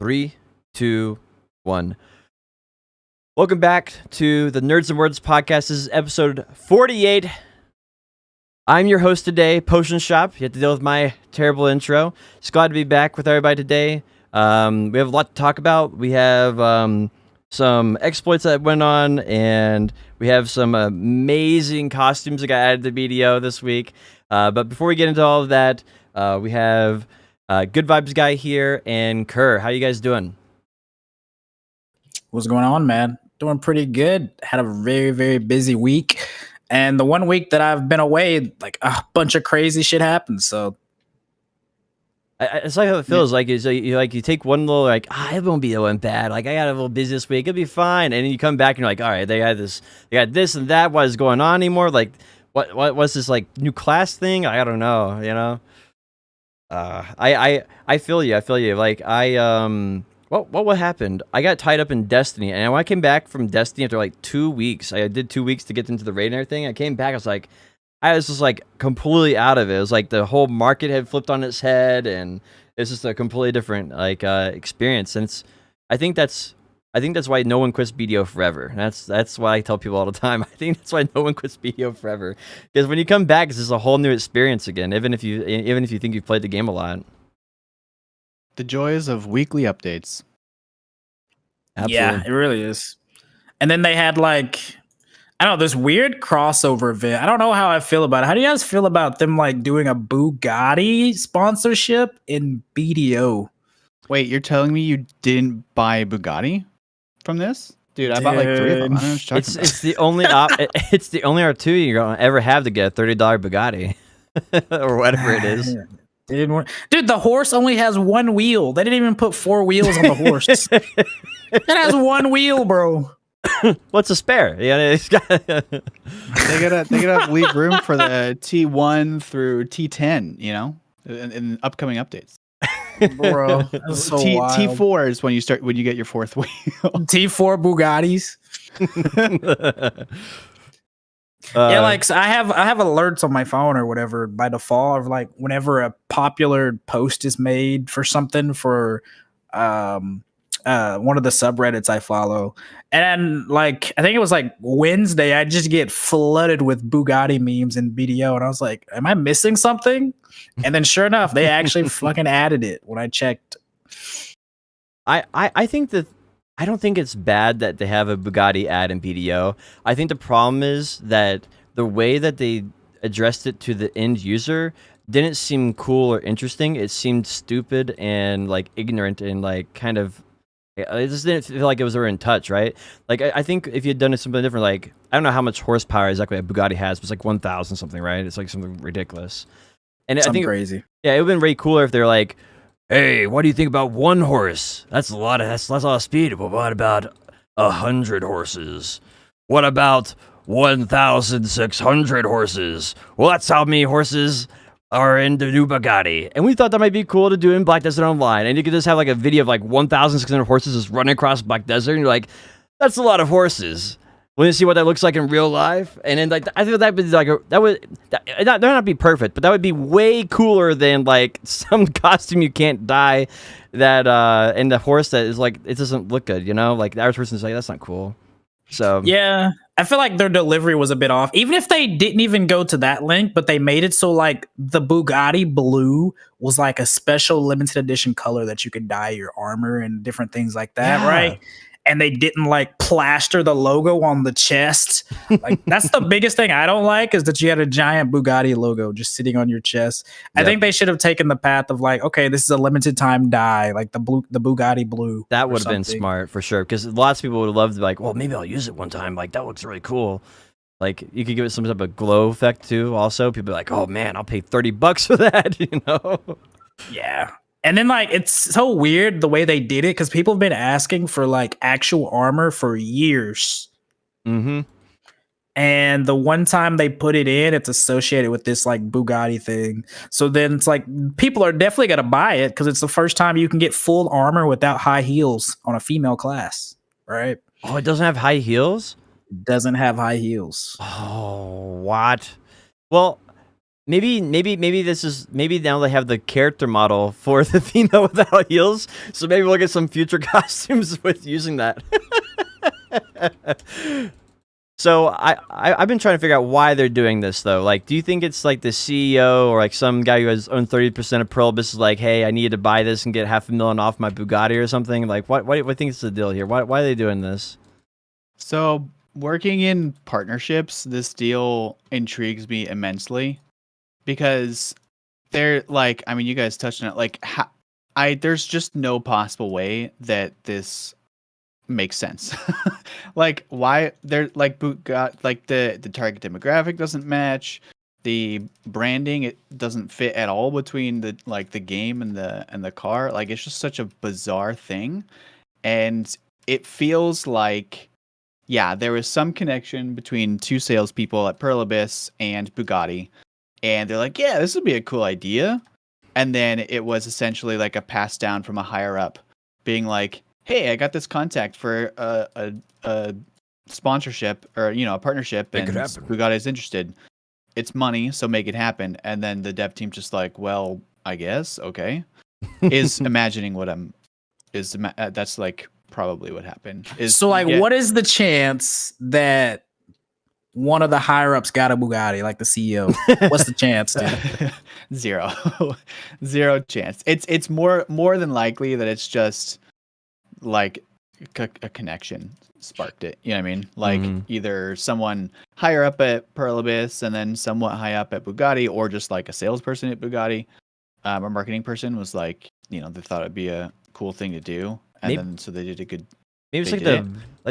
3, 2, 1. Welcome back to the Nerds and Words podcast. This is episode 48. I'm your host today, Potion Shop. You have to deal with my terrible intro. Just glad to be back with everybody today. We have a lot to talk about. We have some exploits that went on, and we have some amazing costumes that got added to BDO this week. But before we get into all of that, we have Good Vibes Guy here and Kerr. How you guys doing? What's going on, man? Doing pretty good. Had a very, very busy week. And the 1 week that I've been away, like a bunch of crazy shit happened. So it's like how it feels. Like it's like you take one little it won't be that bad. Like I got a little busy this week, it'll be fine. And then you come back and you're like, all right, they got this and that. What is going on anymore? Like what's this like new class thing? I don't know. You know. I feel you. Like what happened? I got tied up in Destiny, and when I came back from Destiny after like 2 weeks, I did 2 weeks to get into the raid and everything. I came back, I was just like completely out of it. It was like the whole market had flipped on its head, and it's just a completely different experience. And I think that's why no one quits BDO forever. That's why I tell people all the time. I think that's why no one quits BDO forever, because when you come back, it's just a whole new experience again. Even if you think you've played the game a lot. The joys of weekly updates. Absolutely. Yeah, it really is. And then they had this weird crossover event. I don't know how I feel about it. How do you guys feel about them doing a Bugatti sponsorship in BDO? Wait, you're telling me you didn't buy a Bugatti from this? Dude, I bought like 3 of them. I don't know what you're talking about. It's the only it's the only opportunity you're gonna ever have to get a $30 Bugatti or whatever it is. They didn't want... Dude, the horse only has one wheel. They didn't even put 4 wheels on the horse. It has one wheel, bro. What's a spare? Yeah, it's got... they gotta leave room for the T1 through T10. You know, in upcoming updates. Bro, that's so wild. T4 is when you get your 4th wheel. T4 Bugattis. So I have alerts on my phone or whatever by default of whenever a popular post is made for something for one of the subreddits I follow, and I think it was Wednesday, I just get flooded with Bugatti memes in BDO, and I was like, am I missing something? And then sure enough, they actually fucking added it when I checked. I think that I don't think it's bad that they have a Bugatti ad in BDO. I think the problem is that the way that they addressed it to the end user didn't seem cool or interesting. It seemed stupid and ignorant and kind of. It just didn't feel like it was ever in touch, right? I think if you had done something different, I don't know how much horsepower exactly a Bugatti has, but it's 1,000 something, right? It's something ridiculous. And something I think crazy. Yeah, it would have been way cooler if they're like, hey, what do you think about 1 horse? That's a lot of speed. But what about 100 horses? What about 1,600 horses? Well, that's how many horses are in the new Bugatti. And we thought that might be cool to do in Black Desert Online. And you could just have a video of 1,600 horses just running across Black Desert. And you're like, that's a lot of horses. When you see what that looks like in real life, and then I feel that would not be perfect, but that would be way cooler than some costume you can't dye that and the horse that is it doesn't look good, you know? The average person's that's not cool. So yeah, I feel like their delivery was a bit off. Even if they didn't even go to that link, but they made it so the Bugatti blue was a special limited edition color that you could dye your armor and different things like that, yeah. Right? And they didn't plaster the logo on the chest. That's the biggest thing I don't like, is that you had a giant Bugatti logo just sitting on your chest. Yep. I think they should have taken the path of okay, this is a limited time dye, the Bugatti blue. That would have been smart for sure, because lots of people would have loved to be well, maybe I'll use it one time. That looks really cool. You could give it some type of glow effect too. Also, people be oh man, I'll pay $30 for that. You know? Yeah. And then it's so weird the way they did it, because people have been asking for actual armor for years. Mm-hmm. And the one time they put it in, it's associated with this Bugatti thing. So then it's people are definitely gonna buy it, because it's the first time you can get full armor without high heels on a female class, right? Oh, it doesn't have high heels? It doesn't have high heels. Oh, what? Well, maybe this is maybe now they have the character model for the Athena without heels, so maybe we'll get some future costumes with using that. So I've been trying to figure out why they're doing this though. Like, do you think it's like the CEO or like some guy who has owned 30% of Pearlbis is like, hey, I needed to buy this and get $500,000 off my Bugatti or something? Like, what do you think is the deal here? Why are they doing this? So working in partnerships, this deal intrigues me immensely because they're like, I mean, you guys touched on it. Like, there's just no possible way that this makes sense. Like, why they're like Bugatti, like the target demographic doesn't match, the branding it doesn't fit at all between the game and the car. Like, it's just such a bizarre thing, and it feels like, yeah, there was some connection between two salespeople at Pearl Abyss and Bugatti, and they're like, yeah, this would be a cool idea, and then it was essentially like a pass down from a higher up, being like, hey, I got this contact for a sponsorship or a partnership, and Bugatti is interested. It's money, so make it happen. And then the dev team just like, well, I guess okay. Is imagining what that's like probably what happened. So like, what is the chance that one of the higher ups got a Bugatti, like the CEO? What's the chance, dude? Zero chance. It's more than likely that it's just like a connection sparked it. You know what I mean? Like either someone higher up at Pearl Abyss and then somewhat high up at Bugatti, or just like a salesperson at Bugatti, or marketing person was like, they thought it'd be a cool thing to do, and then so they did a good. Maybe it's like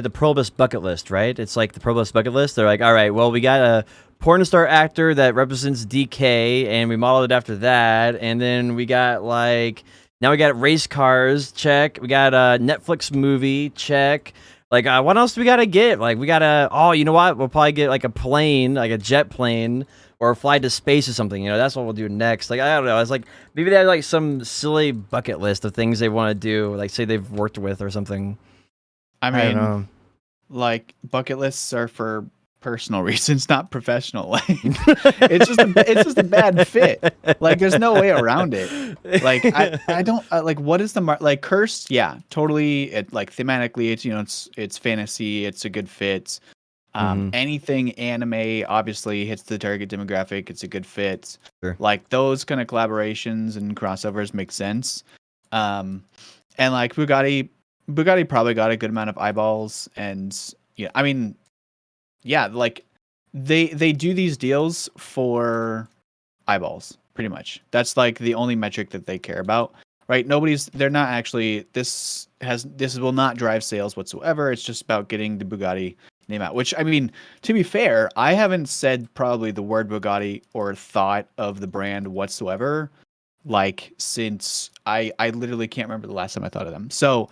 the Pearl Abyss bucket list, right? It's like the Pearl Abyss bucket list. They're like, all right, well, we got a porn star actor that represents DK, and we modeled it after that, and then we got like. Now we got race cars, check. We got a Netflix movie, check. Like, what else do we gotta get? Like, we gotta. Oh, you know what? We'll probably get like a plane, like a jet plane, or fly to space or something. That's what we'll do next. Like, I don't know. It's like maybe they have like some silly bucket list of things they want to do. Like, say they've worked with or something. I mean, like bucket lists are for personal reasons, not professional. Like, it's just a bad fit. Like, there's no way around it. Like, I don't like, what is the like Cursed? Yeah, totally. It like thematically, it's fantasy. It's a good fit. Anything anime obviously hits the target demographic. It's a good fit. Sure. Like, those kind of collaborations and crossovers make sense. And like Bugatti probably got a good amount of eyeballs, and I mean. Yeah, like they do these deals for eyeballs, pretty much. That's like the only metric that they care about, right? They're not actually. This will not drive sales whatsoever. It's just about getting the Bugatti name out. Which, I mean, to be fair, I haven't said probably the word Bugatti or thought of the brand whatsoever, like since I literally can't remember the last time I thought of them. So,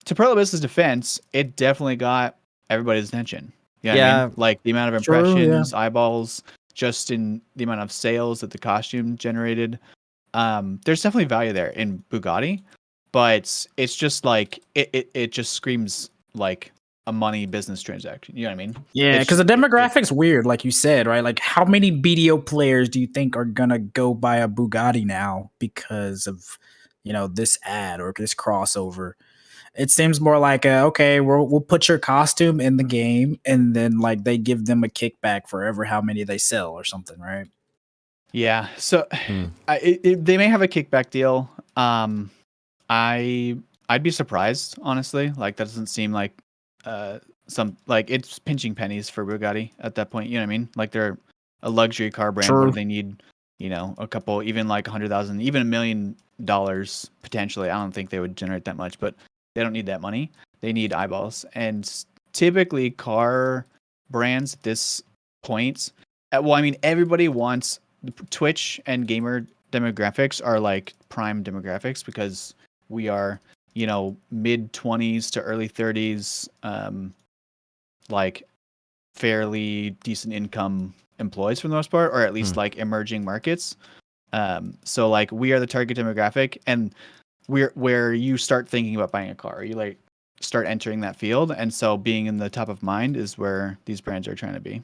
to Pearl Abyss's defense, it definitely got everybody's attention. Yeah, I mean? Like the amount of impressions, eyeballs, just in the amount of sales that the costume generated. There's definitely value there in Bugatti, but it's just like it just screams like a money business transaction. You know what I mean? Yeah, because the demographic's weird, like you said, right? Like, how many BDO players do you think are gonna go buy a Bugatti now because of this ad or this crossover? It seems more like okay, we'll put your costume in the game, and then like they give them a kickback for how many they sell or something, right? Yeah. So they may have a kickback deal. I'd be surprised, honestly. Like, that doesn't seem like it's pinching pennies for Bugatti at that point. You know what I mean? Like, they're a luxury car brand. True. Where they need a couple, even like 100,000, even $1 million potentially. I don't think they would generate that much, but. They don't need that money. They need eyeballs. And typically car brands at this point, everybody wants Twitch and gamer demographics are like prime demographics because we are, mid 20s to early 30s, like fairly decent income employees for the most part, or at least like emerging markets. So like we are the target demographic, and where you start thinking about buying a car, you like start entering that field, and so being in the top of mind is where these brands are trying to be.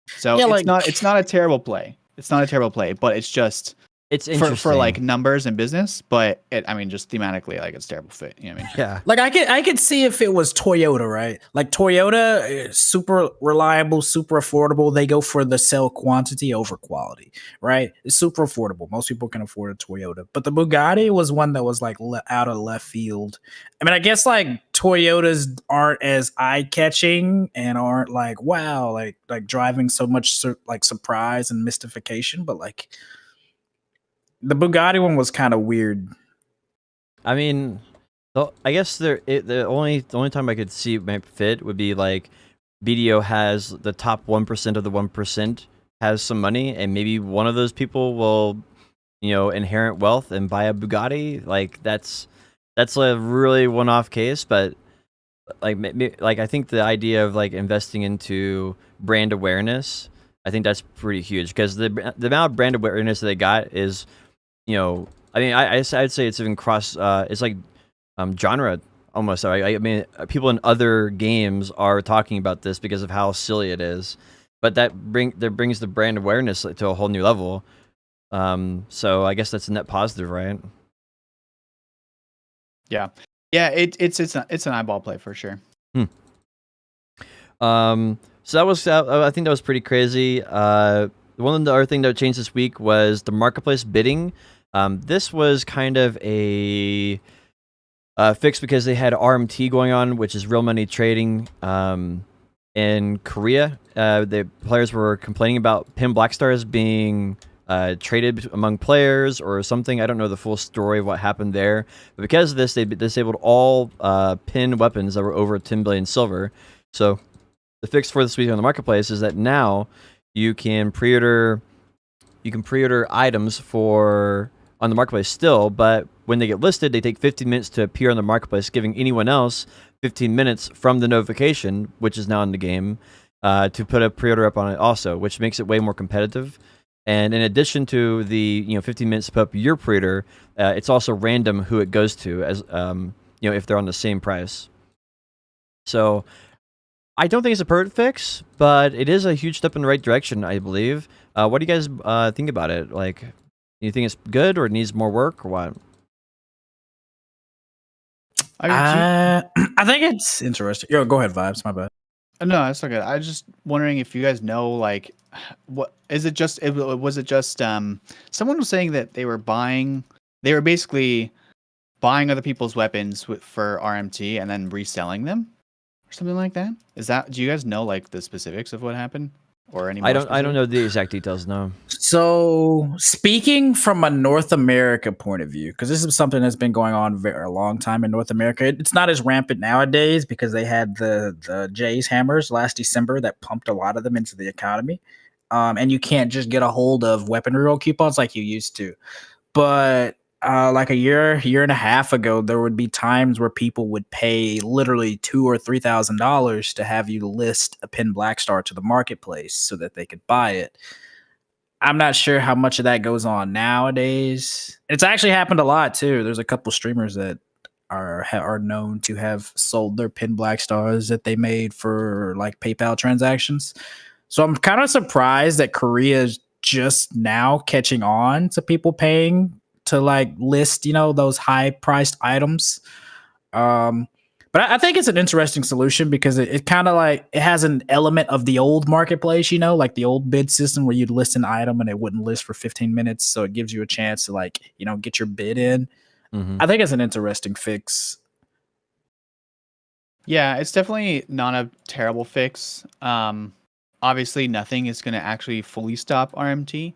So it's not a terrible play. It's not a terrible play, but it's just It's interesting for like numbers and business. But just thematically, like it's a terrible fit. You know what I mean? Yeah. Like I could see if it was Toyota, right? Like Toyota is super reliable, super affordable. They go for the sell quantity over quality, right? It's super affordable. Most people can afford a Toyota. But the Bugatti was one that was like out of left field. I mean, I guess like Toyotas aren't as eye-catching and aren't like wow, like driving so much like surprise and mystification, but like the Bugatti one was kind of weird. I mean, I guess the only time I could see it might fit would be like BDO has the top 1% of the 1% has some money, and maybe one of those people will, inherit wealth and buy a Bugatti. Like that's a really one-off case, but like I think the idea of like investing into brand awareness, I think that's pretty huge because the amount of brand awareness that they got is, I mean, I'd say it's even cross. It's like genre almost. I mean, people in other games are talking about this because of how silly it is, but that brings the brand awareness to a whole new level. So I guess that's a net positive, right? Yeah. It's an eyeball play for sure. So that was I think that was pretty crazy. One of the other thing that changed this week was the marketplace bidding. This was kind of a fix because they had RMT going on, which is real money trading. In Korea, the players were complaining about Pin Blackstars being traded among players or something. I don't know the full story of what happened there, but because of this, they disabled all pin weapons that were over 10 billion silver. So the fix for this week on the marketplace is that now you can pre-order items on the marketplace still, but when they get listed, they take 15 minutes to appear on the marketplace, giving anyone else 15 minutes from the notification, which is now in the game, to put a pre-order up on it also, which makes it way more competitive. And in addition to the 15 minutes to put up your pre-order, it's also random who it goes to, as if they're on the same price. So I don't think it's a perfect fix, but it is a huge step in the right direction, I believe. What do you guys think about it? Like, you think it's good or it needs more work or what? I think it's interesting. Yo, go ahead, Vibes. My bad. No, that's okay. I was just wondering if you guys know, like, what is it? Was it just someone was saying that they were basically buying other people's weapons for RMT and then reselling them or something like that. Do you guys know like the specifics of what happened or any? I don't know the exact details. No. So, speaking from a North America point of view, because this is something that's been going on for a long time in North America, it's not as rampant nowadays because they had the Jay's hammers last December that pumped a lot of them into the economy, and you can't just get a hold of weaponry roll coupons like you used to. But like a year and a half ago, there would be times where people would pay literally $2,000 or $3,000 to have you list a Pin Blackstar to the marketplace so that they could buy it. I'm not sure how much of that goes on nowadays. It's actually happened a lot too. There's a couple streamers that are known to have sold their Pin Blackstars that they made for like PayPal transactions. So I'm kind of surprised that Korea is just now catching on to people paying to like list, those high priced items. But I think it's an interesting solution because it kind of like it has an element of the old marketplace, like the old bid system where you'd list an item and it wouldn't list for 15 minutes. So it gives you a chance to like, get your bid in. Mm-hmm. I think it's an interesting fix. Yeah, it's definitely not a terrible fix. Obviously nothing is going to actually fully stop RMT.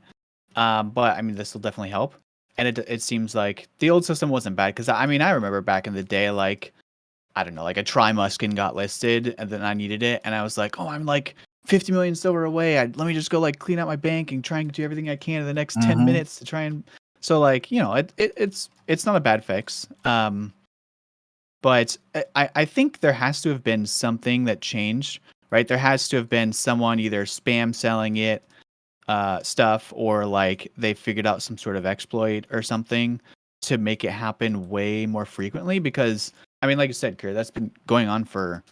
But I mean, this will definitely help. And it seems like the old system wasn't bad because I remember back in the day, like, I don't know, like a Trimuskin got listed and then I needed it. And I was like, oh, I'm like 50 million silver away. Let me just go like clean out my bank and try and do everything I can in the next 10 minutes to try and. So like, it's not a bad fix. But I think there has to have been something that changed, right? There has to have been someone either spam selling it, stuff, or like they figured out some sort of exploit or something to make it happen way more frequently because I mean, like you said, Kurt, that's been going on for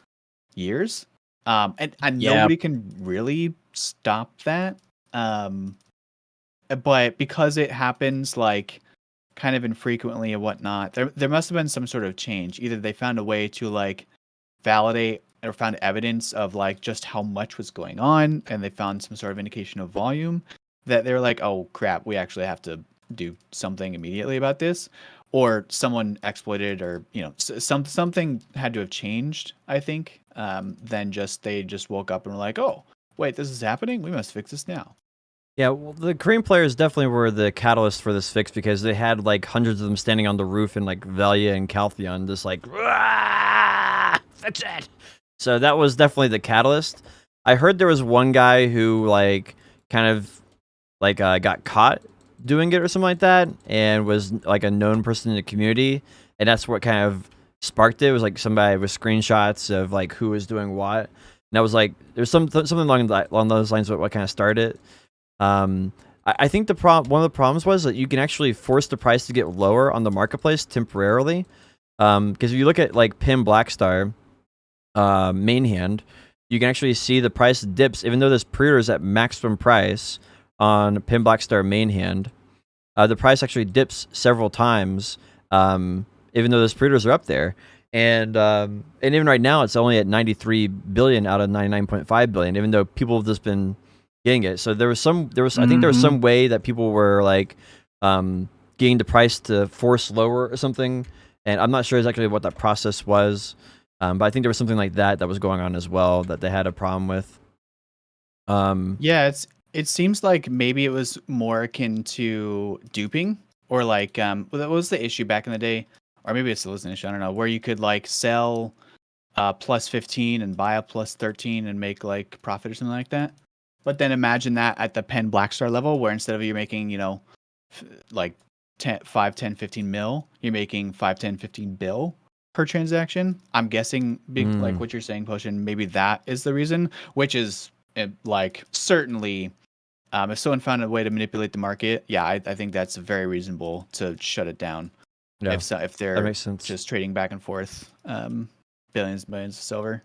years. And nobody can really stop that. but because it happens like kind of infrequently and whatnot, there must have been some sort of change. Either they found a way to like validate or found evidence of like just how much was going on, and they found some sort of indication of volume that they were like, oh crap, we actually have to do something immediately about this, or someone exploited, or something had to have changed, I think. Then they just woke up and were like, oh wait, this is happening, we must fix this now. Yeah, well, the Korean players definitely were the catalyst for this fix because they had like hundreds of them standing on the roof in like Velia and Caltheon, just like, fix it. So that was definitely the catalyst. I heard there was one guy who like kind of like got caught doing it or something like that, and was like a known person in the community, and that's what kind of sparked it. It was like somebody with screenshots of like who was doing what, and that was like there's something along those lines of what kind of started it. I think one of the problems was that you can actually force the price to get lower on the marketplace temporarily. Because if you look at like Pin Blackstar main hand, you can actually see the price dips, even though this pre-order is at maximum price on Pin Blackstar main hand. The price actually dips several times, even though those pre-orders are up there. And even right now, it's only at 93 billion out of 99.5 billion, even though people have just been getting it. So I think there was some way that people were like getting the price to force lower or something, and I'm not sure exactly what that process was, but I think there was something like that was going on as well that they had a problem with. Yeah, it seems like maybe it was more akin to duping, or like that was the issue back in the day, or maybe it still is an issue, I don't know, where you could like sell plus 15 and buy a plus 13 and make like profit or something like that. But then imagine that at the Pen Blackstar level, where instead of you making, like 5, 10, 15 mil, you're making 5, 10, 15 bill per transaction. I'm guessing, like what you're saying, Potion, maybe that is the reason, which is like certainly, if someone found a way to manipulate the market, yeah, I think that's very reasonable to shut it down. Yeah, if they're that makes sense. just trading back and forth billions and millions of silver.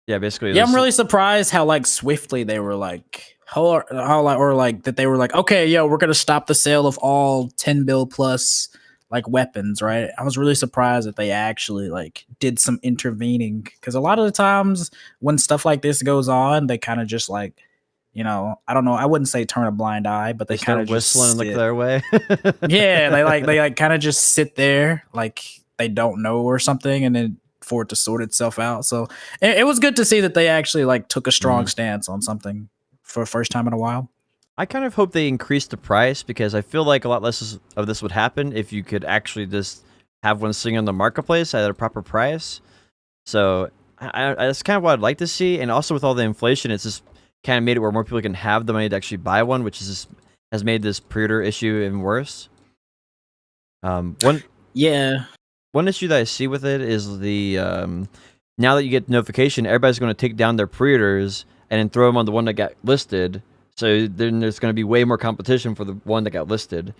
Yeah, basically. Yeah, I'm really surprised how like swiftly they were like, that they were like, okay, yo, we're gonna stop the sale of all 10 bill plus like weapons, right? I was really surprised that they actually like did some intervening, because a lot of the times when stuff like this goes on, they kind of just like, I don't know, I wouldn't say turn a blind eye, but they kind of whistling and look their way. Yeah, they kind of just sit there like they don't know or something, and then for it to sort itself out. So it was good to see that they actually like took a strong stance on something for the first time in a while. I kind of hope they increased the price, because I feel like a lot less of this would happen if you could actually just have one sitting on the marketplace at a proper price. So that's kind of what I'd like to see. And also with all the inflation, it's just kind of made it where more people can have the money to actually buy one, which has made this pre-order issue even worse. One issue that I see with it is the now that you get notification, everybody's going to take down their pre-orders and then throw them on the one that got listed. So then there's going to be way more competition for the one that got listed.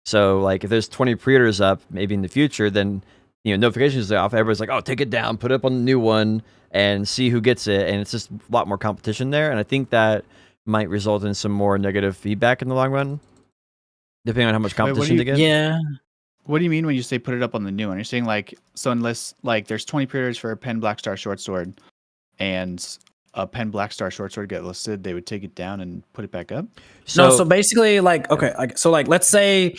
So like if there's 20 pre-orders up, maybe in the future, then notifications are off. Everybody's like, oh, take it down, put it up on the new one, and see who gets it. And it's just a lot more competition there. And I think that might result in some more negative feedback in the long run, depending on how much competition they get. Yeah. What do you mean when you say put it up on the new one? You're saying like, so unless like there's 20 pre-orders for a Pen Blackstar short sword, and a Pen Blackstar short sword get listed, they would take it down and put it back up? So basically, like, okay, so like let's say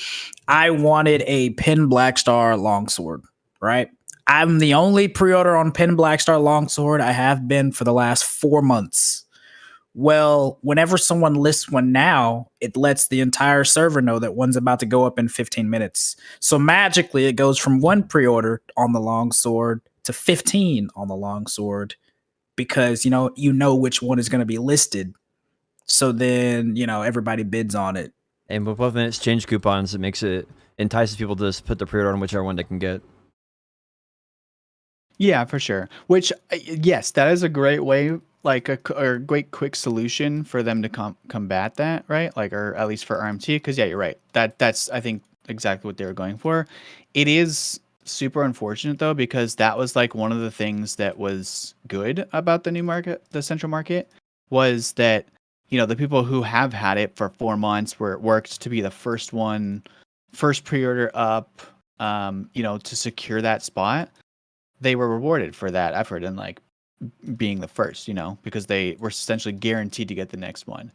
I wanted a Pen Blackstar longsword, right? I'm the only pre-order on Pen Blackstar longsword. I have been for the last 4 months. Well, whenever someone lists one now, it lets the entire server know that one's about to go up in 15 minutes. So magically, it goes from 1 pre-order on the longsword to 15 on the longsword, because, you know which one is going to be listed. So then, everybody bids on it. And with both minutes change coupons, it entices people to just put the pre-order on whichever one they can get. Yeah, for sure. Which, yes, that is a great way, like a great quick solution for them to combat that, right? Like, or at least for RMT, because yeah, you're right. That's I think exactly what they were going for. It is super unfortunate though, because that was like one of the things that was good about the new market, the central market, was that the people who have had it for 4 months where it worked to be the first pre-order up, to secure that spot, they were rewarded for that effort and like being the first, because they were essentially guaranteed to get the next one.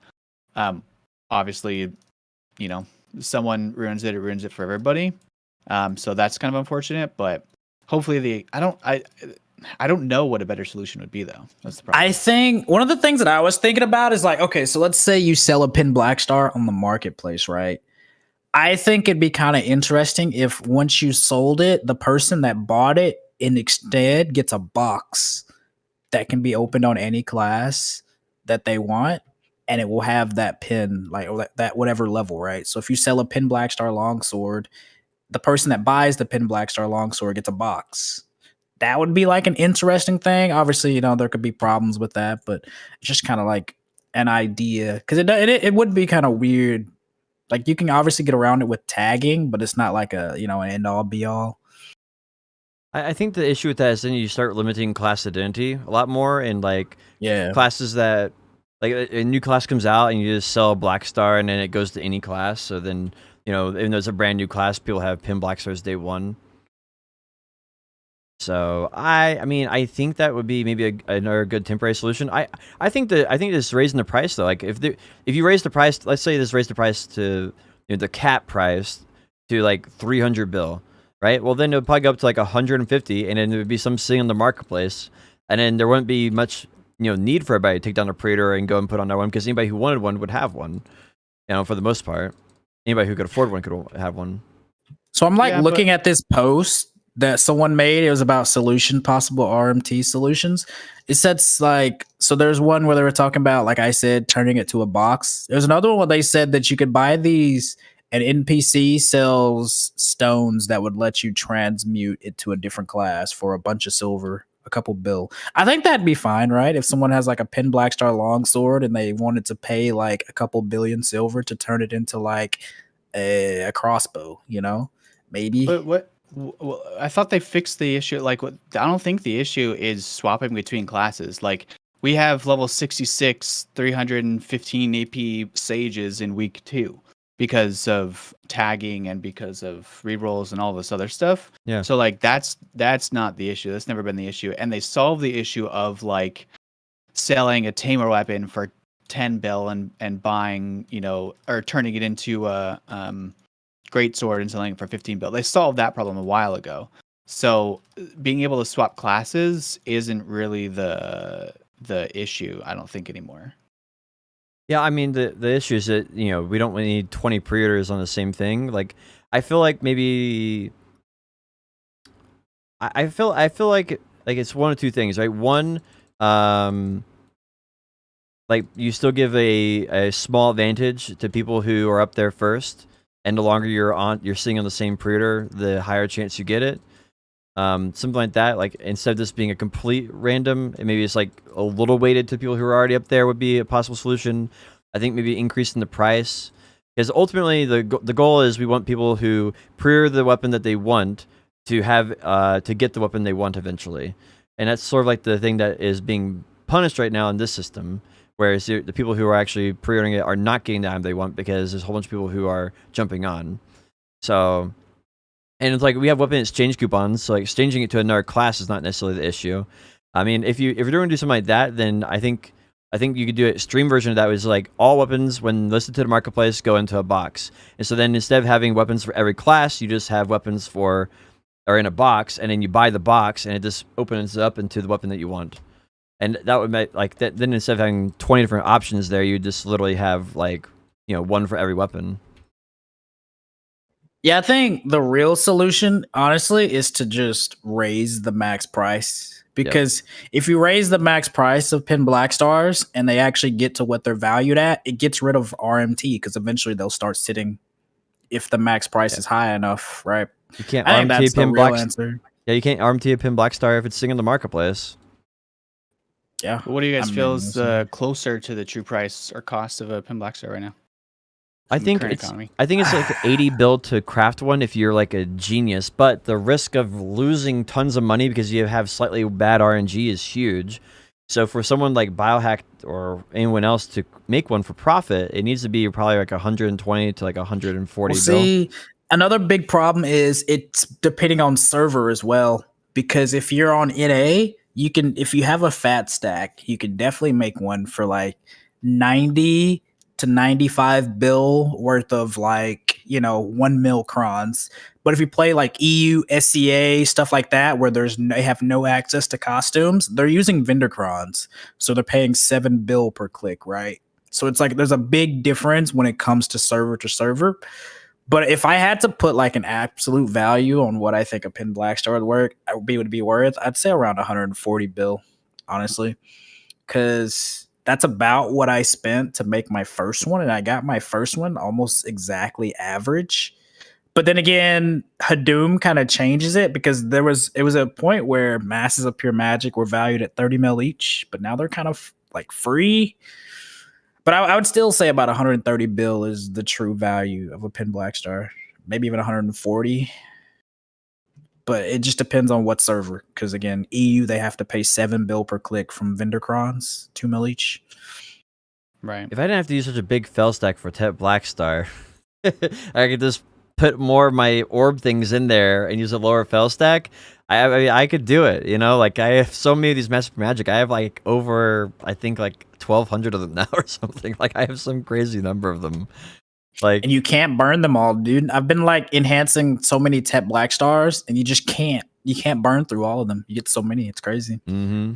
Obviously, someone ruins it ruins it for everybody. So that's kind of unfortunate, but hopefully I don't know what a better solution would be, though. That's the problem. I think one of the things that I was thinking about is like, okay, so let's say you sell a pin Blackstar on the marketplace, right? I think it'd be kind of interesting if once you sold it, the person that bought it instead gets a box that can be opened on any class that they want, and it will have that pin, like that whatever level, right? So if you sell a pin Blackstar longsword, the person that buys the pin Blackstar longsword gets a box. That would be like an interesting thing. Obviously, there could be problems with that, but it's just kind of like an idea, because it would be kind of weird. Like, you can obviously get around it with tagging, but it's not like an end all be all. I think the issue with that is then you start limiting class identity a lot more, and like classes that like a new class comes out and you just sell Blackstar and then it goes to any class. So then even though it's a brand new class, people have pin Blackstars day one. So I mean I think that would be maybe another good temporary solution. I think this raising the price though, like if you raise the price, let's say this raised the price to the cap price to like 300 bill, right? Well, then it would probably go up to like 150, and then there would be some sitting on the marketplace, and then there wouldn't be much need for everybody to take down a Praetor and go and put on that one, because anybody who wanted one would have one, for the most part. Anybody who could afford one could have one. So I'm like looking at this post that someone made. It was about possible RMT solutions. It says like, so there's one where they were talking about, like I said, turning it to a box. There's another one where they said that you could buy these, and NPC sells stones that would let you transmute it to a different class for a bunch of silver, a couple bill. I think that'd be fine, right? If someone has like a pin Blackstar longsword and they wanted to pay like a couple billion silver to turn it into like a crossbow, maybe. But what? Well, I thought they fixed the issue. Like, I don't think the issue is swapping between classes. Like, we have level 66, 315 AP sages in week 2 because of tagging and because of rerolls and all this other stuff. Yeah. So like that's not the issue. That's never been the issue. And they solved the issue of like selling a tamer weapon for 10 bill and buying, or turning it into a great sword and selling it for 15 bill. They solved that problem a while ago. So being able to swap classes isn't really the issue, I don't think, anymore. Yeah, I mean the issue is that we don't need 20 pre-orders on the same thing. Like I feel like maybe I feel like it's one of two things, right? One, like you still give a small advantage to people who are up there first, and the longer you're sitting on the same pre-order, the higher chance you get it. Something like that. Like instead of this being a complete random, and maybe it's like a little weighted to people who are already up there would be a possible solution. I think maybe increasing the price, because ultimately the goal is we want people who pre-order the weapon that they want to have to get the weapon they want eventually, and that's sort of like the thing that is being punished right now in this system. Whereas the people who are actually pre-ordering it are not getting the item they want because there's a whole bunch of people who are jumping on. So, and it's like we have weapon exchange coupons, so like exchanging it to another class is not necessarily the issue. I mean, if you're going to do something like that, then I think you could do an extreme version of that, was like all weapons when listed to the marketplace go into a box. And so then instead of having weapons for every class, you just have weapons are in a box, and then you buy the box and it just opens up into the weapon that you want. And that would make like that. Then instead of having 20 different options there, you just literally have like one for every weapon. Yeah, I think the real solution, honestly, is to just raise the max price. Because if you raise the max price of pin Blackstars and they actually get to what they're valued at, it gets rid of RMT, because eventually they'll start sitting if the max price is high enough, right? You can't RMT a pin Blackstar. Yeah, you can't RMT a pin Blackstar if it's sitting in the marketplace. Yeah. What do you guys feel is closer to the true price or cost of a pin Blackstar right now? I think it's like 80 bill to craft one if you're like a genius, but the risk of losing tons of money because you have slightly bad RNG is huge. So for someone like Biohack or anyone else to make one for profit, it needs to be probably like 120 to like 140 Well, bill. see, another big problem is it's depending on server as well. Because if you're on NA, you can, if you have a fat stack, you can definitely make one for like 90 to 95 bill worth of like, 1 mil crons. But if you play like EU, SCA, stuff like that, where they have no access to costumes, they're using vendor crons. So they're paying 7 bill per click, right? So it's like there's a big difference when it comes to server. But if I had to put like an absolute value on what I think a Pin Blackstar would be worth, I'd say around 140 bill, honestly, because that's about what I spent to make my first one, and I got my first one almost exactly average. But then again, Hadoom kind of changes it because it was a point where masses of pure magic were valued at 30 mil each, but now they're kind of like free. But I would still say about 130 bill is the true value of a Pin Blackstar. Maybe even 140. But it just depends on what server. Because again, EU, they have to pay 7 bill per click from vendor crons, 2 mil each. Right. If I didn't have to use such a big fell stack for Tet Blackstar, I could just put more of my orb things in there and use a lower fell stack. I mean, I could do it, like I have so many of these Master Magic. I have like over, I think like 1,200 of them now or something. Like I have some crazy number of them. Like, and you can't burn them all, dude. I've been like enhancing so many Tet Blackstars, and you just can't. You can't burn through all of them. You get so many, it's crazy. Mm-hmm.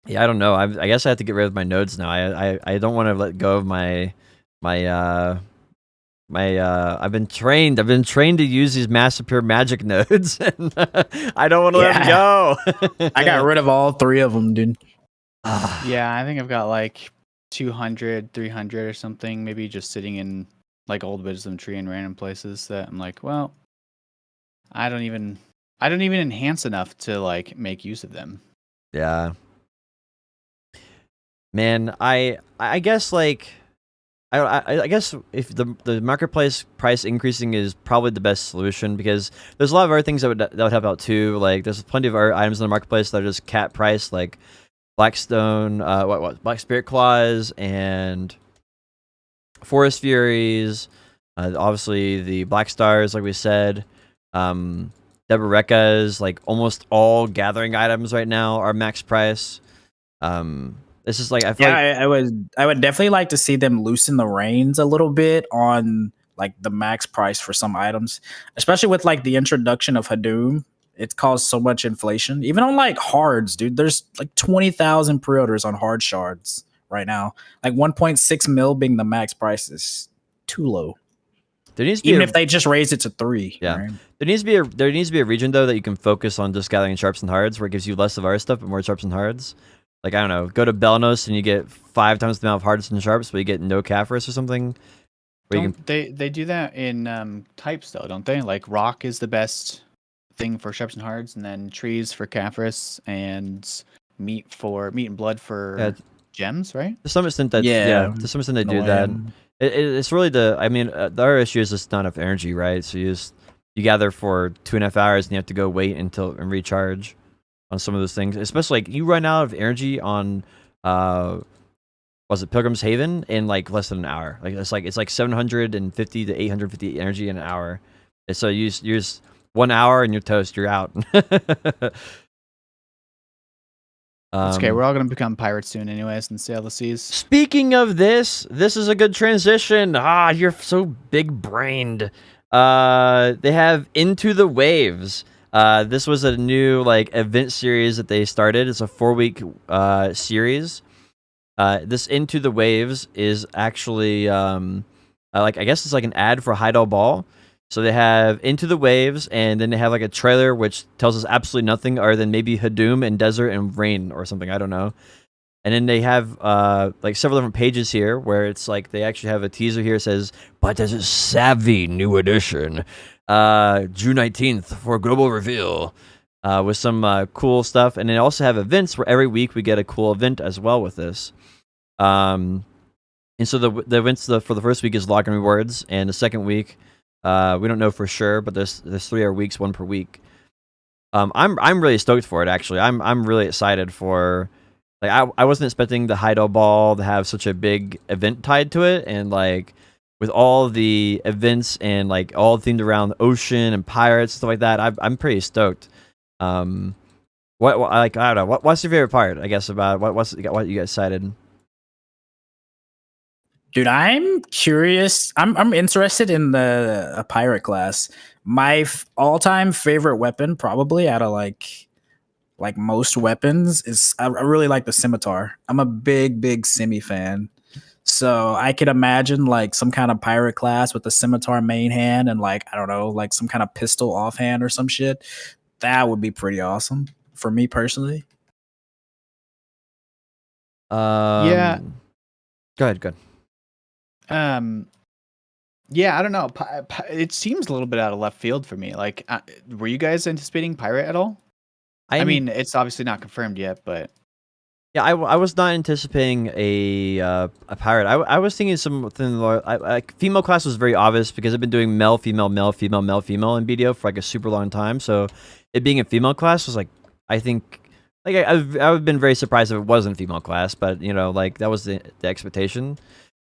Yeah, I don't know. I guess I have to get rid of my nodes now. I don't want to let go of my I've been trained to use these Master Pure Magic nodes, and I don't want to let them go. I got rid of all 3 of them, dude. Yeah, I think I've got like 200, 300 or something, maybe just sitting in like old wisdom tree in random places that I'm like, well, I don't even enhance enough to like make use of them. Yeah. Man, I guess like I guess if the marketplace price increasing is probably the best solution, because there's a lot of other things that would help out too. Like there's plenty of other items in the marketplace that are just cap price, like Blackstone, Black Spirit Claws and Forest Furies. Obviously the Black Stars, like we said. Deboreka's, like almost all gathering items right now are max price. This is like I would definitely like to see them loosen the reins a little bit on like the max price for some items, especially with like the introduction of Hadoom. It's caused so much inflation, even on like hards, dude. There's like 20,000 pre-orders on hard shards right now. Like 1.6 mil being the max price is too low. There needs to be even if they just raise it to 3. Yeah, right? there needs to be a region though that you can focus on just gathering sharps and hards, where it gives you less of our stuff but more sharps and hards. Like, I don't know, go to Belnos and you get 5 times the amount of hards and sharps, but you get no Caphras or something. They do that in types though, don't they? Like rock is the best thing for sharps and hards, and then trees for Caphras, and meat and blood for gems, right? To some extent, to some extent they do that. It's really the other issue is just not enough energy, right? So you gather for 2.5 hours and you have to go wait and recharge on some of those things. Especially like you run out of energy on was it Pilgrim's Haven in like less than an hour. Like it's like 750 to 850 energy in an hour. And so you use 1 hour and you're toast, you're out. It's okay. We're all gonna become pirates soon, anyways, and sail the seas. Speaking of this is a good transition. You're so big brained. They have Into the Waves. This was a new like event series that they started. It's a 4-week series. This Into the Waves is actually like I guess it's like an ad for Heidel Ball. So they have Into the Waves, and then they have like a trailer which tells us absolutely nothing other than maybe Hadoom and Desert and Rain or something. I don't know. And then they have like several different pages here where it's like they actually have a teaser here that says, but there's a Savvy new edition. June 19th for global reveal with some cool stuff. And they also have events where every week we get a cool event as well with this. And so the events for the first week is login rewards, and the second week we don't know for sure, but there's 3 weeks, 1 per week. I'm really stoked for it. Actually, I'm really excited for. Like I wasn't expecting the Heidel Ball to have such a big event tied to it, and like with all the events and like all themed around the ocean and pirates stuff like that, I'm pretty stoked. What like I don't know what's your favorite part? I guess about what you guys excited. Dude, I'm curious. I'm interested in the pirate class. My all-time favorite weapon, probably out of like most weapons, is I really like the scimitar. I'm a big semi fan. So I could imagine like some kind of pirate class with the scimitar main hand and like I don't know, like some kind of pistol offhand or some shit. That would be pretty awesome for me personally. Yeah. Go ahead. Good. Yeah, I don't know. It seems a little bit out of left field for me. Like, were you guys anticipating pirate at all? I mean, it's obviously not confirmed yet, but yeah, I was not anticipating a pirate. I was thinking something like female class was very obvious because I've been doing male, female, male, female, male, female in BDO for like a super long time. So it being a female class was like, I think, like I would have been very surprised if it wasn't female class, but you know, like that was the expectation.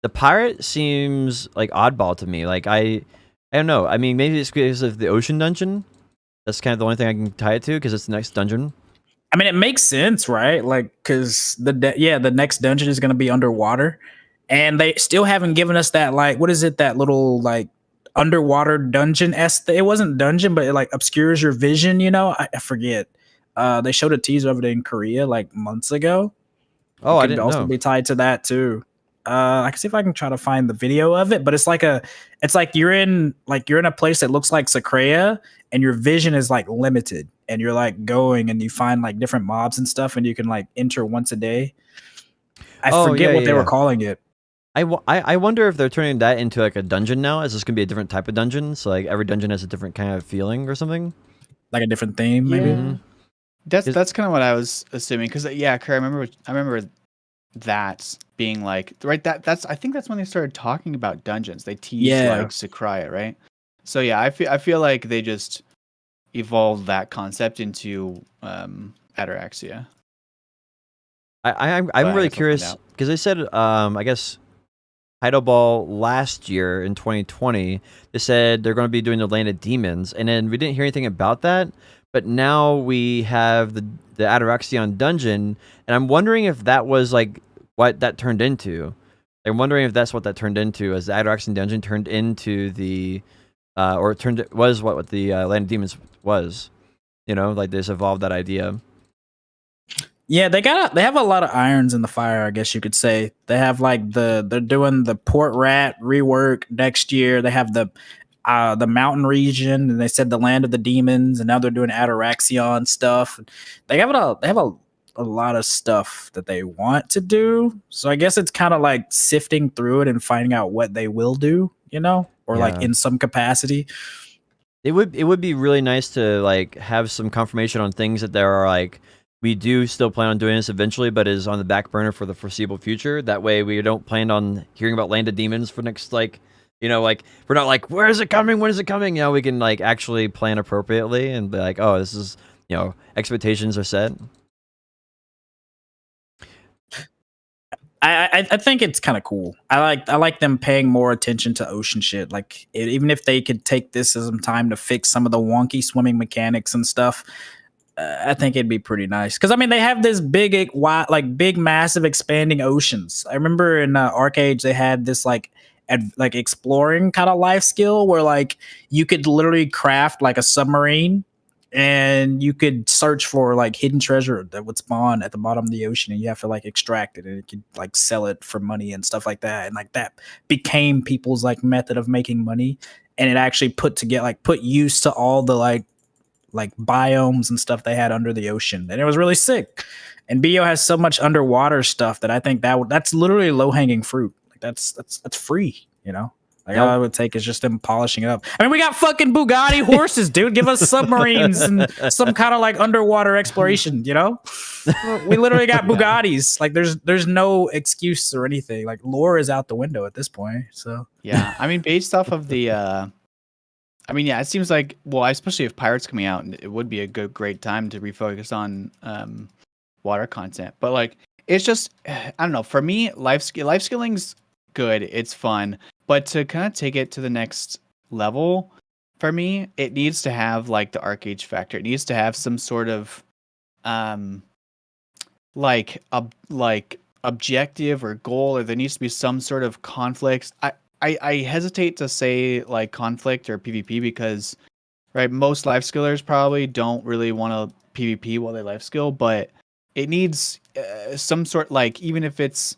The pirate seems like oddball to me. Like I don't know. I mean, maybe it's because of the ocean dungeon. That's kind of the only thing I can tie it to because it's the next dungeon. I mean, it makes sense, right? Like, because the next dungeon is going to be underwater, and they still haven't given us that like what is it, that little like underwater dungeon it wasn't dungeon, but it like obscures your vision. You know, I forget. They showed a teaser of it in Korea like months ago. Oh, It I could didn't also know. be tied to that too. I can see if I can try to find the video of it, but it's like you're in a place that looks like Sacrea, and your vision is like limited, and you're like going and you find like different mobs and stuff, and you can like enter once a day. I Oh forget yeah, what yeah, they were yeah. calling it. I wonder if they're turning that into like a dungeon now. Is this gonna be a different type of dungeon? So like every dungeon has a different kind of feeling or something. Like a different theme, maybe. yeah, that's Is- that's kind of what I was assuming. Because yeah, Kurt, I remember that being like right. That's I think that's when they started talking about dungeons. They teased Yeah. like Sakraya, right? So yeah, I feel like they just evolved that concept into Ataraxia. I'm But I really guess I'll find curious out. because they said I guess Heidel Ball last year in 2020 they said they're going to be doing the Land of Demons, and then we didn't hear anything about that. But now we have the Ataraxion dungeon, and I'm wondering if that was like what that turned into. I'm wondering if that's what that turned into, as the Ataraxion dungeon turned into the or it turned was what the Land of Demons was. You know, like they just evolved that idea. Yeah, they have a lot of irons in the fire, I guess you could say. They have like they're doing the Port Rat rework next year. They have the mountain region, and they said the land of the demons, and now they're doing Ataraxion stuff. They have a lot of stuff that they want to do. So I guess it's kind of like sifting through it and finding out what they will do, you know, or like Yeah. in some capacity. It would be really nice to like have some confirmation on things that there are like we do still plan on doing this eventually, but is on the back burner for the foreseeable future. That way we don't plan on hearing about Land of Demons for next like like we're not like where is it coming? When is it coming? You know, we can like actually plan appropriately and be like, oh, this is expectations are set. I think it's kind of cool. I like them paying more attention to ocean shit. Like even if they could take this as some time to fix some of the wonky swimming mechanics and stuff, I think it'd be pretty nice. Because I mean, they have this big, massive, expanding oceans. I remember in Arcade they had this like exploring kind of life skill where like you could literally craft like a submarine, and you could search for like hidden treasure that would spawn at the bottom of the ocean, and you have to like extract it, and you could like sell it for money and stuff like that. And like that became people's like method of making money, and it actually put use to all the like biomes and stuff they had under the ocean, and it was really sick. And BO has so much underwater stuff that I think that's literally low hanging fruit. Like that's free, you know. Like all it would take is just them polishing it up. I mean, we got fucking Bugatti horses, dude. Give us submarines and some kind of like underwater exploration, you know? We literally got Bugattis. Like there's no excuse or anything. Like lore is out the window at this point. So Yeah, I mean, based off of the I mean, yeah, it seems like, well, especially if Pirates coming out, it would be a great time to refocus on water content. But like, it's just, I don't know. For me, life skilling's good. It's fun, but to kind of take it to the next level, for me, it needs to have like the arcade factor. It needs to have some sort of um like objective or goal, or there needs to be some sort of conflict. I hesitate to say like conflict or PvP because right, most life skillers probably don't really want to PvP while they life skill, but it needs some sort, like, even if it's,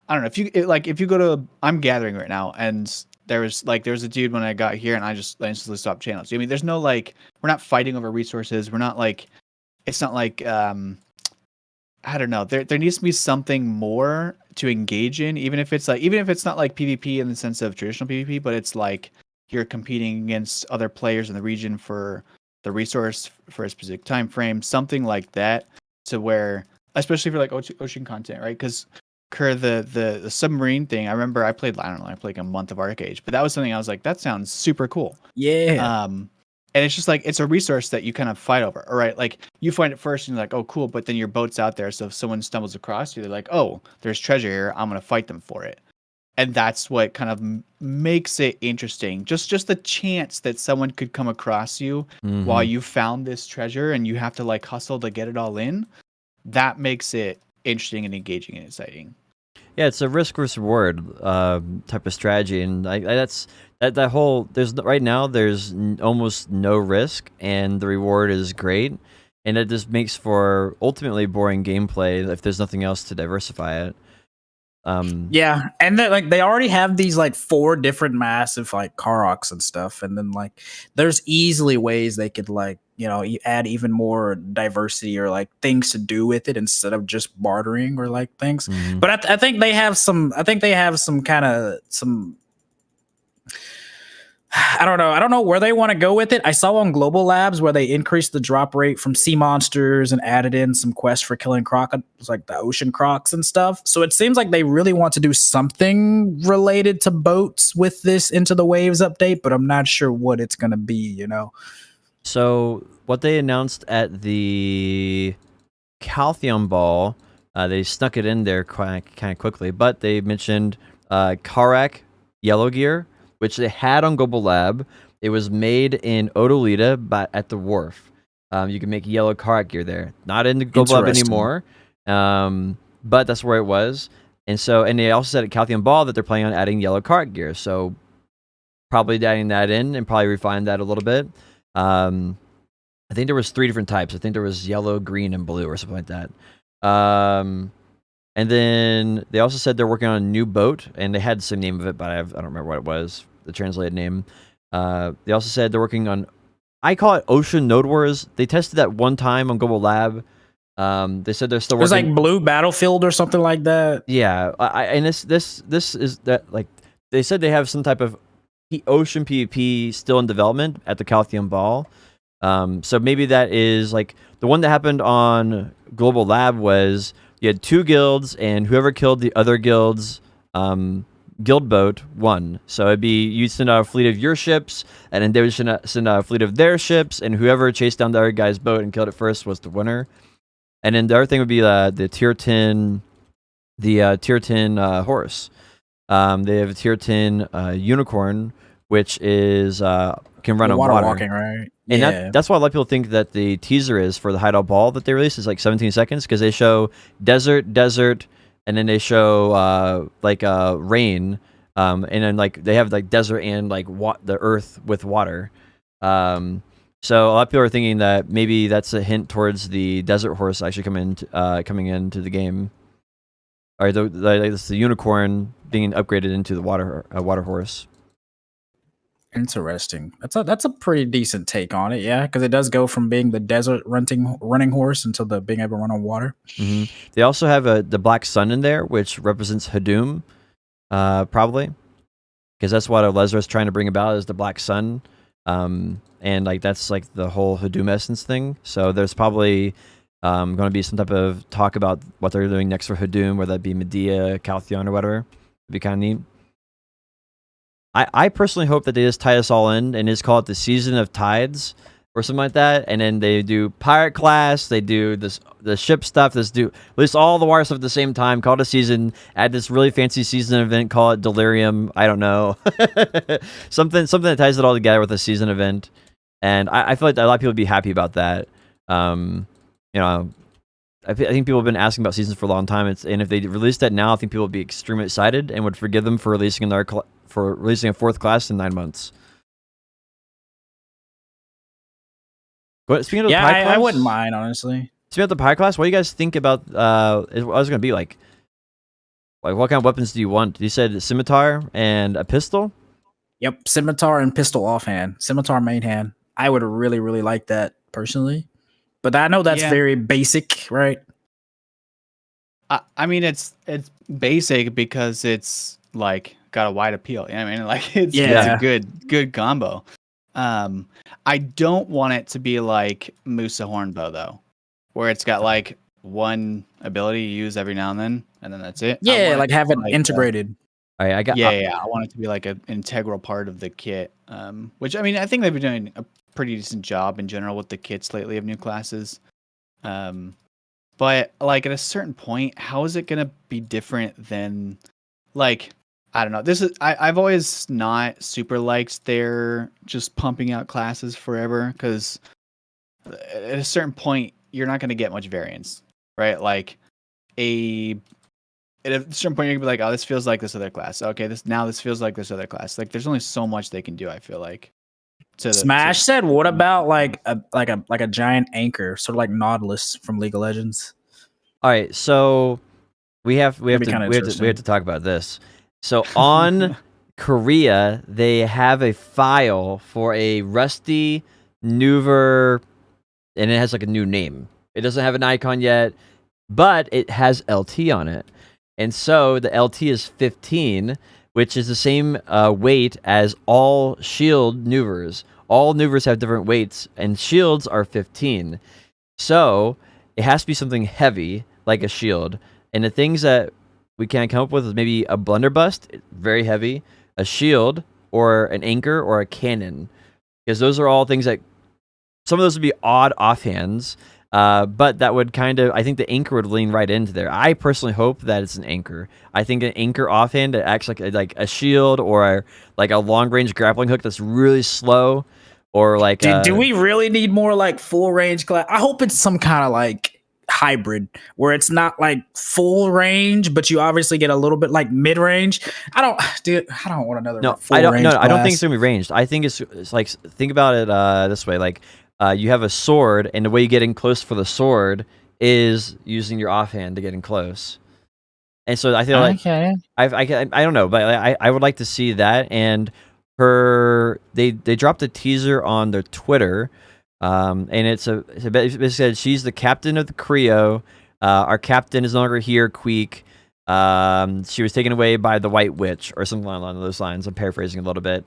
I don't know, if you go to, I'm gathering right now, and there's a dude when I got here and I just instantly stopped channels. I mean, there's no like, we're not fighting over resources. We're not like, it's not like I don't know. There needs to be something more to engage in, even if it's not like PvP in the sense of traditional PvP, but it's like you're competing against other players in the region for the resource for a specific time frame, something like that, to where, especially for like ocean content, right? Because the submarine thing, I remember I played like a month of Arcade, but that was something I was like, that sounds super cool. Yeah. And it's just like, it's a resource that you kind of fight over. All right, like you find it first and you're like, oh cool, but then your boat's out there, so if someone stumbles across you, they're like, oh, there's treasure here, I'm gonna fight them for it. And that's what kind of makes it interesting. Just the chance that someone could come across you while you found this treasure, and you have to like hustle to get it all in. That makes it interesting and engaging and exciting. Yeah, it's a risk versus reward type of strategy, and that whole, there's right now there's almost no risk, and the reward is great, and it just makes for ultimately boring gameplay if there's nothing else to diversify it. Yeah, and they already have these like 4 different massive like Karoks and stuff, and then like there's easily ways they could like, you know, add even more diversity or like things to do with it instead of just bartering or like things. But I think they have some. I think they have some kind of some. I don't know. I don't know where they want to go with it. I saw on Global Labs where they increased the drop rate from sea monsters and added in some quests for killing crocodiles, like the ocean crocs and stuff. So it seems like they really want to do something related to boats with this Into the Waves update, but I'm not sure what it's going to be, you know? So what they announced at the Calcium Ball, they snuck it in there kind of quickly, but they mentioned Karak Yellow Gear, which they had on Global Lab. It was made in Odolita, but at the wharf. You can make yellow Karak gear there. Not in the Global Lab anymore, but that's where it was. And they also said at Calcium Ball that they're planning on adding yellow Karak gear. So probably adding that in and probably refine that a little bit. I think there was 3 different types. I think there was yellow, green, and blue or something like that. And then they also said they're working on a new boat, and they had some name of it, but I don't remember what it was, the translated name. They also said they're working on, I call it Ocean Node Wars. They tested that one time on Global Lab. They said they're still working. It was like Blue Battlefield or something like that. Yeah, and this is that, like, they said they have some type of Ocean PvP still in development at the Calcium Ball. So maybe that is like the one that happened on Global Lab was, you had 2 guilds, and whoever killed the other guild's guild boat won. So it'd be, you'd send out a fleet of your ships, and then they would send out a fleet of their ships, and whoever chased down the other guy's boat and killed it first was the winner. And then the other thing would be the tier 10, horse. They have a tier 10 unicorn, which is can run on water. Walking, right? And that's why a lot of people think that the teaser is for the Heidel Ball that they released is like 17 seconds, because they show desert, and then they show rain, and then like they have like desert and like the earth with water. So a lot of people are thinking that maybe that's a hint towards the desert horse actually coming into the game, or the unicorn being upgraded into the water horse. Interesting. That's a pretty decent take on it, yeah, because it does go from being the desert running horse until being able to run on water. They also have the black sun in there, which represents Hadum, probably, because that's what Lesra's trying to bring about, is the black sun, and like that's like the whole Hadum essence thing. So there's probably going to be some type of talk about what they're doing next for Hadum, whether that be Medea, Caltheon, or whatever. It'd be kind of neat. I personally hope that they just tie us all in and just call it the Season of Tides or something like that. And then they do Pirate Class, they do the ship stuff, release all the water stuff at the same time, call it a season, add this really fancy season event, call it Delirium. I don't know. something that ties it all together with a season event. And I feel like a lot of people would be happy about that. You know, I think people have been asking about seasons for a long time. And if they released that now, I think people would be extremely excited and would forgive them for releasing a fourth class in 9 months. Speaking of the Pi class, I wouldn't mind, honestly. Speaking of the Pi class, what do you guys think about? What was going to be like? Like, what kind of weapons do you want? You said a scimitar and a pistol. Yep, scimitar and pistol offhand. Scimitar main hand. I would really, really like that personally. But I know that's very basic, right? I mean, it's basic because it's like got a wide appeal. You know what I mean? Like it's a good combo. I don't want it to be like Musa Hornbow though, where it's got like one ability you use every now and then that's it. Yeah, like have it integrated. All right, I want it to be like an integral part of the kit. Which I mean, I think they've been doing a pretty decent job in general with the kits lately of new classes. But like at a certain point, how is it gonna be different than like I don't know. I've always not super liked their just pumping out classes forever because at a certain point you're not gonna get much variance, right? Like at a certain point you're gonna be like, oh, this feels like this other class. Okay, this feels like this other class. Like there's only so much they can do. I feel like. Smash said, "What about like a giant anchor, sort of like Nautilus from League of Legends?" All right, so we have to talk about this. So on Korea, they have a file for a Rusty Neuver, and it has like a new name. It doesn't have an icon yet, but it has LT on it, and so the LT is 15. Which is the same weight as all shield Neuvers. All Neuvers have different weights, and shields are 15. So it has to be something heavy, like a shield. And the things that we can come up with is maybe a blunderbuss, very heavy, a shield, or an anchor, or a cannon. Because those are all things that some of those would be odd offhands. But that would I think the anchor would lean right into there. I personally hope that it's an anchor. I think an anchor offhand that acts like a shield or like a long range grappling hook that's really slow, or like. Do we really need more like full range class? I hope it's some kind of like hybrid where it's not like full range, but you obviously get a little bit like mid range. I don't want another. I don't think it's gonna be ranged. I think it's like, think about it this way, like. You have a sword, and the way you get in close for the sword is using your offhand to get in close. And so I feel like I don't know, but I would like to see that. And they dropped a teaser on their Twitter, and it said she's the captain of the Creole. Our captain is no longer here. Queek. She was taken away by the White Witch or something along those lines. I'm paraphrasing a little bit.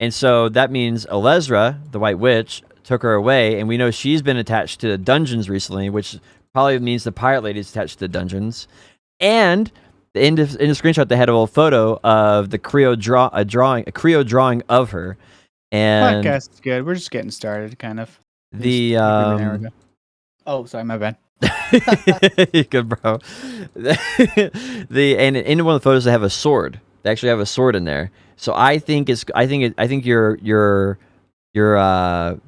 And so that means Elezra, the White Witch, took her away, and we know she's been attached to the dungeons recently, which probably means the Pirate Lady is attached to the dungeons. And in the screenshot, they had a little photo of the Creole drawing of her. And podcast is good. We're just getting started, kind of. Oh, sorry, my bad. Good, bro. And in one of the photos, they have a sword. They actually have a sword in there. So I think your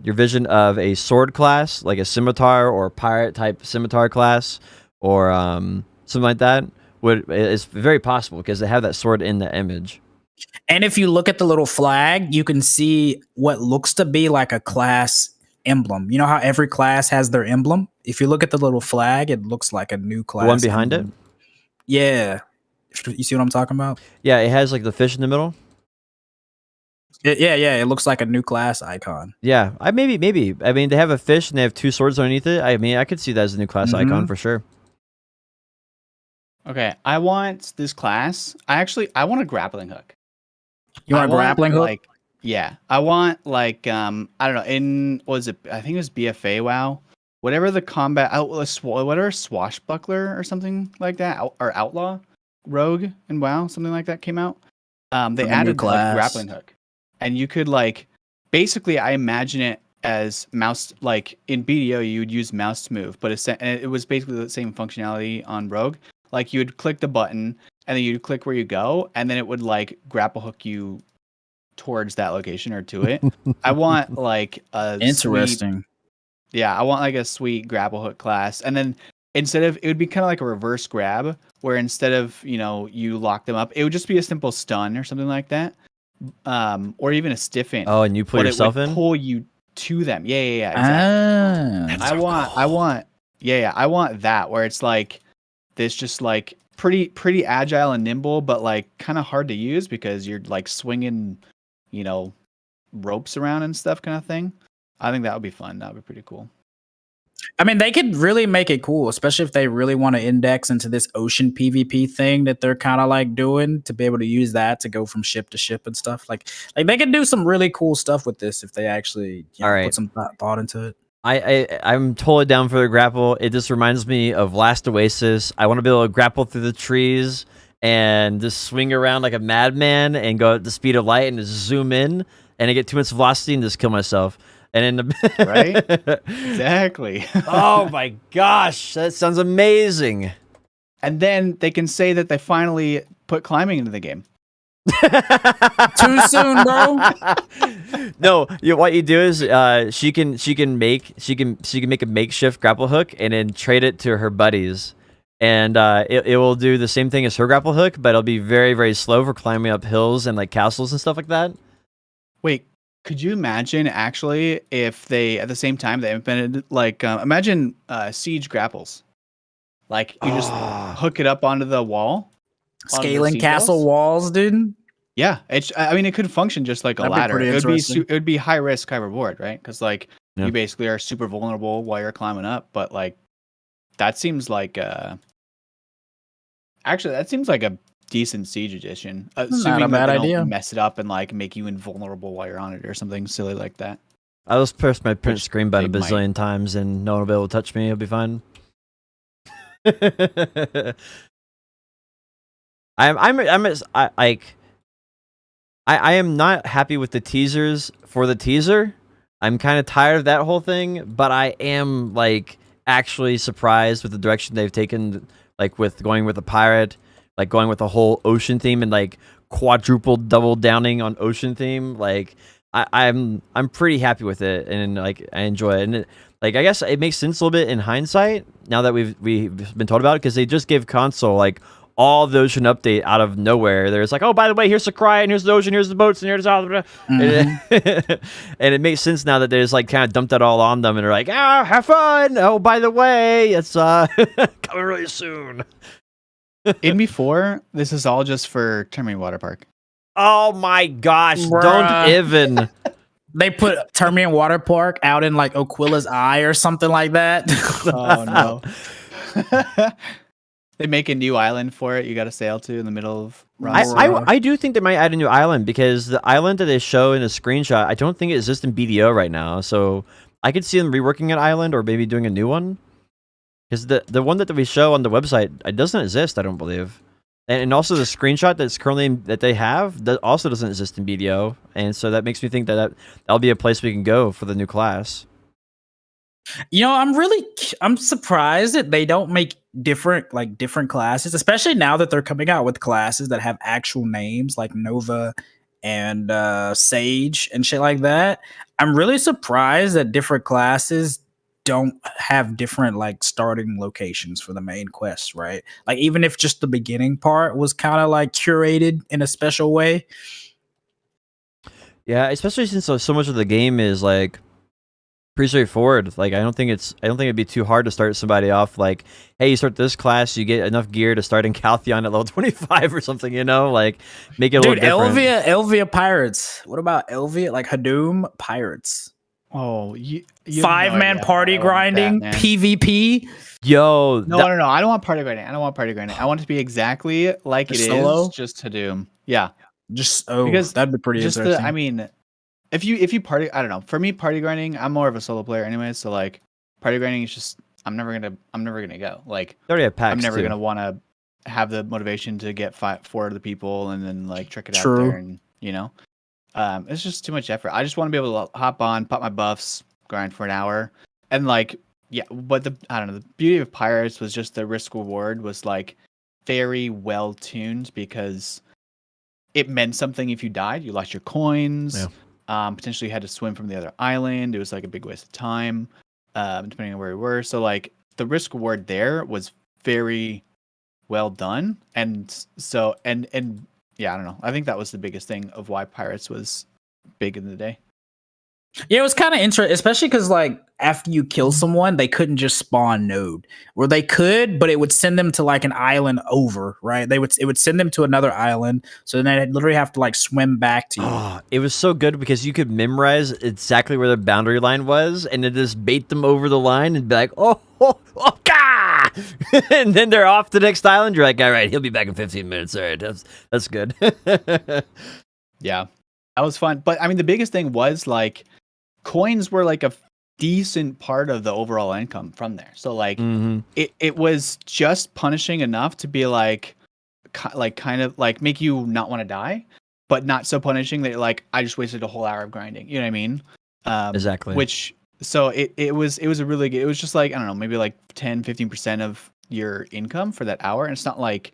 vision of a sword class, like a scimitar or pirate type scimitar class, or something like that, is very possible because they have that sword in the image. And if you look at the little flag, you can see what looks to be like a class emblem. You know how every class has their emblem? If you look at the little flag, it looks like a new class. The one behind emblem. it? Yeah. You see what I'm talking about? Yeah, it has like the fish in the middle. It looks like a new class icon. Yeah, maybe. I mean, they have a fish and they have two swords underneath it. I mean, I could see that as a new class icon for sure. Okay, I want this class. I want a grappling hook. You want a grappling hook? Like, yeah, I want like I don't know. I think it was BFA WoW. Whatever the combat whatever swashbuckler or something like that, or outlaw rogue in WoW, something like that came out. they new added like class. grappling hook, and you could like basically I imagine it as mouse, like in BDO you would use mouse to move, but it was basically the same functionality on Rogue. Like you would click the button and then you'd click where you go, and then it would like grapple hook you towards that location or to it. I want like a Interesting. I want like a sweet grapple hook class, and then instead of, it would be kind of like a reverse grab, where instead of you lock them up, it would just be a simple stun or something like that, or even a stiffen. Oh, and you pull but yourself it would in. pull you to them. Yeah, exactly. Ah, I want that, where it's like this, just like pretty agile and nimble, but like kind of hard to use because you're like swinging, ropes around and stuff, kind of thing. I think that would be fun. That would be pretty cool. I mean, they could really make it cool, especially if they really want to index into this ocean PvP thing that they're kind of like doing, to be able to use that to go from ship to ship and stuff. Like they could do some really cool stuff with this if they actually put some thought into it. I'm totally down for the grapple. It just reminds me of Last Oasis. I want to be able to grapple through the trees and just swing around like a madman and go at the speed of light and just zoom in, and I get too much velocity and just kill myself. And then right? Exactly. Oh my gosh, that sounds amazing. And then they can say that they finally put climbing into the game. Too soon, bro. No, what you do is she can make a makeshift grapple hook and then trade it to her buddies, and it will do the same thing as her grapple hook, but it'll be very, very slow for climbing up hills and like castles and stuff like that. Wait, could you imagine actually if they at the same time they implemented like imagine siege grapples, like you just hook it up onto the wall, Scaling castle walls, dude. Yeah, I mean, it could function just like a ladder. It would be high risk, high reward, right? Because like you basically are super vulnerable while you're climbing up. But like that seems like actually that seems like a decent siege edition. Assuming not a bad that they idea. don't mess it up and like make you invulnerable while you're on it or something silly like that. I'll just press my print Which screen button a they bazillion times and no one will be able to touch me. It'll be fine. I am not happy with the teasers for the teaser. I'm kind of tired of that whole thing, but I am like actually surprised with the direction they've taken, like with going with the pirate, like going with the whole ocean theme and like quadruple double downing on ocean theme. Like I'm pretty happy with it, and like I enjoy it. And it, like I guess it makes sense a little bit in hindsight now that we've been told about it, because they just gave console like all the ocean update out of nowhere. There's like, oh, by the way, here's the cry, and here's the ocean, here's the boats, and here's all the... And it makes sense now that they just like kind of dumped that all on them, and they're like, have fun. Oh, by the way, it's coming really soon. In before, this is all just for Termine Water Park. Oh my gosh, Bruh. don't even. They put Termian Water Park out in like Aquila's Eye or something like that. Oh no. They make a new island for it. You got to sail to in the middle of. I do think they might add a new island, because the island that they show in a screenshot, I don't think it exists in BDO right now. So I could see them reworking an island or maybe doing a new one. Because the one that we show on the website, it doesn't exist, I don't believe. And also the screenshot that's currently that they have that also doesn't exist in BDO. And so that makes me think that that'll be a place we can go for the new class. You know, I'm surprised that they don't make different classes, especially now that they're coming out with classes that have actual names like Nova and Sage and shit like that. I'm really surprised that different classes don't have different like starting locations for the main quest, right? Like even if just the beginning part was kind of like curated in a special way. Yeah, especially since so much of the game is like pretty straightforward. Like I don't think it'd be too hard to start somebody off like, hey, you start this class, you get enough gear to start in Caltheon at level 25 or something, like make it a little different. Elvia Pirates. What about Elvia, like Hadum Pirates? Oh, you 5-man party grinding, PvP. Yo, no. I don't want party grinding. I want it to be exactly like it solo? is, just Hadum. Yeah, because that'd be pretty interesting. I mean, if you party, I don't know. For me, party grinding, I'm more of a solo player anyway. So like, party grinding is just I'm never gonna go. Like, they already have packs I'm never too. gonna want to have the motivation to get four of the people and then like trick it out True. there, and it's just too much effort. I just want to be able to hop on, pop my buffs, grind for an hour, and like but I don't know, the beauty of Pirates was just the risk reward was like very well tuned, because it meant something if you died. You lost your coins. Potentially you had to swim from the other island. It was like a big waste of time, depending on where we were. So like the risk reward there was very well done. And so and yeah, I don't know. I think that was the biggest thing of why Pirates was big in the day. Yeah, it was kind of interesting, especially because like after you kill someone, they couldn't just spawn node, or they could, but it would send them to like an island over, right? It would send them to another island, so then they'd literally have to like swim back to you. Oh, it was so good because you could memorize exactly where the boundary line was, and then just bait them over the line and be like, oh, gah! And then they're off to the next island. You're like, all right, he'll be back in 15 minutes. All right, that's good. Yeah, that was fun. But I mean, the biggest thing was like coins were like a decent part of the overall income from there. So like it was just punishing enough to be like kind of like make you not want to die, but not so punishing that you're like, I just wasted a whole hour of grinding. You know what I mean? Exactly. Which so it was a really good, it was just like, I don't know, maybe like 10-15% of your income for that hour. And it's not like,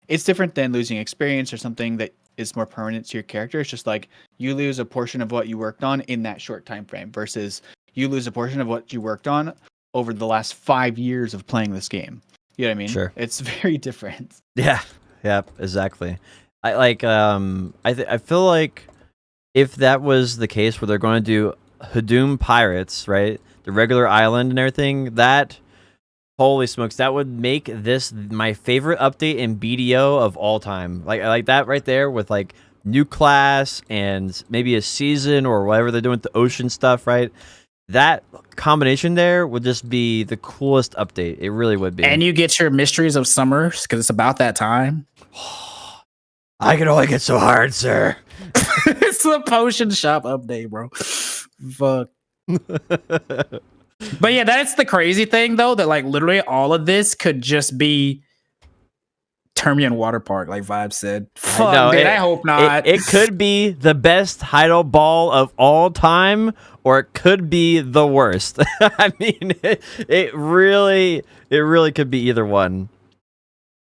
it's different than losing experience or something that is more permanent to your character. It's just like you lose a portion of what you worked on in that short time frame versus you lose a portion of what you worked on over the last 5 years of playing this game. You know what I mean? Sure. It's very different. Yeah. Yeah, exactly. I like I feel like if that was the case where they're going to do Hadum Pirates, right? The regular island and everything, that holy smokes, that would make this my favorite update in BDO of all time. Like that right there with like new class and maybe a season or whatever they're doing with the ocean stuff, right? That combination there would just be the coolest update. It really would be. And you get your Mysteries of Summers because it's about that time. I can only get so hard, sir. It's the potion shop update, bro. Fuck. But yeah, that's the crazy thing though, that like literally all of this could just be Termian Water Park, like Vibe said. Fuck, dude, I hope not. It could be the best Heidel Ball of all time, or it could be the worst. I mean, it really could be either one.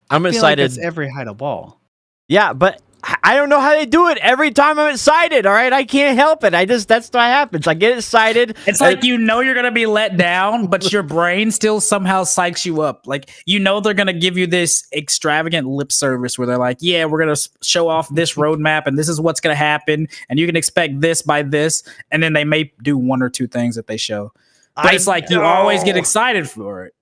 I'm excited. Like it's every Heidel Ball. Yeah, but I don't know how they do it. Every time I'm excited, all right? I can't help it. That's what happens. I get excited. It's like you know you're going to be let down, but your brain still somehow psychs you up. Like, you know they're going to give you this extravagant lip service where they're like, yeah, we're going to show off this roadmap, and this is what's going to happen, and you can expect this by this, and then they may do one or two things that they show. But it's like you always get excited for it.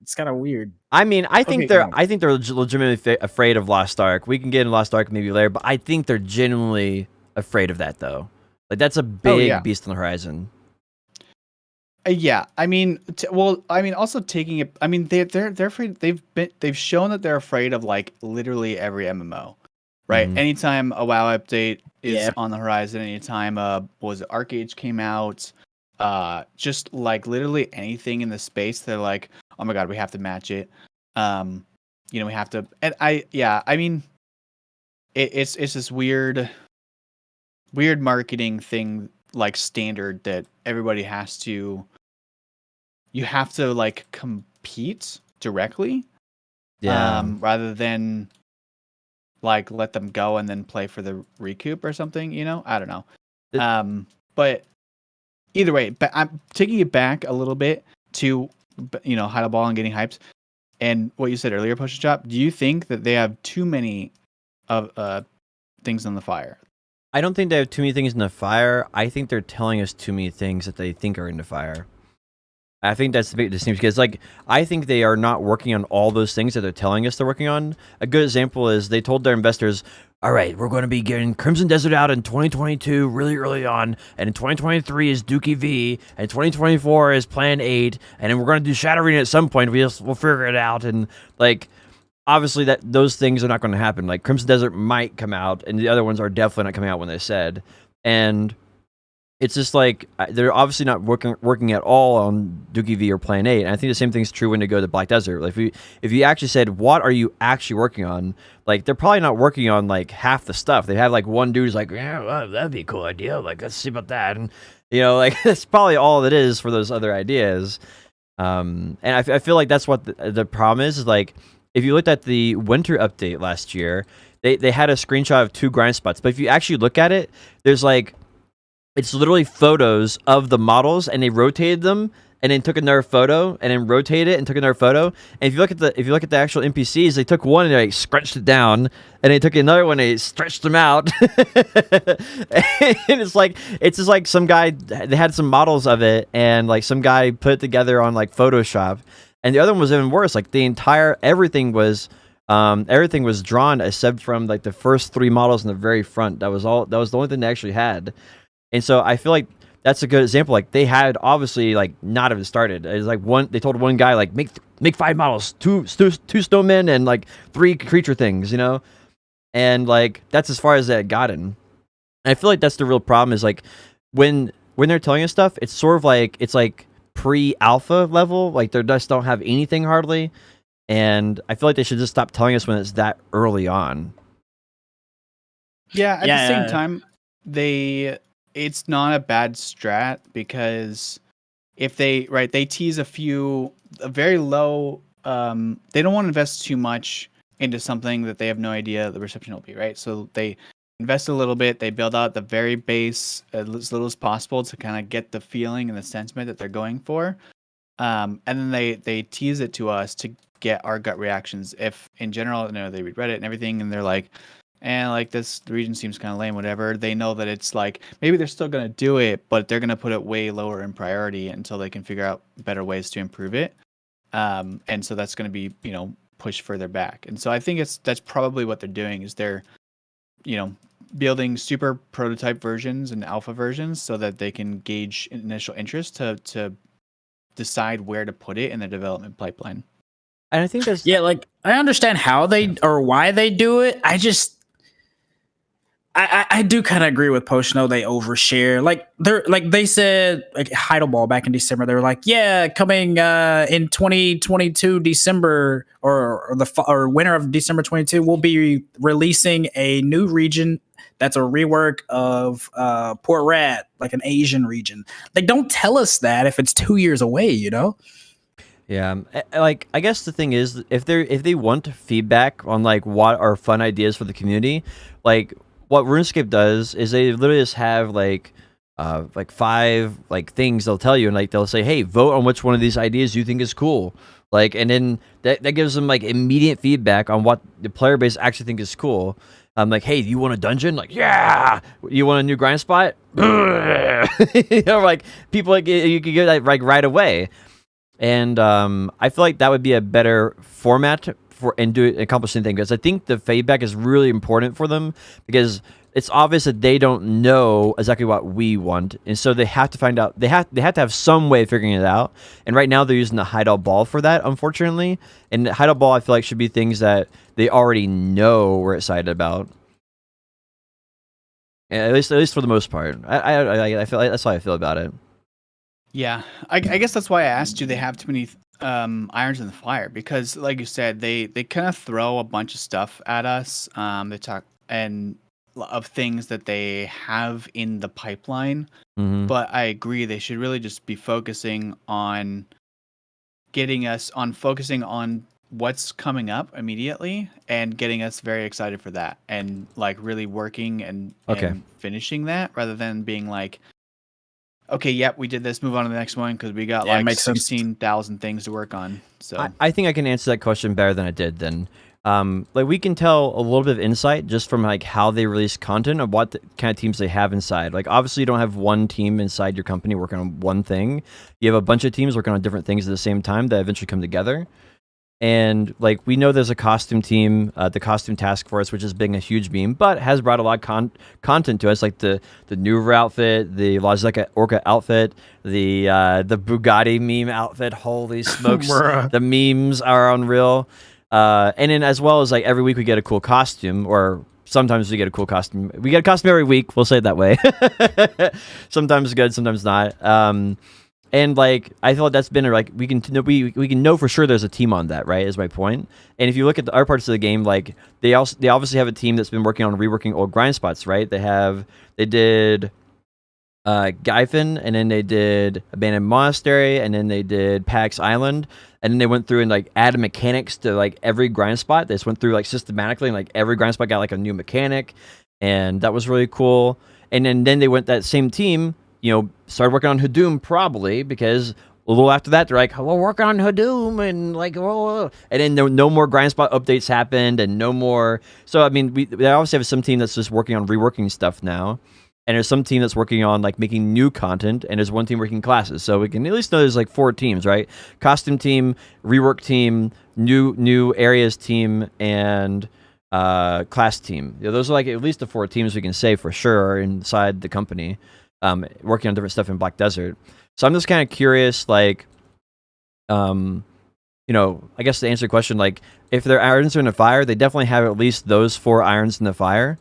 It's kind of weird. I mean, I think they're legitimately afraid of Lost Ark. We can get into Lost Ark maybe later, but I think they're genuinely afraid of that, though. Like that's a big beast on the horizon. Yeah, I mean, also taking it. I mean, they're afraid. They've shown that they're afraid of like literally every MMO, right? Mm-hmm. Anytime a WoW update is on the horizon, anytime Arc Age came out, just like literally anything in the space, they're like, oh my god, we have to match it. We have to. And I mean, it's this weird marketing thing, like standard that everybody has to. You have to like compete directly, rather than like let them go and then play for the recoup or something. I don't know. But either way, but I'm taking it back a little bit to. Heidel Ball and getting hyped, and what you said earlier, Potion Shop. Do you think that they have too many of things on the fire? I don't think they have too many things in the fire. I think they're telling us too many things that they think are in the fire. I think that's the big distinction, because like I think they are not working on all those things that they're telling us they're working on. A good example is they told their investors, all right, we're going to be getting Crimson Desert out in 2022 really early on, and in 2023 is Dookie V, and 2024 is Plan 8, and then we're going to do Shadow Arena at some point. We'll figure it out. And like obviously that those things are not going to happen. Like Crimson Desert might come out, and the other ones are definitely not coming out when they said. And it's just like they're obviously not working at all on Dookie V or Plan 8. And I think the same thing's true when they go to Black Desert. Like if you actually said, what are you actually working on? Like they're probably not working on like half the stuff. They have like one dude who's like, yeah, well, that'd be a cool idea. Like let's see about that. And like that's probably all it is for those other ideas. And I feel like that's what the problem is like if you looked at the winter update last year, they had a screenshot of 2 grind spots. But if you actually look at it, there's like, it's literally photos of the models, and they rotated them, and then took another photo, and then rotated it and took another photo. And if you look at the actual NPCs, they took one and they like scrunched it down, and they took another one and they stretched them out. And it's just like some guy, they had some models of it, and like some guy put it together on like Photoshop. And the other one was even worse. Like everything was drawn except from like the first 3 models in the very front. That was the only thing they actually had. And so I feel like that's a good example. Like they had obviously like not even started. It's like they told one guy like make 5 models, two snowmen and like 3 creature things, and like that's as far as they had gotten. And I feel like that's the real problem is like when they're telling us stuff, it's sort of like it's like pre-alpha level. Like they just don't have anything hardly, and I feel like they should just stop telling us when it's that early on. Yeah, at the same time, it's not a bad strat because if they tease a very low, they don't want to invest too much into something that they have no idea the reception will be, right? So they invest a little bit, they build out the very base as little as possible to kind of get the feeling and the sentiment that they're going for. And then they tease it to us to get our gut reactions. If in general, they read Reddit and everything, and they're like, and like the region seems kind of lame, whatever. They know that it's like maybe they're still gonna do it, but they're gonna put it way lower in priority until they can figure out better ways to improve it. And so that's gonna be pushed further back. And so I think that's probably what they're doing is they're building super prototype versions and alpha versions so that they can gauge initial interest to decide where to put it in the development pipeline. And I think that's like I understand how they or why they do it. I do kind of agree with Poshno. They overshare. Like they said, like Heidel Ball back in December. They were like, yeah, coming in 2022 December or winter of December 22, we'll be releasing a new region that's a rework of Port Rat, like an Asian region. Like, don't tell us that if it's 2 years away, Yeah, like I guess the thing is, if they want feedback on like what are fun ideas for the community, like what RuneScape does is they literally just have like 5 like things they'll tell you, and like they'll say, hey, vote on which one of these ideas you think is cool, like, and then that gives them like immediate feedback on what the player base actually think is cool. Like, hey, do you want a dungeon? Like, yeah. You want a new grind spot? Like people like you can get that like right away. And I feel like that would be a better format accomplish anything, because I think the feedback is really important for them, because it's obvious that they don't know exactly what we want, and so they have to find out. They have to have some way of figuring it out. And right now they're using the Heidel Ball for that, unfortunately. And the Heidel Ball, I feel like, should be things that they already know we're excited about. At least for the most part. I feel like that's how I feel about it. Yeah, I guess that's why I asked you. They have too many irons in the fire, because, like you said, they kind of throw a bunch of stuff at us. They talk of things that they have in the pipeline, but I agree they should really just be focusing on focusing on what's coming up immediately and getting us very excited for that, and like really working and finishing that, rather than being like, okay, yep, we did this, move on to the next one, because we got like 16,000 things to work on. So I think I can answer that question better than I did then. Like we can tell a little bit of insight just from like how they release content of what kind of teams they have inside. Like obviously you don't have one team inside your company working on one thing. You have a bunch of teams working on different things at the same time that eventually come together. And like we know there's a costume team, the costume task force, which has been a huge beam, but has brought a lot of content to us, like the Nuva outfit, the Lozeka Orca outfit, the Bugatti meme outfit. Holy smokes, the memes are unreal. And then as well as like every week we get a cool costume, or sometimes we get a cool costume. We get a costume every week. We'll say it that way. Sometimes good, sometimes not. And like I feel like that's been like we can know for sure there's a team on that, right? Is my point. And if you look at the other parts of the game, like they obviously have a team that's been working on reworking old grind spots, right? They did Gyfin, and then they did Abandoned Monastery, and then they did Pax Island, and then they went through and like added mechanics to like every grind spot. They just went through like systematically, and like every grind spot got like a new mechanic, and that was really cool. And then they went that same team, started working on Hadoom probably because a little after that they're like, we're working on Hadoom and like, and then no more grind spot updates happened and no more. So I mean, we obviously have some team that's just working on reworking stuff now. And there's some team that's working on like making new content, and there's one team working classes. So we can at least know there's like 4 teams, right? Costume team, rework team, new areas team, and class team. Those are like at least the 4 teams we can say for sure are inside the company, working on different stuff in Black Desert. So I'm just kind of curious, like, I guess to answer the question, like if their irons are in the fire, they definitely have at least those 4 irons in the fire.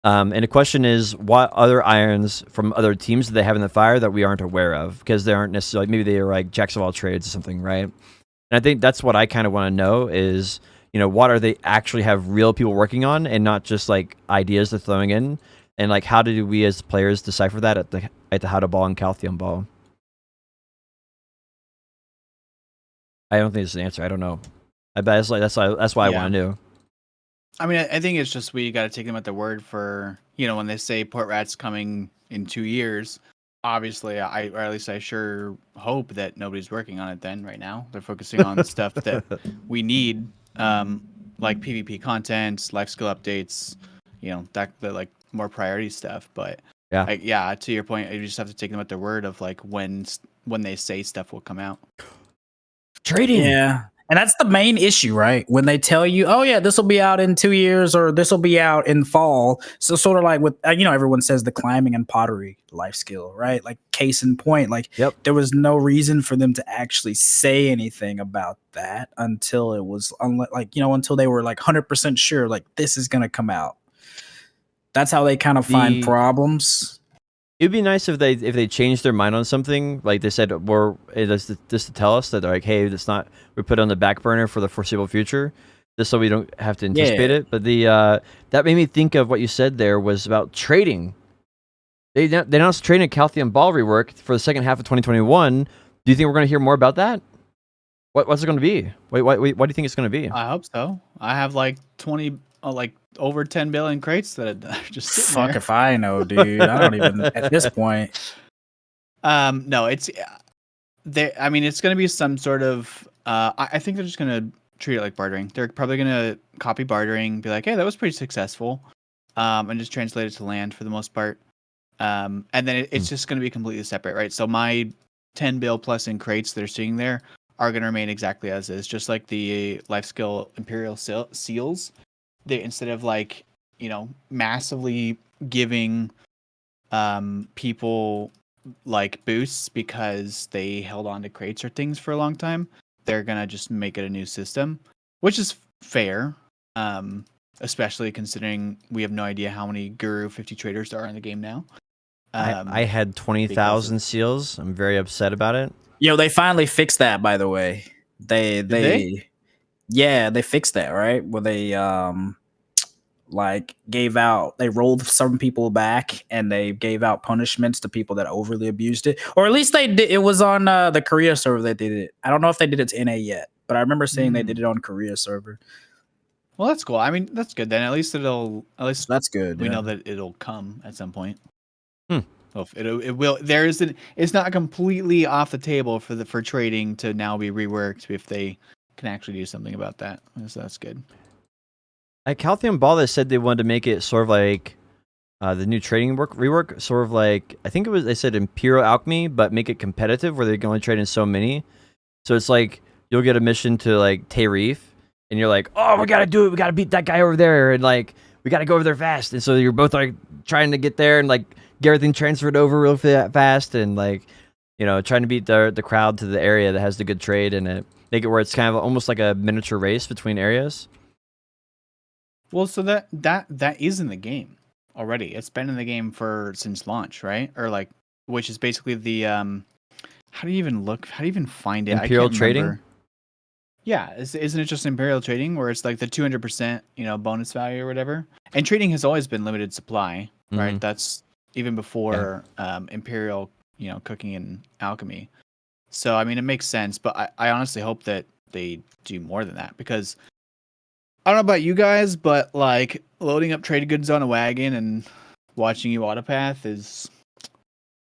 And the question is, what other irons from other teams do they have in the fire that we aren't aware of? Because they aren't necessarily, maybe they are like jacks of all trades or something, right? And I think that's what I kind of want to know is, what are they actually have real people working on and not just like ideas they're throwing in? And like, how do we as players decipher that at the Heidel Ball and Calcium Ball? I don't think it's an answer. I don't know. I bet it's like that's why I want to know. I mean, I think it's just we got to take them at their word for, when they say Port Rat's coming in 2 years, obviously, or at least I sure hope that nobody's working on it then right now. They're focusing on the stuff that we need, like PvP content, life skill updates, the like more priority stuff. But to your point, you just have to take them at their word of like when they say stuff will come out. Trading. Yeah. And that's the main issue, right? When they tell you, oh, yeah, this will be out in 2 years or this will be out in fall. So sort of like with, everyone says the climbing and pottery life skill, right? Like case in point, like there was no reason for them to actually say anything about that until it was until they were like 100% sure, like this is going to come out. That's how they kind of find problems. It'd be nice if they changed their mind on something, like they said, just to tell us that they're like, hey, it's not, we put it on the back burner for the foreseeable future, just so we don't have to anticipate it. But that made me think of what you said there was about trading. They announced trading a Calcium Ball rework for the second half of 2021. Do you think we're going to hear more about that? What's it going to be? Wait, what do you think it's going to be? I hope so. I have like 20, over 10 billion crates that are just sitting there. If I know, dude. I don't even at this point. No, it's there. I mean, it's going to be some sort of. I think they're just going to treat it like bartering. They're probably going to copy bartering, be like, "Hey, that was pretty successful," and just translate it to land for the most part. And then it's just going to be completely separate, right? So my 10 bill plus in crates that are sitting there are going to remain exactly as is, just like the life skill Imperial seals. They, instead of like, massively giving people like boosts because they held on to crates or things for a long time, they're gonna just make it a new system, which is fair, especially considering we have no idea how many Guru 50 traders there are in the game now. I had 20,000 seals. I'm very upset about it. They finally fixed that, by the way. They fixed that, right? Where they they rolled some people back and they gave out punishments to people that overly abused it. Or at least they did. It was on the Korea server that they did it. I don't know if they did it to NA yet, but I remember seeing they did it on Korea server. Well, that's cool. I mean, that's good then. At least that's good. We know that it'll come at some point. So it will. It's not completely off the table for trading to now be reworked if they can actually do something about that. So that's good. At Calcium Ball, they said they wanted to make it sort of like the new trading rework, sort of like, I think they said Imperial Alchemy, but make it competitive where they can only trade in so many. So it's like you'll get a mission to like Tarif, and you're like, oh, we gotta do it. We gotta beat that guy over there, and like we gotta go over there fast. And so you're both like trying to get there and like get everything transferred over real fast, and like trying to beat the crowd to the area that has the good trade, and make it where it's kind of almost like a miniature race between areas. Well, so that is in the game already. It's been in the game since launch, right? Or like, which is basically the how do you even look? How do you even find it? Imperial I can't trading? remember. Yeah, isn't it just Imperial trading where it's like the 200% bonus value or whatever? And trading has always been limited supply, right? Mhm. That's even before Imperial, cooking and alchemy. So I mean, it makes sense, but I honestly hope that they do more than that because I don't know about you guys, but like loading up trade goods on a wagon and watching you autopath is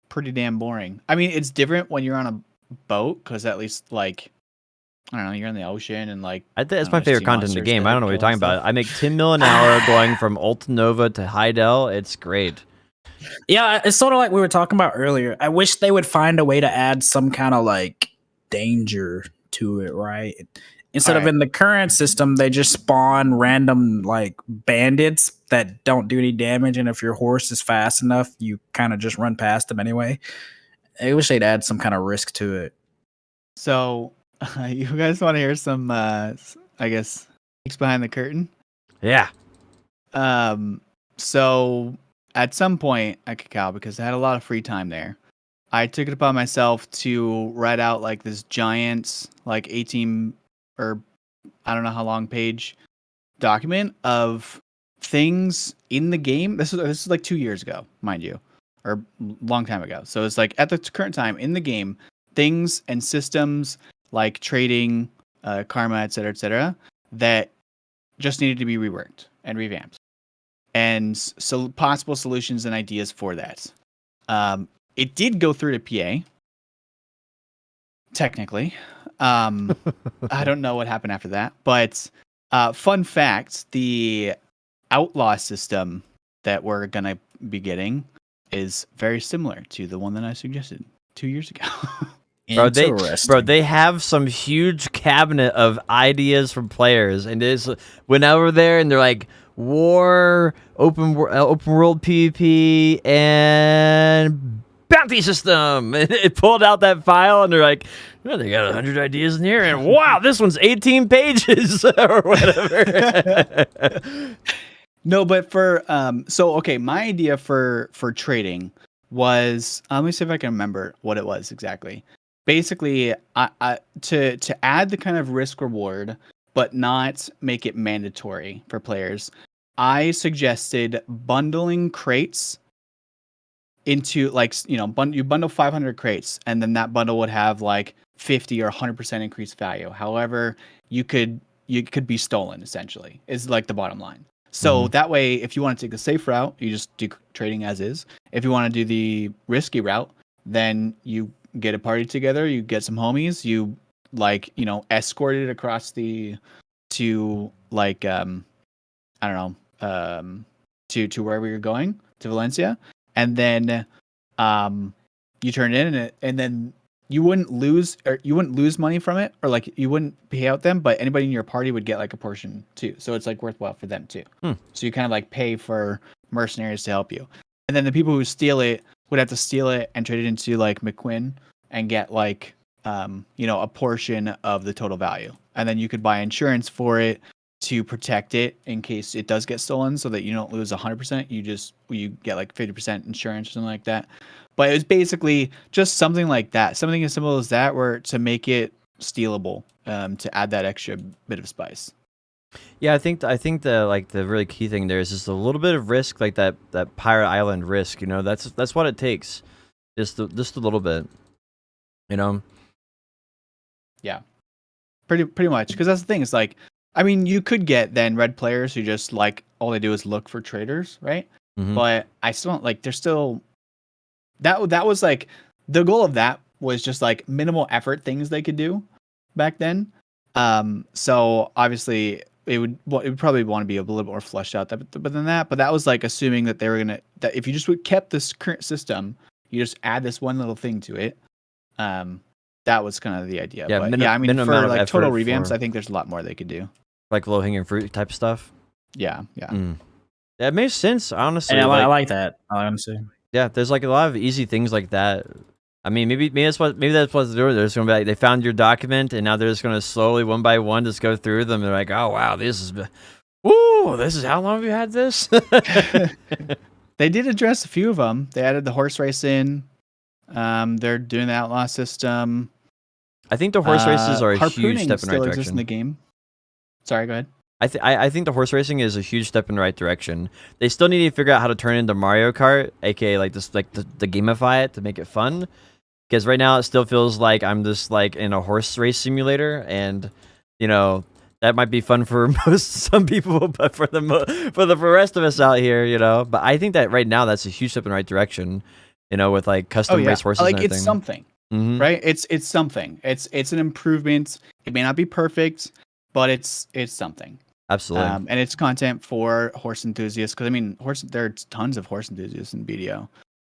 pretty damn boring. I mean, it's different when you're on a boat because at least like I don't know, you're in the ocean and like I think I that's don't my know, there's favorite sea content in the monsters game. that I are don't know what you're killing talking about. stuff. I make 10 mil an hour going from Alta Nova to Heidel. It's great. Yeah, it's sort of like we were talking about earlier. I wish they would find a way to add some kind of like danger to it, right? Instead of Alright. in the current system, they just spawn random like bandits that don't do any damage, and if your horse is fast enough, you kind of just run past them anyway. I wish they'd add some kind of risk to it. So you guys want to hear some I guess peeks behind the curtain? Yeah. So at some point at Cacao, because I had a lot of free time there, I took it upon myself to write out like this giant, like 18 or I don't know how long page document of things in the game. This is like 2 years ago, mind you, or long time ago. So it's like at the current time in the game, things and systems like trading, karma, etc., that just needed to be reworked and revamped, and so possible solutions and ideas for that. It did go through to PA. Technically, I don't know what happened after that, but fun fact: the outlaw system that we're gonna be getting is very similar to the one that I suggested 2 years ago. Interesting. They have some huge cabinet of ideas from players, and it's went over there and they're like war, open world PvP, and bounty system. And it pulled out that file, and they're like, oh, they got 100 ideas in here, and wow, this one's 18 pages or whatever. No, but for so okay, my idea for trading was let me see if I can remember what it was exactly. Basically, to add the kind of risk reward, but not make it mandatory for players. I suggested bundling crates into like you bundle 500 crates, and then that bundle would have like 50 or 100% increased value. However, you could be stolen essentially is like the bottom line. So that way, if you want to take the safe route, you just do trading as is. If you want to do the risky route, then you get a party together, you get some homies, you escort it across to like I don't know to wherever you're going to Valencia, and then you turn it in and then you wouldn't lose money from it, or like you wouldn't pay out them, but anybody in your party would get like a portion too. So it's like worthwhile for them too. So you kind of like pay for mercenaries to help you. And then the people who steal it would have to steal it and trade it into like McQuinn and get like a portion of the total value. And then you could buy insurance for it to protect it in case it does get stolen, so that you don't lose 100%. You get like 50% insurance or something like that. But it was basically just something like that, something as simple as that, where to make it stealable, to add that extra bit of spice. Yeah, I think the really key thing there is just a little bit of risk, like that Pirate Island risk. That's what it takes, just a little bit. Yeah, pretty much. Because that's the thing. It's like, I mean, you could get then red players who just like all they do is look for traders, right? But I still don't like. They're still that was like the goal of that was just like minimal effort things they could do back then. So obviously it would probably want to be a little more fleshed out than that. But that was like assuming that they were that if you just kept this current system, you just add this one little thing to it. That was kind of the idea. Yeah, but I mean, for like total revamps, for, I think there's a lot more they could do. Like low hanging fruit type stuff. Yeah. That makes sense, honestly. Yeah, I like that. Honestly. Yeah, there's like a lot of easy things like that. I mean, maybe that's what they're doing. They're just gonna be like, they found your document, and now they're just gonna slowly, one by one, just go through them. They're like, oh wow, this is, woo, oh, this is how long have you had this? They did address a few of them. They added the horse race in. They're doing the outlaw system. I think the horse races are a huge harpooning step in the still right exists in the direction. game. Sorry, go ahead. I think the horse racing is a huge step in the right direction. They still need to figure out how to turn it into Mario Kart, aka like this, like the gamify it to make it fun. Because right now it still feels like I'm just like in a horse race simulator, and you know that might be fun for some people, but for the rest of us out here, you know. But I think that right now that's a huge step in the right direction, you know, with like custom race horses. Like and everything. it's something, right? It's something. It's an improvement. It may not be perfect, but it's something. Absolutely. And it's content for horse enthusiasts, because I mean, there are tons of horse enthusiasts in BDO.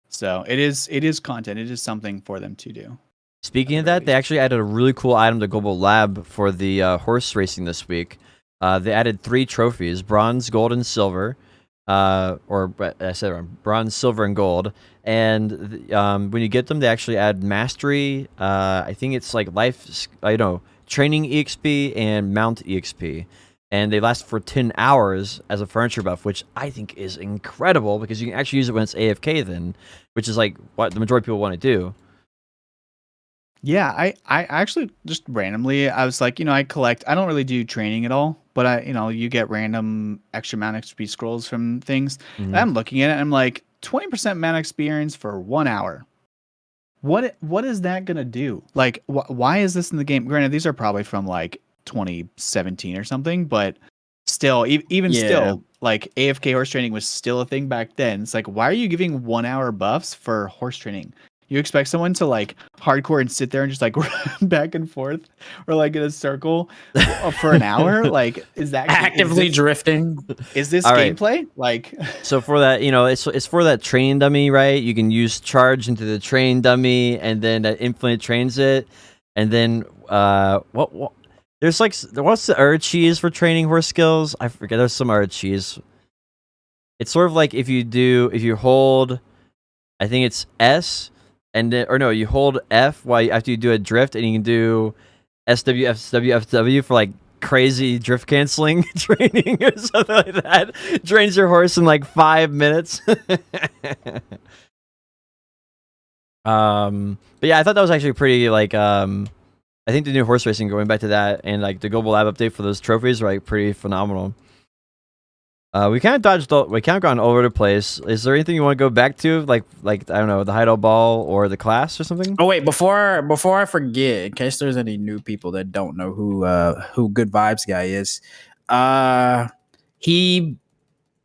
So it is content. It is something for them to do. Speaking of that, they actually added a really cool item to Global Lab for the horse racing this week. They added 3 trophies: bronze, gold, and silver. Or I said wrong, bronze, silver, and gold. And when you get them, they actually add mastery. I think it's like training EXP and mount EXP. And they last for 10 hours as a furniture buff, which I think is incredible because you can actually use it when it's AFK then, which is like what the majority of people want to do. Yeah, I actually just randomly, I was like, I don't really do training at all, but you get random extra mana XP scrolls from things. And I'm looking at it and I'm like, 20% mana experience for 1 hour. What is that going to do? Like, why is this in the game? Granted, these are probably from like 2017 or something, but still, still, like AFK horse training was still a thing back then. It's like, why are you giving 1 hour buffs for horse training? You expect someone to like hardcore and sit there and just like run back and forth or like in a circle for an hour? Like, is that actively drifting? Is this All right. gameplay? Like, so for that, it's for that train dummy, right? You can use charge into the train dummy, and then that infinite trains it, and then what? There's like, what's the cheese for training horse skills? I forget. There's some cheese. It's sort of like if you hold, I think it's S, and then, or no, you hold F after you do a drift, and you can do SW, FW for like crazy drift canceling training or something like that. Drains your horse in like 5 minutes. But yeah, I thought that was actually pretty like I think the new horse racing, going back to that, and like the global lab update for those trophies are like pretty phenomenal. We kind of gone all over the place. Is there anything you want to go back to, like I don't know, the Heidel Ball or the class or something? Oh wait, before I forget, in case there's any new people that don't know who Good Vibes Guy is, he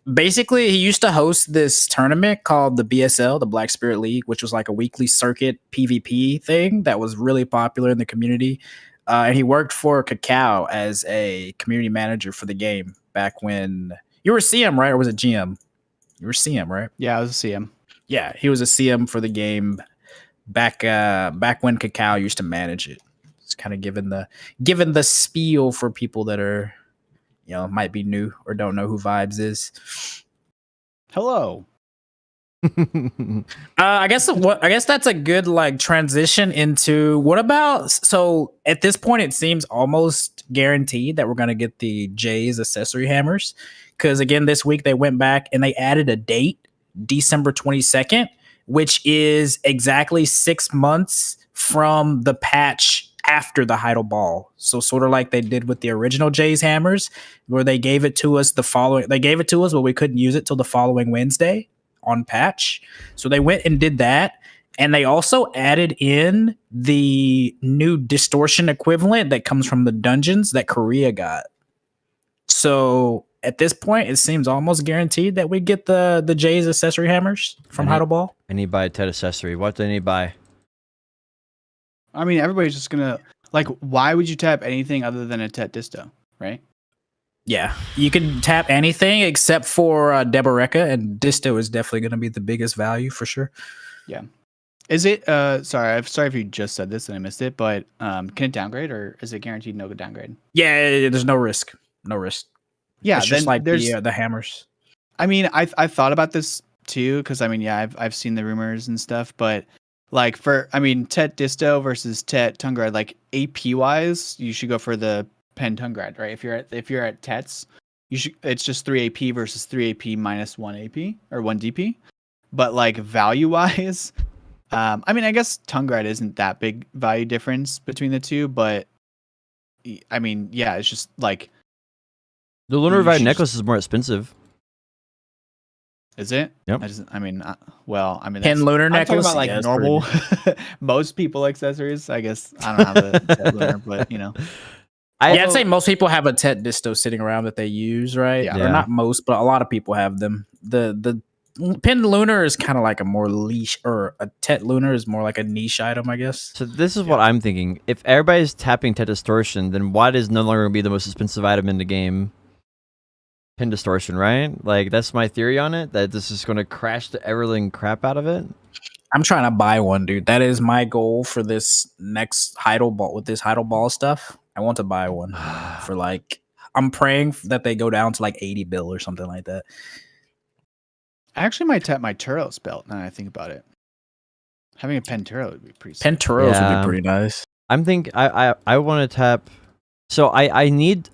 used to host this tournament called the BSL, the Black Spirit League, which was like a weekly circuit PvP thing that was really popular in the community. And he worked for Cacao as a community manager for the game back when you were CM, right? Or was it GM? You were CM, right? Yeah, I was a CM. Yeah, he was a CM for the game back when Cacao used to manage it. It's kind of given the spiel for people that are, might be new or don't know who Vibes is. Hello. I guess that's a good like transition into what about, so at this point it seems almost guaranteed that we're going to get the Jay's accessory hammers, because again this week they went back and they added a date, December 22nd, which is exactly 6 months from the patch after the Heidel Ball. So sort of like they did with the original Jay's hammers, where they gave it to us but we couldn't use it till the following Wednesday on patch. So they went and did that. And they also added in the new distortion equivalent that comes from the dungeons that Korea got. So at this point, it seems almost guaranteed that we get the Jay's accessory hammers from Heidel Ball. I need to buy a Tet accessory. What do I need to buy? I mean, everybody's just gonna like. Why would you tap anything other than a Tet Disto, right? Yeah, you can tap anything except for Deboreka, and Disto is definitely going to be the biggest value for sure. Yeah. Is it? Sorry if you just said this and I missed it, but can it downgrade, or is it guaranteed no downgrade? Yeah, there's no risk. No risk. Yeah, it's just like the hammers. I mean, I thought about this too, because I mean, yeah, I've seen the rumors and stuff, but like Tet Disto versus Tet Tungrad, like AP wise, you should go for the Pen Tungrad, right? If you're at Tets, it's just 3 AP versus 3 AP minus 1 AP or 1 DP. But like value wise, I mean, I guess Tongue Grind isn't that big value difference between the two, but I mean, yeah, it's just like The Lunar You Revive should necklace is more expensive. is it? Yep. I mean, well, I mean, Pin lunar I'm talking necklace. about like Yeah, it's pretty normal, most people accessories. I guess I don't have a Tet lunar, but Yeah, I'd say most people have a Tet disto sitting around that they use, right? Yeah. Or not most, but a lot of people have them. The pin lunar is kind of like a more leash, or a Tet lunar is more like a niche item, I guess. So this is what I'm thinking. If everybody's tapping Tet Distortion, then why does no longer be the most expensive item in the game? Pin Distortion, right? Like that's my theory on it. That this is going to crash the everling crap out of it. I'm trying to buy one, dude. That is my goal for this next Heidel Ball with this Heidel Ball stuff. I want to buy one for like. I'm praying that they go down to like 80 bill or something like that. I actually might tap my Turos belt now that I think about it. Having a Penturo would be pretty sick. Penturos would Yeah. be pretty nice. I want to tap. So I need.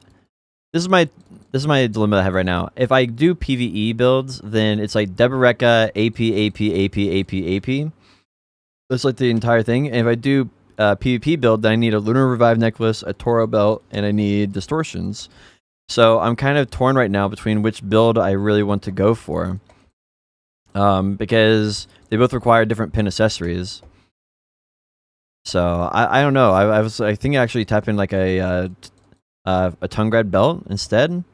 This is my dilemma I have right now. If I do PVE builds, then it's like Deboreka, AP. That's like the entire thing. And if I do PvP build, then I need a Lunar Revive necklace, a Toro belt, and I need distortions. So I'm kind of torn right now between which build I really want to go for. Because they both require different pin accessories. So I don't know. I think actually tap in like a tongue grad belt instead.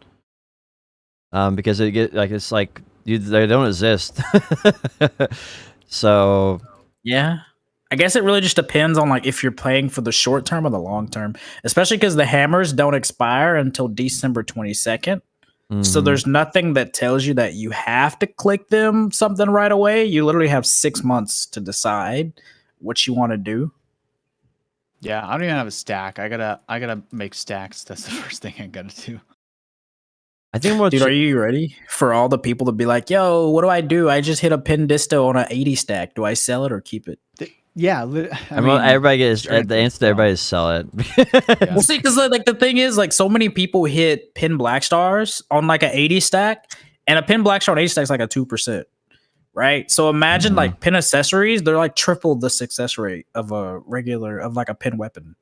Because they get like it's like they don't exist. So Yeah. I guess it really just depends on like if you're playing for the short term or the long term, especially because the hammers don't expire until December 22nd. So mhm. there's nothing that tells you that you have to click them something right away. You literally have 6 months to decide what you want to do. Yeah, I don't even have a stack. I gotta make stacks. That's the first thing I gotta do. I think what Dude, are you ready for all the people to be like, yo, what do? I just hit a pin disto on an 80 stack. Do I sell it or keep it? Yeah, I mean, everybody gets sure, the answer to everybody is sell it. Yeah. Well, see, because like the thing is, like so many people hit pin black stars on like an 80 stack, and a pin black star on 80 stack is like a 2%, right? So imagine like pin accessories, they're like triple the success rate of a regular of like a pin weapon.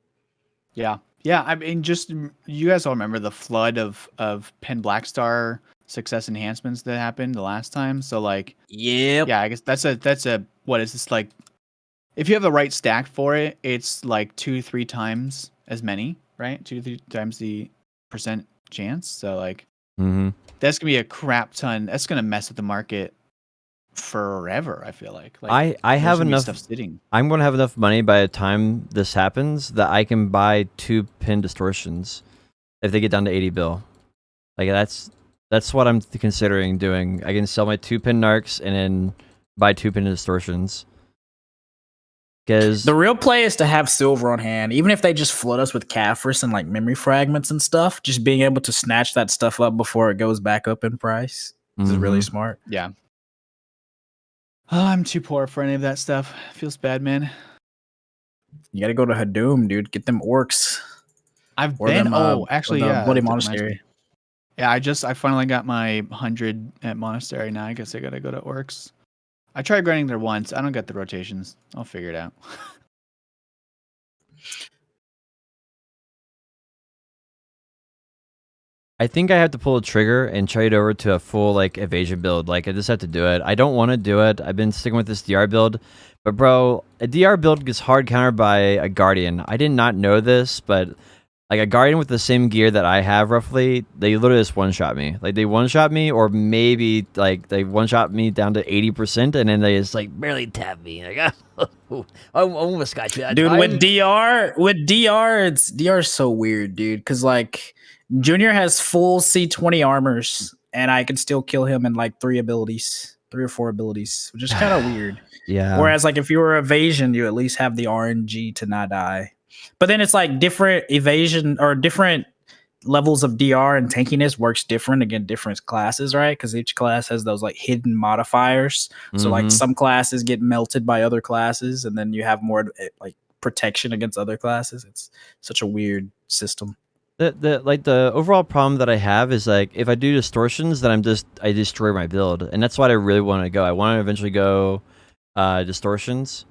Yeah. I mean, just you guys all remember the flood of Pin Blackstar success enhancements that happened the last time. So like, Yep. yeah, I guess that's a what is this like? If you have the right stack for it, it's like 2-3 times as many, right? 2-3 times the percent chance. So like, that's gonna be a crap ton. That's gonna mess with the market forever. I feel like I there's have gonna be enough. stuff sitting. I'm going to have enough money by the time this happens that I can buy 2 pin distortions if they get down to 80 bill. Like that's what I'm considering doing. I can sell my 2 pin narcs and then buy 2 pin distortions. Because The real play is to have silver on hand, even if they just flood us with Caphras and like memory fragments and stuff. Just being able to snatch that stuff up before it goes back up in price is really smart. Yeah. Oh, I'm too poor for any of that stuff. Feels bad, man. You got to go to Hadum, dude. Get them orcs. I've Or been. them, Actually, or the yeah. Bloody that reminds me. Monastery. Yeah, I finally got my 100 at Monastery. Now I guess I gotta go to Orcs. I tried grinding there once. I don't get the rotations. I'll figure it out. I think I have to pull a trigger and trade over to a full like evasion build. Like I just have to do it. I don't want to do it. I've been sticking with this DR build, but bro, a DR build gets hard countered by a Guardian. I did not know this, but like a Guardian with the same gear that I have roughly, they literally just one-shot me. Like they one-shot me, or maybe like they one-shot me down to 80%, and then they just like barely tap me. Like I almost got you that Dude, time. with DR, it's DR is so weird, dude. Because like Junior has full C20 armors, and I can still kill him in like 3 or 4 abilities, which is kind of weird. Yeah. Whereas like if you were evasion, you at least have the RNG to not die. But then it's like different evasion or different levels of DR and tankiness works different against different classes, right? Because each class has those like hidden modifiers. So like some classes get melted by other classes, and then you have more like protection against other classes. It's such a weird system. The overall problem that I have is like if I do distortions, then I destroy my build, and that's what I really want to go. I want to eventually go distortions,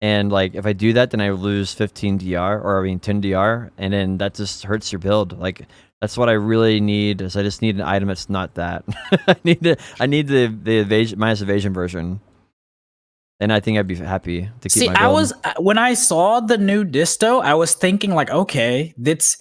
and like if I do that, then I lose 15 DR, or I mean 10 DR, and then that just hurts your build. Like that's what I really need. Is I just need an item that's not that. I need the evasion minus evasion version. And I think I'd be happy to keep See, my build. when I saw the new disto, I was thinking like, okay, that's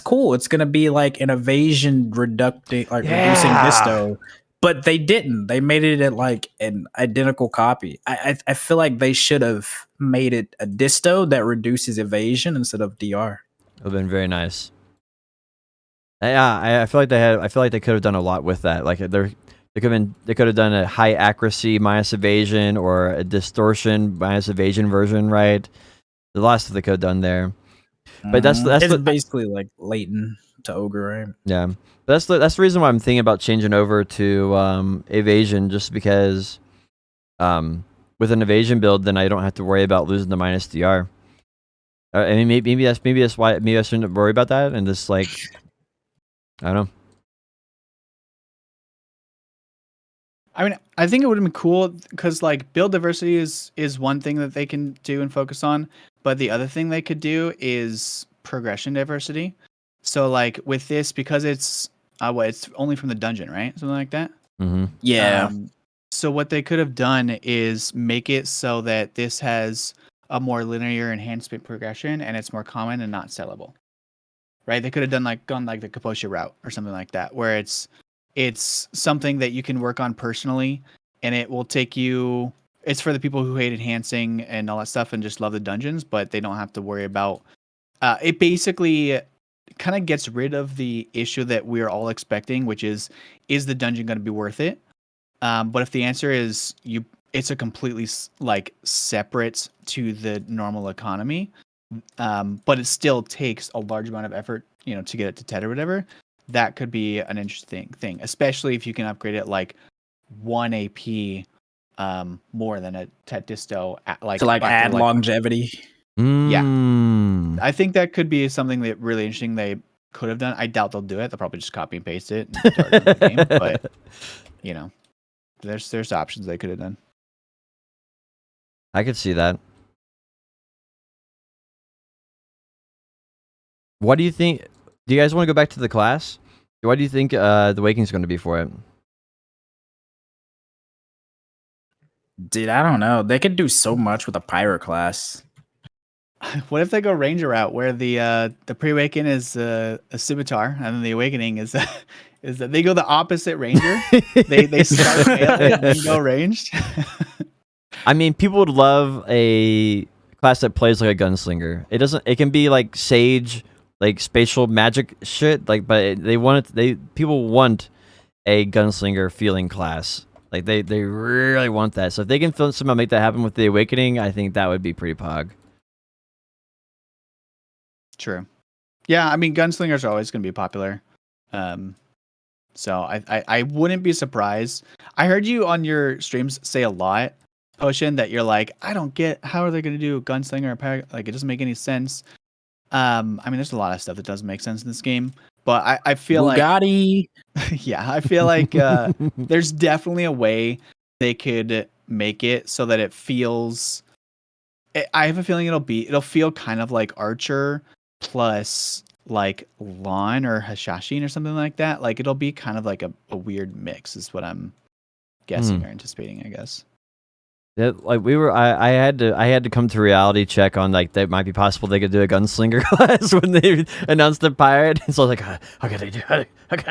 cool. It's gonna be like an evasion reducing reducing disto, but they didn't. They made it like an identical copy. I feel like they should have made it a disto that reduces evasion instead of DR. It would have been very nice. Yeah, I feel like they could have done a lot with that. Like they could have done a high accuracy minus evasion or a distortion minus evasion version, right? The lot of stuff they could have done there. But that's it's basically like Leighton to Ogre, right? Yeah. But that's the reason why I'm thinking about changing over to evasion, just because with an evasion build, then I don't have to worry about losing the minus DR. I mean, maybe that's why I shouldn't worry about that, and just like I don't know. I mean, I think it would have been cool because like build diversity is one thing that they can do and focus on, but the other thing they could do is progression diversity. So like with this, because it's it's only from the dungeon, right? Something like that. Mm-hmm. Yeah. So what they could have done is make it so that this has a more linear enhancement progression and it's more common and not sellable. Right? They could have gone like the Kaposha route or something like that, where it's something that you can work on personally, and it will take you. It's for the people who hate enhancing and all that stuff and just love the dungeons, but they don't have to worry about. It basically kind of gets rid of the issue that we're all expecting, which is the dungeon going to be worth it? But if the answer is it's a completely like separate to the normal economy, but it still takes a large amount of effort, to get it to Tet or whatever. That could be an interesting thing, especially if you can upgrade it like 1 AP more than a Tet disto, To add longevity. Yeah, I think that could be something that really interesting they could have done. I doubt they'll do it. They'll probably just copy and paste it and start another game. But there's options they could have done. I could see that. What do you think? Do you guys want to go back to the class? What do you think the Awakening is going to be for it? Dude, I don't know. They could do so much with a pirate class. What if they go ranger route, where the pre-awaken is a scimitar, and then the awakening is that they go the opposite ranger. they start melee and then go ranged. I mean, people would love a class that plays like a gunslinger. It can be like Sage, like spatial magic shit, like, but people want a gunslinger feeling class. Like they really want that. So if they can somehow make that happen with the Awakening, I think that would be pretty pog. True. Yeah, I mean gunslingers are always going to be popular. So I wouldn't be surprised. I heard you on your streams say a lot, Potion, that you're like, I don't get how are they going to do gunslinger or pirate, like it doesn't make any sense. I mean, there's a lot of stuff that doesn't make sense in this game, but I feel Bugatti. yeah, I feel like there's definitely a way they could make it so that it feels. I have a feeling it'll feel kind of like Archer plus like Lawn or Hashashin or something like that. Like it'll be kind of like a weird mix, is what I'm guessing or anticipating, I guess. Yeah, like I had to come to reality check on like that might be possible they could do a gunslinger class when they announced the pirate. And so I was like, how can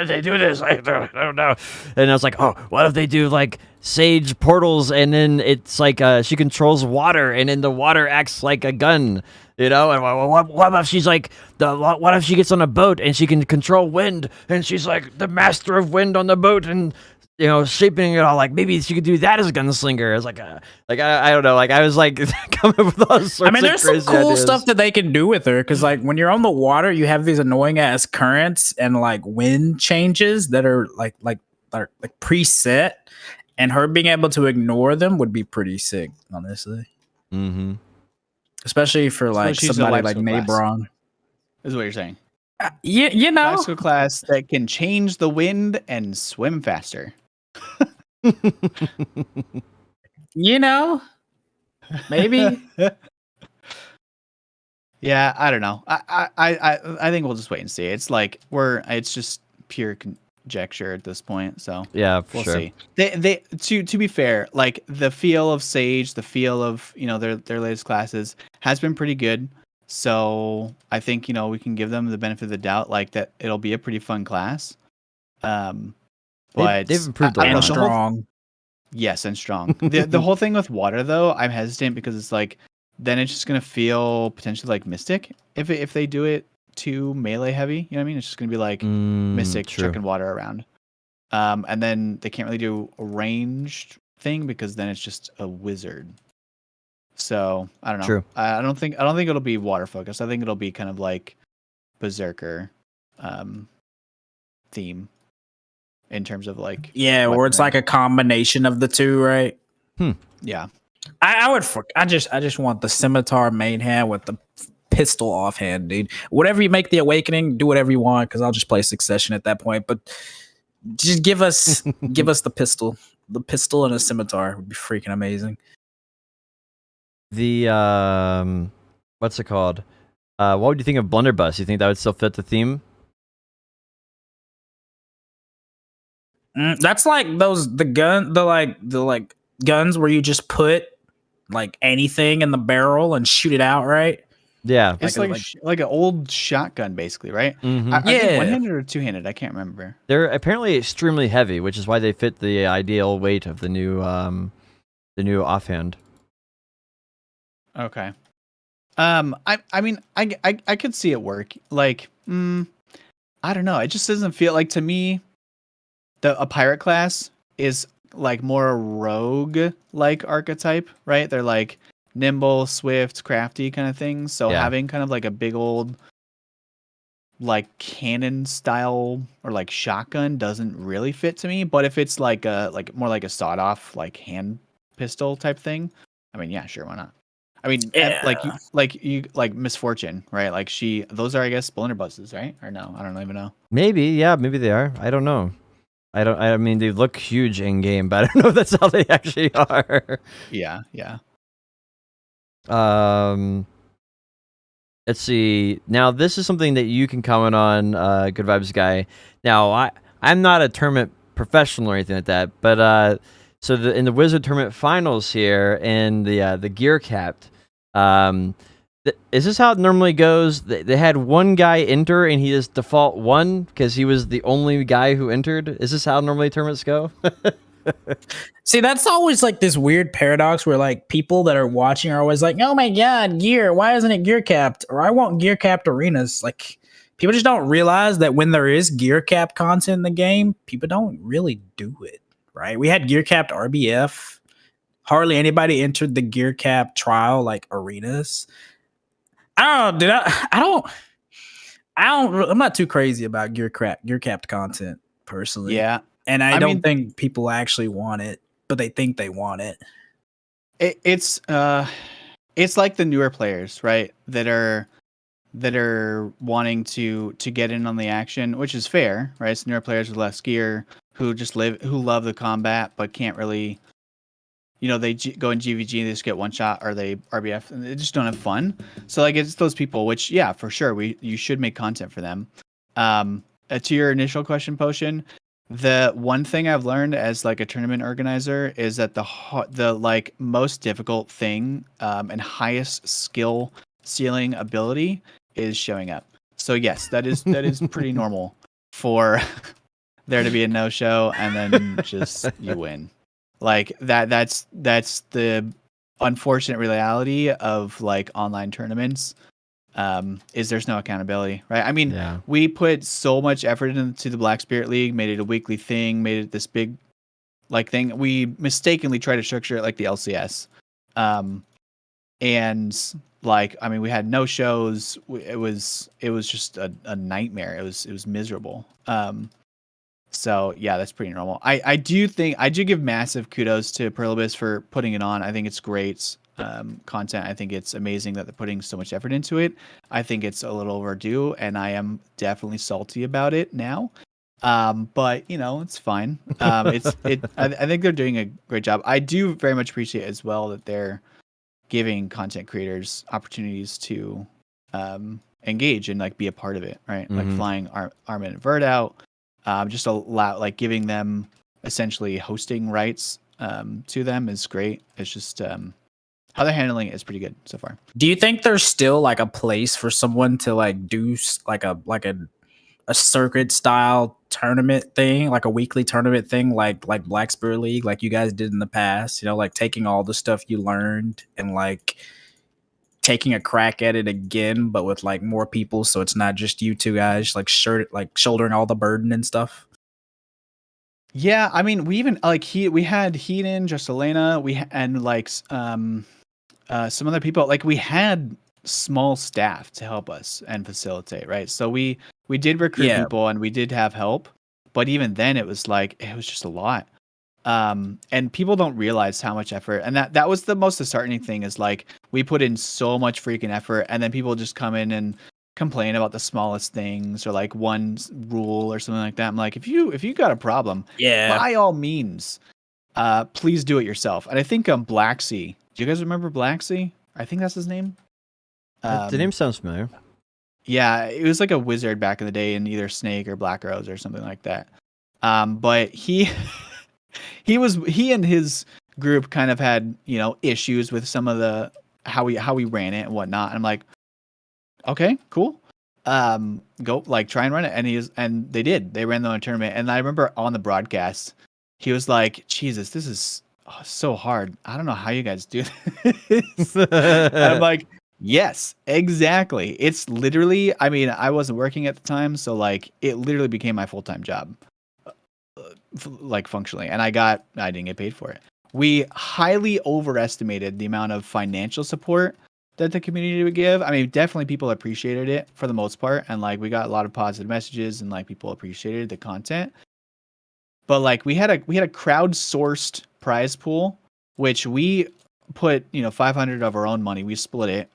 they do this? I don't know. And I was like, oh, what if they do like Sage portals and then it's like she controls water and then the water acts like a gun, And what if she's like what if she gets on a boat and she can control wind and she's like the master of wind on the boat and shaping it all, like maybe she could do that as a gunslinger. I was like I don't know, like I was like coming up with all sorts of there's some cool ideas. stuff that they can do with her, because like when you're on the water, you have these annoying ass currents and like wind changes that are like preset, and her being able to ignore them would be pretty sick, honestly. Mm-hmm. Especially for like somebody like Nabron. Is what you're saying. You know, Bicycle class that can change the wind and swim faster. you know, maybe. Yeah, I don't know. I think we'll just wait and see. It's like it's just pure conjecture at this point. So Yeah, for we'll sure. see. They to be fair, like the feel of Sage, the feel of their latest classes has been pretty good. So I think we can give them the benefit of the doubt, like that it'll be a pretty fun class. But They've improved a I don't know, lot. the whole Strong. yes, and strong. The whole thing with water though, I'm hesitant because it's like then it's just gonna feel potentially like Mystic if they do it too melee heavy. You know what I mean? It's just gonna be like Mystic True. chucking water around. And then they can't really do a ranged thing because then it's just a wizard. So I don't know. True. I don't think it'll be water focused. I think it'll be kind of like Berserker theme in terms of like Yeah, or it's weaponry. like a combination of the two, right? Yeah. I would. I just want the scimitar main hand with the pistol offhand, dude. Whatever you make the awakening, do whatever you want because I'll just play Succession at that point. But just give us the pistol and a scimitar would be freaking amazing. The what's it called? What would you think of Blunderbuss? You think that would still fit the theme? That's like the guns where you just put like anything in the barrel and shoot it out, right? Yeah. It's like an old shotgun, basically, right? Mhm. Are they Yeah. one-handed or two-handed? I can't remember. They're apparently extremely heavy, which is why they fit the ideal weight of the new offhand. Okay. I mean, I could see it work. Like, I don't know. It just doesn't feel like to me. A pirate class is like more a rogue like archetype, right? They're like nimble, swift, crafty kind of things. So Yeah. having kind of like a big old like cannon style or like shotgun doesn't really fit to me. But if it's like more like a sawed off like hand pistol type thing, I mean, yeah, sure, why not? I mean, Yeah. like Misfortune, right? Like those are I guess blunderbusses, right? Or no, I don't even know. Maybe, yeah, maybe they are. I don't know. I mean, they look huge in game, but I don't know if that's how they actually are. Yeah. Let's see. Now, this is something that you can comment on, Good Vibes Guy. Now, I'm not a tournament professional or anything like that, but so in the Wizard Tournament Finals here, in the Gear Capped, is this how it normally goes? They had one guy enter, and he is default one because he was the only guy who entered. Is this how normally tournaments go? See, that's always like this weird paradox where like people that are watching are always like, "Oh my god, gear! Why isn't it gear capped?" Or "I want gear capped arenas." Like people just don't realize that when there is gear capped content in the game, people don't really do it. Right? We had gear capped RBF. Hardly anybody entered the gear cap trial like arenas. I don't know, dude. I'm not too crazy about gear capped content personally. Yeah. And I don't mean, think people actually want it, but they think they want it. It's like the newer players, right? That are wanting to get in on the action, which is fair, right? It's newer players with less gear who love the combat but can't really, they go in GVG and they just get one shot, or they RBF and they just don't have fun. So like it's those people, which yeah, for sure you should make content for them. To your initial question, Potion, the one thing I've learned as like a tournament organizer is that the like most difficult thing and highest skill ceiling ability is showing up. So yes, that is pretty normal for there to be a no show and then just you win. Like that's the unfortunate reality of like online tournaments. Is there's no accountability, right? I mean, Yeah. we put so much effort into the Black Spirit League, made it a weekly thing, made it this big like thing. We mistakenly tried to structure it like the LCS. And like, I mean, we had no shows. It was just a nightmare. It was miserable. So yeah, that's pretty normal. I do give massive kudos to Perlibus for putting it on. I think it's great. content. I think it's amazing that they're putting so much effort into it. I think it's a little overdue, and I am definitely salty about it now. But it's fine. I think they're doing a great job. I do very much appreciate as well that they're giving content creators opportunities to engage and like be a part of it, right? Like flying Armin and Vert out, just allow like giving them essentially hosting rights to them is great. It's just how they're handling it is pretty good so far. Do you think there's still like a place for someone to like do like a circuit style tournament thing, like a weekly tournament thing, like Black Spirit League, like you guys did in the past? Like taking all the stuff you learned and like taking a crack at it again, but with like more people, so it's not just you two guys like shouldering all the burden and stuff. Yeah, I mean, we even like we had Heaton, just Elena, and like some other people. Like we had small staff to help us and facilitate, right? So we did recruit people and we did have help, but even then it was just a lot. And people don't realize how much effort, and that was the most disheartening thing is like we put in so much freaking effort, and then people just come in and complain about the smallest things or like one rule or something like that. I'm like, if you got a problem, by all means, please do it yourself. And I think Blacksea. Do you guys remember Blacksea? I think that's his name. The name sounds familiar. Yeah, it was like a wizard back in the day in either Snake or Black Rose or something like that. But he he and his group kind of had issues with some of the how we ran it and whatnot. And I'm like, okay, cool. Go like try and run it, and they did. They ran the tournament, and I remember on the broadcast, he was like, Jesus, this is so hard. I don't know how you guys do this. And I'm like, yes, exactly. It's literally, I mean, I wasn't working at the time, so like it literally became my full-time job, like functionally, and I didn't get paid for it. We highly overestimated the amount of financial support that the community would give. I mean, definitely people appreciated it for the most part, and like we got a lot of positive messages, and like people appreciated the content. But like we had a crowdsourced prize pool, which we put 500 of our own money. We split it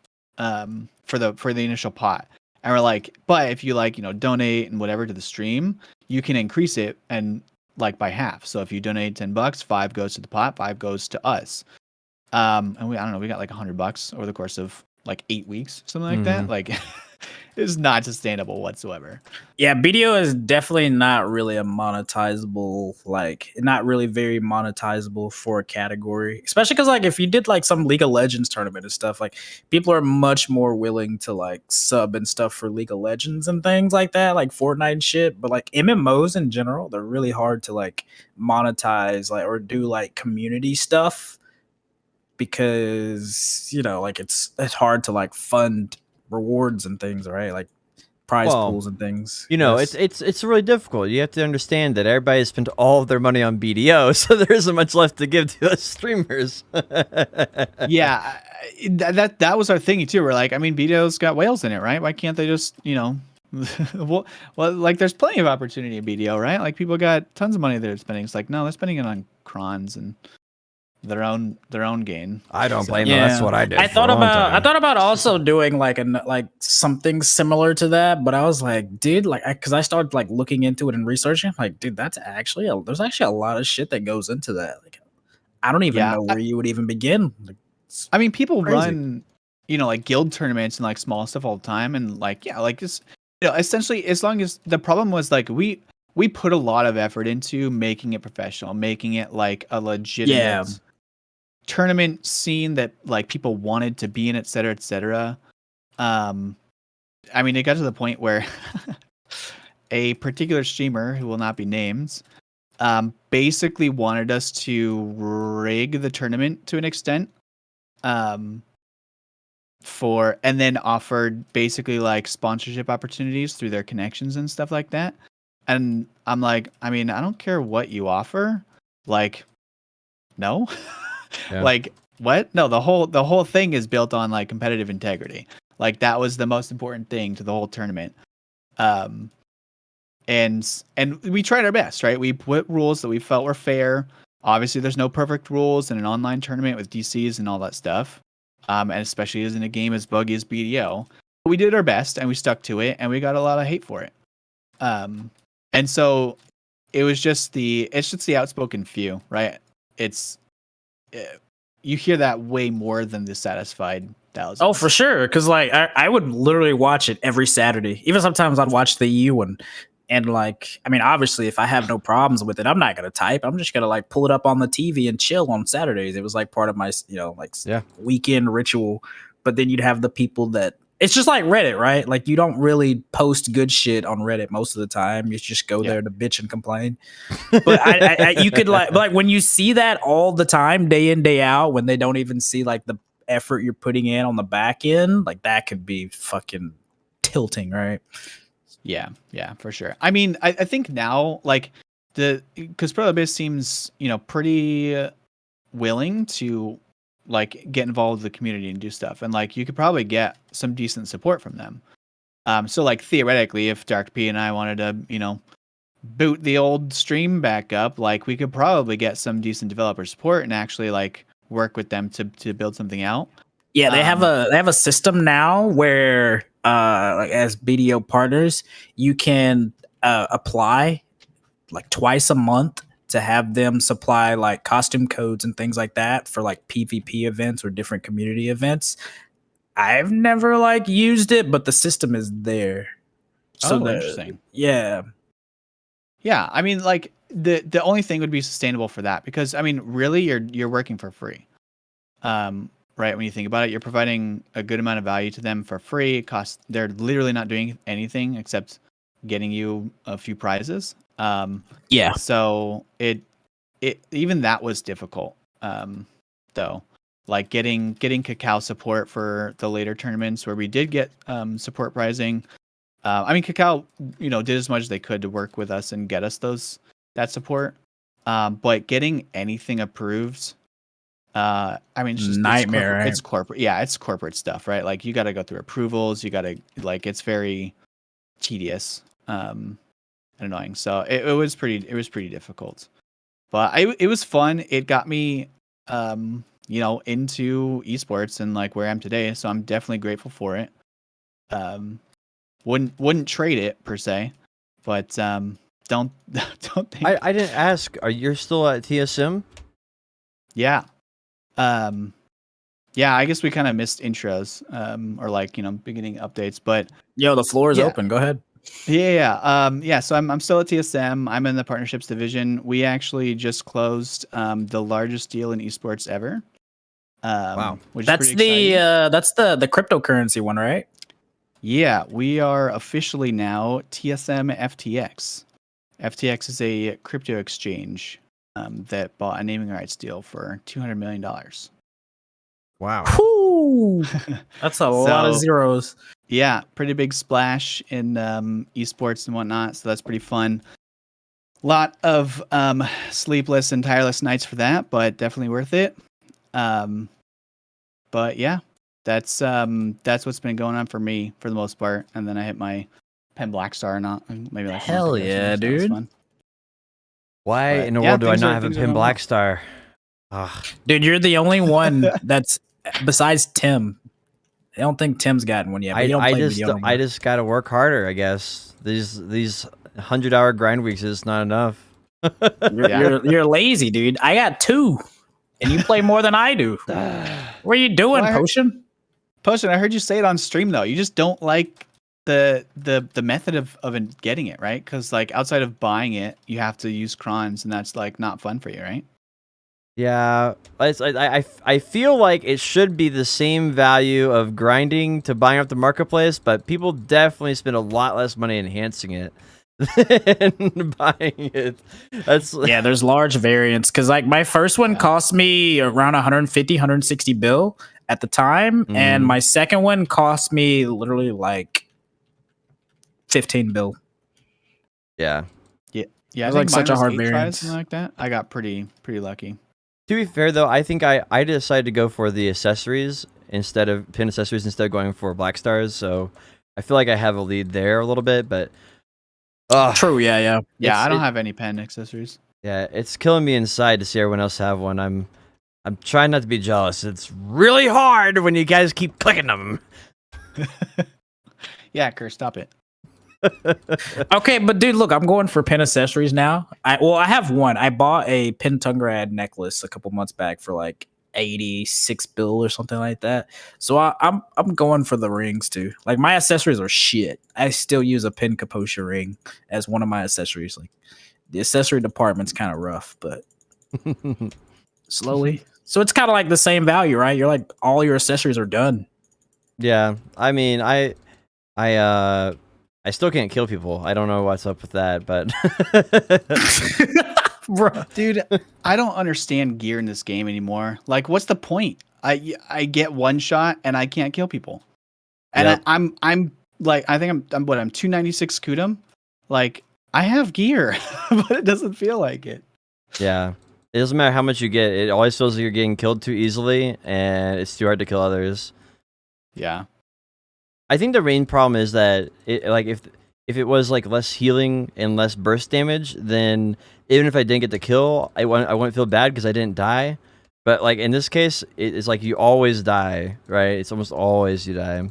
for the initial pot, and we're like, but if you donate and whatever to the stream, you can increase it and like by half. So if you donate $10, $5 goes to the pot, $5 goes to us. And I don't know, we got like $100 over the course of like 8 weeks, something like that. Like it's not sustainable whatsoever. Yeah, BDO is definitely not really a monetizable, like not really very monetizable for a category, especially because like if you did like some League of Legends tournament and stuff, like people are much more willing to like sub and stuff for League of Legends and things like that, like Fortnite and shit. But like MMOs in general, they're really hard to like monetize like or do like community stuff, because like it's hard to like fund rewards and things, right? Like prize pools and things. It's really difficult. You have to understand that everybody has spent all of their money on BDO, so there isn't much left to give to us streamers. Yeah, that was our thinking too. We're like, I mean, BDO's got whales in it, right? Why can't they just well, like there's plenty of opportunity in BDO, right? Like people got tons of money they're spending. It's like, no, they're spending it on crons and their own gain. I don't blame them. That's what I did. I thought about also doing like something similar to that, but I was like, dude, like, because I started like looking into it and researching. I'm like, dude, there's actually a lot of shit that goes into that. Like, I don't even know where you would even begin. Like, I mean, people run, like guild tournaments and like small stuff all the time, and like like just essentially, as long as the problem was like we put a lot of effort into making it professional, making it like a legitimate tournament scene that like people wanted to be in, et cetera, et cetera. I mean, it got to the point where a particular streamer who will not be named basically wanted us to rig the tournament to an extent, and then offered basically like sponsorship opportunities through their connections and stuff like that. And I'm like, I mean, I don't care what you offer, like, no. Yeah. Like what? No, the whole thing is built on like competitive integrity. Like that was the most important thing to the whole tournament. And we tried our best, right? We put rules that we felt were fair. Obviously, there's no perfect rules in an online tournament with DCs and all that stuff. and especially as in a game as buggy as BDO. But we did our best and we stuck to it, and we got a lot of hate for it. And so it's just the outspoken few, right? You hear that way more than the satisfied thousands. Oh, for sure. Because like I would literally watch it every Saturday. Even sometimes I'd watch the EU one. And like, I mean, obviously, if I have no problems with it, I'm not gonna type. I'm just gonna like pull it up on the TV and chill on Saturdays. It was like part of my, weekend ritual. But then you'd have the people that it's just like Reddit, right? Like you don't really post good shit on Reddit most of the time. You just go there to bitch and complain. But you could like when you see that all the time, day in, day out, when they don't even see like the effort you're putting in on the back end, like that could be fucking tilting, right? Yeah, for sure. I mean, I think now, like, because Prolabis seems, pretty willing to, like, get involved with the community and do stuff. And, like, you could probably get some decent support from them. So, like, theoretically, if Dark P and I wanted to, boot the old stream back up, like, we could probably get some decent developer support and actually, like, work with them to build something out. Yeah, they have a system now where like as BDO partners, you can apply like twice a month to have them supply like costume codes and things like that for like PvP events or different community events. I've never like used it, but the system is there. So Interesting. Yeah. Yeah, I mean, like the only thing would be sustainable for that, because I mean, really, you're working for free. Right, when you think about it, you're providing a good amount of value to them for free. They're literally not doing anything except getting you a few prizes. Yeah. So it even that was difficult. Though, like getting Cacao support for the later tournaments where we did get support prizing. I mean, Cacao, did as much as they could to work with us and get us that support. But getting anything approved. I mean, it's just nightmare. It's corporate. Yeah, it's corporate stuff, right? Like you got to go through approvals. You got to it's very tedious and annoying. So it was pretty difficult, but it was fun. It got me into esports and like where I am today. So I'm definitely grateful for it. Wouldn't trade it per se, but don't think. I didn't ask. Are you still at TSM? Yeah. Yeah, I guess we kind of missed intros, or like, beginning updates, but the floor is open. Go ahead. Yeah. So I'm still at TSM. I'm in the partnerships division. We actually just closed, the largest deal in esports ever. Wow. Which that's is pretty exciting. that's the cryptocurrency one, right? Yeah, we are officially now TSM FTX. FTX is a crypto exchange that bought a naming rights deal for $200 million. Wow. Whew. That's a lot of zeros. Yeah, pretty big splash in esports and whatnot. So that's pretty fun. Lot of sleepless and tireless nights for that, but definitely worth it. But yeah, that's what's been going on for me for the most part. And then I hit my Pen Blackstar, not maybe like hell yeah, so dude. fun. Why in the world do I not have a Pin Blackstar? Dude, you're the only one that's besides Tim. I don't think Tim's gotten one yet. But I just got to work harder, I guess. These 100-hour grind weeks is not enough. You're lazy, dude. I got 2, and you play more than I do. What are you doing, Potion? Potion, I heard you say it on stream though. You just don't like the method of getting it, right? Because like outside of buying it, you have to use crons, and that's like not fun for you, right? Yeah, I feel like it should be the same value of grinding to buying up the marketplace, but people definitely spend a lot less money enhancing it than buying it. There's large variance because like my first one cost me around 150, 160 bill at the time, and my second one cost me literally like 15 bill. Yeah. I think like such a hard variance. variance. Something like that. I got pretty lucky. To be fair, though, I think I decided to go for the accessories instead of pin accessories instead of going for black stars. So I feel like I have a lead there a little bit, but true, yeah. I don't have any pen accessories. Yeah, it's killing me inside to see everyone else have one. I'm trying not to be jealous. It's really hard when you guys keep clicking them. Yeah, Kerr, stop it. Okay, but dude, look, I'm going for pin accessories now. I have one. I bought a pin Tungrad necklace a couple months back for like 86 bill or something like that. So I'm going for the rings too. Like my accessories are shit. I still use a pin Kaposha ring as one of my accessories. Like the accessory department's kind of rough, but slowly. So it's kind of like the same value, right? You're like all your accessories are done. Yeah, I mean, I still can't kill people. I don't know what's up with that, but Bro. Dude, I don't understand gear in this game anymore. Like, what's the point? I get one shot and I can't kill people. And Yep. I'm like, I think I'm 296 Kudum. Like, I have gear, but it doesn't feel like it. yeah, it doesn't matter how much you get. It always feels like you're getting killed too easily, and it's too hard to kill others. Yeah. I think the main problem is that if it was like less healing and less burst damage, then even if I didn't get the kill, I wouldn't feel bad because I didn't die. But like in this case, it's like you always die, right? It's almost always you die.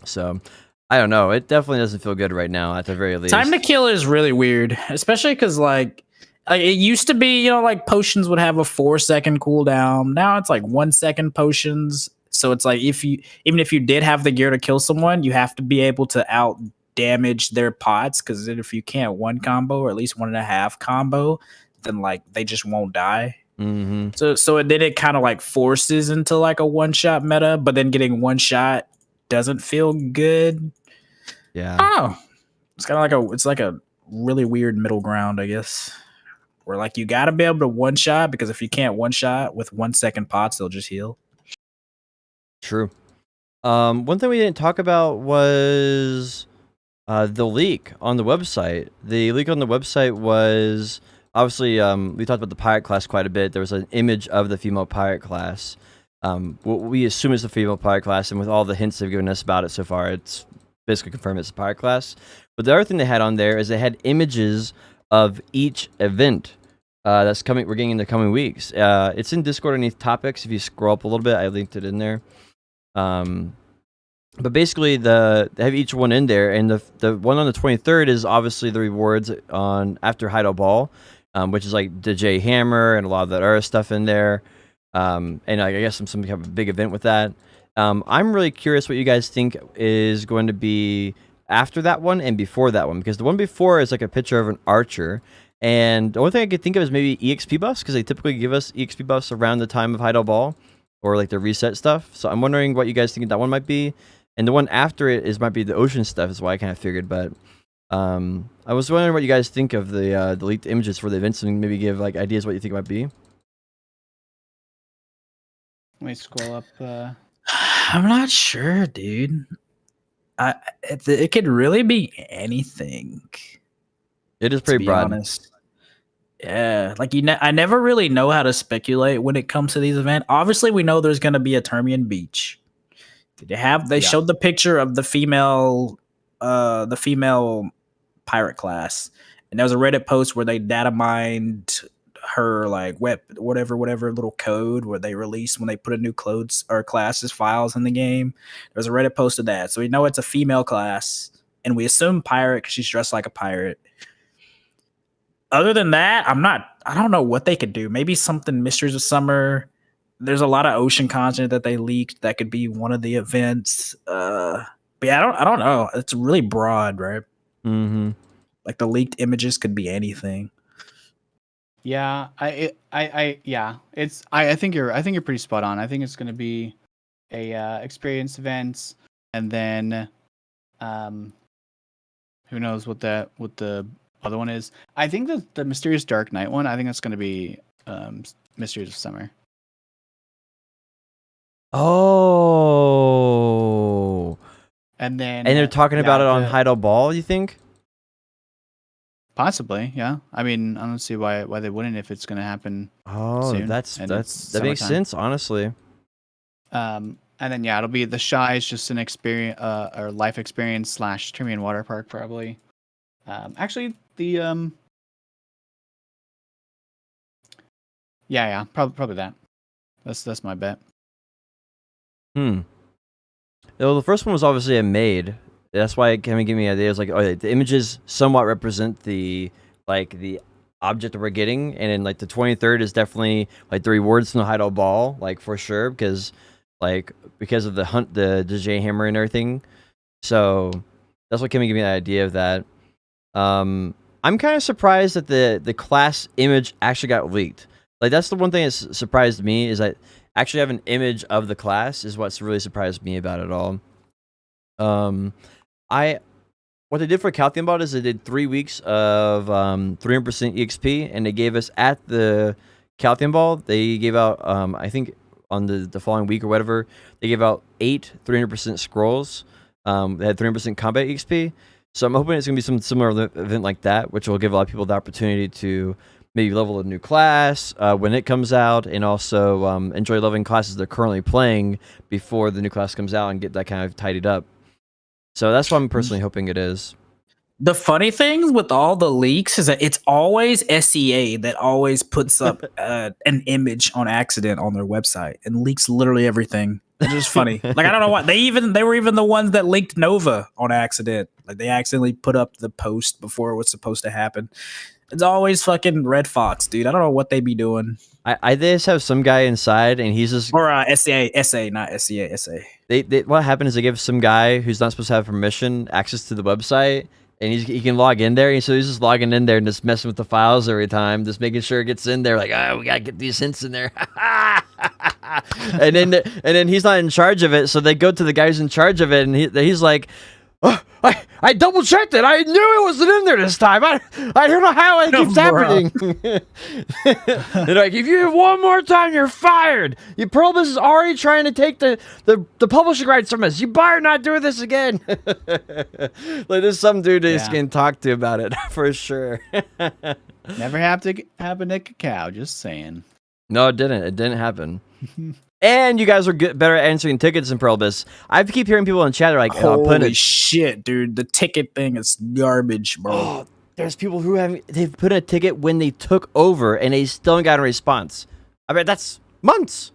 So I don't know. It definitely doesn't feel good right now, at the very least. Time to kill is really weird, especially because like it used to be, you know, like potions would have a 4-second cooldown. Now it's like 1-second potions. So it's like even if you did have the gear to kill someone, you have to be able to out damage their pots, because if you can't one combo or at least 1.5 combo, then like they just won't die. Mm-hmm. So then it kind of like forces into like a one shot meta, but then getting one shot doesn't feel good. Yeah. Oh, it's kind of like a really weird middle ground, I guess. Where like you got to be able to one shot, because if you can't one shot with 1-second pots, they'll just heal. True. One thing we didn't talk about was the leak on the website. The leak on the website was obviously we talked about the pirate class quite a bit. There was an image of the female pirate class. What we assume is the female pirate class, and with all the hints they've given us about it so far, it's basically confirmed it's a pirate class. But the other thing they had on there is they had images of each event that's coming. We're getting in the coming weeks. It's in Discord underneath topics. If you scroll up a little bit, I linked it in there. But basically, they have each one in there, and the one on the 23rd is obviously the rewards on after Heidel Ball, which is like the J Hammer and a lot of that other stuff in there. And I guess some kind of a big event with that. I'm really curious what you guys think is going to be after that one and before that one, because the one before is like a picture of an archer. And the only thing I could think of is maybe EXP buffs, because they typically give us EXP buffs around the time of Heidel Ball, or like the reset stuff. So I'm wondering what you guys think that one might be. And the one after it might be the ocean stuff, is why I kind of figured. But I was wondering what you guys think of the leaked images for the events, and maybe give like ideas what you think it might be. Let me scroll up. I'm not sure, dude. It could really be anything. It is pretty broad. Honest. Yeah, like I never really know how to speculate when it comes to these events. Obviously, we know there's going to be a Termian beach. They showed the picture of the female pirate class, and there was a Reddit post where they data mined her like whatever little code where they released when they put a new clothes or classes files in the game. There's a Reddit post of that, so we know it's a female class, and we assume pirate because she's dressed like a pirate. Other than that, I don't know what they could do. Maybe something Mysteries of Summer. There's a lot of ocean content that they leaked that could be one of the events. But yeah, I don't know. It's really broad, right? Mm-hmm. Like the leaked images could be anything. Yeah, I think you're pretty spot on. I think it's going to be a experience events, and then who knows what the other one is. I think the Mysterious Dark Night one, I think that's going to be Mysteries of Summer. Oh. And then they're talking about it on Heidel Ball, you think? Possibly, yeah. I mean, I don't see why they wouldn't if it's going to happen. Oh, soon, that makes sense, honestly. And then yeah, it'll be the Shy is just an experience or life experience / Termian Water Park probably. Actually, the Yeah, probably that. That's my bet. Well, the first one was obviously a maid. That's why it kind of gave me ideas like, oh, the images somewhat represent the object that we're getting, and then like the 23rd is definitely like the rewards from the Heidel Ball, like for sure, because of the hunt, the J hammer and everything. So that's what kind of gave me the idea of that. I'm kind of surprised that the class image actually got leaked. Like that's the one thing that surprised me, is that actually have an image of the class is what's really surprised me about it all. What they did for Calcium Ball is they did 3 weeks of 300% EXP, and they gave us at the Calcium Ball, they gave out, I think on the following week or whatever, they gave out 8 300% scrolls. They had 300% combat EXP. So I'm hoping it's going to be some similar event like that, which will give a lot of people the opportunity to maybe level a new class when it comes out, and also enjoy leveling classes they're currently playing before the new class comes out and get that kind of tidied up. So that's what I'm personally hoping it is. The funny thing with all the leaks is that it's always SEA that always puts up an image on accident on their website and leaks literally everything. It's just funny. Like, I don't know why they were even the ones that leaked Nova on accident. Like, they accidentally put up the post before it was supposed to happen. It's always fucking Red Fox, dude. I don't know what they be doing. I just have some guy inside, and he's just Or SA, not SEA, SA. They what happened is they give some guy who's not supposed to have permission access to the website, and he can log in there, and so he's just logging in there and just messing with the files every time, just making sure it gets in there. Like, we gotta get these hints in there. and then he's not in charge of it, so they go to the guy who's in charge of it, and he's like, oh, I double checked it. I knew it wasn't in there this time. I don't know how it keeps happening. They're like, if you have one more time, you're fired. Your Pearlbus is already trying to take the publishing rights from us. You better not do this again. Like, there's some dude that's getting talked to about it for sure. Never happen to Cacao. Just saying. No, it didn't. It didn't happen. And you guys are better at answering tickets in Pearlbus. I keep hearing people in chat are like, holy shit, dude. The ticket thing is garbage, bro. Oh, there's people who they've put in a ticket when they took over and they still got a response. I mean, that's months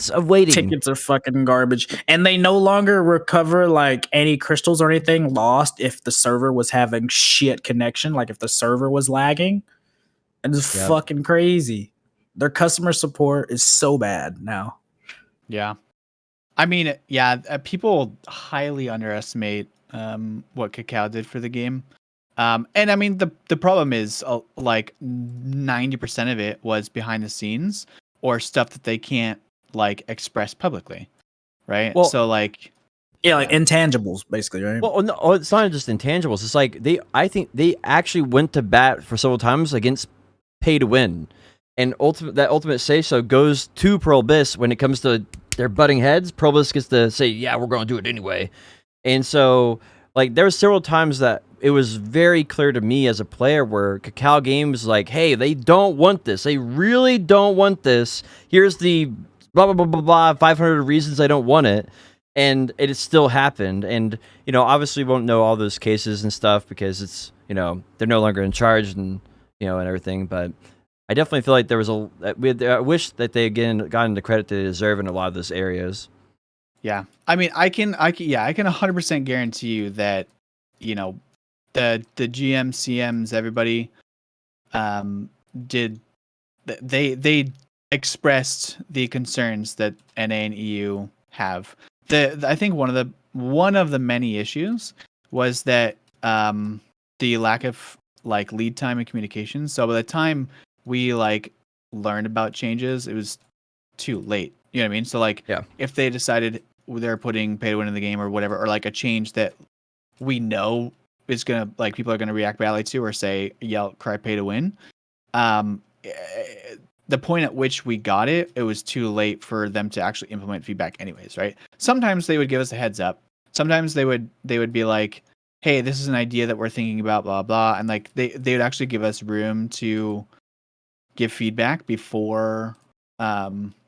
of waiting. Tickets are fucking garbage. And they no longer recover like any crystals or anything lost if the server was having shit connection, like if the server was lagging. And it's fucking crazy. Their customer support is so bad now. Yeah. I mean, people highly underestimate what Cacao did for the game. And I mean, the problem is like 90% of it was behind the scenes or stuff that they can't like express publicly. Right. Well, so like, like intangibles, basically, right? Well, no, it's not just intangibles. It's like I think they actually went to bat for several times against pay to win. And ultimate say-so goes to Pearlbus when it comes to their butting heads. Pearlbus gets to say, yeah, we're going to do it anyway. And so, like, there were several times that it was very clear to me as a player where Cacao Games like, hey, they don't want this. They really don't want this. Here's the blah, blah, blah, blah, blah, 500 reasons I don't want it. And it still happened. And, obviously we won't know all those cases and stuff because it's, they're no longer in charge and, and everything. But I definitely feel like there was I wish that they again gotten the credit they deserve in a lot of those areas. Yeah, I mean, I can 100% guarantee you that, the GM, CMs, everybody, they expressed the concerns that NA and EU have. I think one of the many issues was that the lack of like lead time and communication. So by the time we like learned about changes, it was too late. You know what I mean? So like, if they decided they're putting pay to win in the game or whatever, or like a change that we know is gonna like people are gonna react badly to or say yell cry pay to win, the point at which we got it was too late for them to actually implement feedback anyways, right? Sometimes they would give us a heads up. Sometimes they would be like, hey, this is an idea that we're thinking about, blah blah, and like they would actually give us room to give feedback before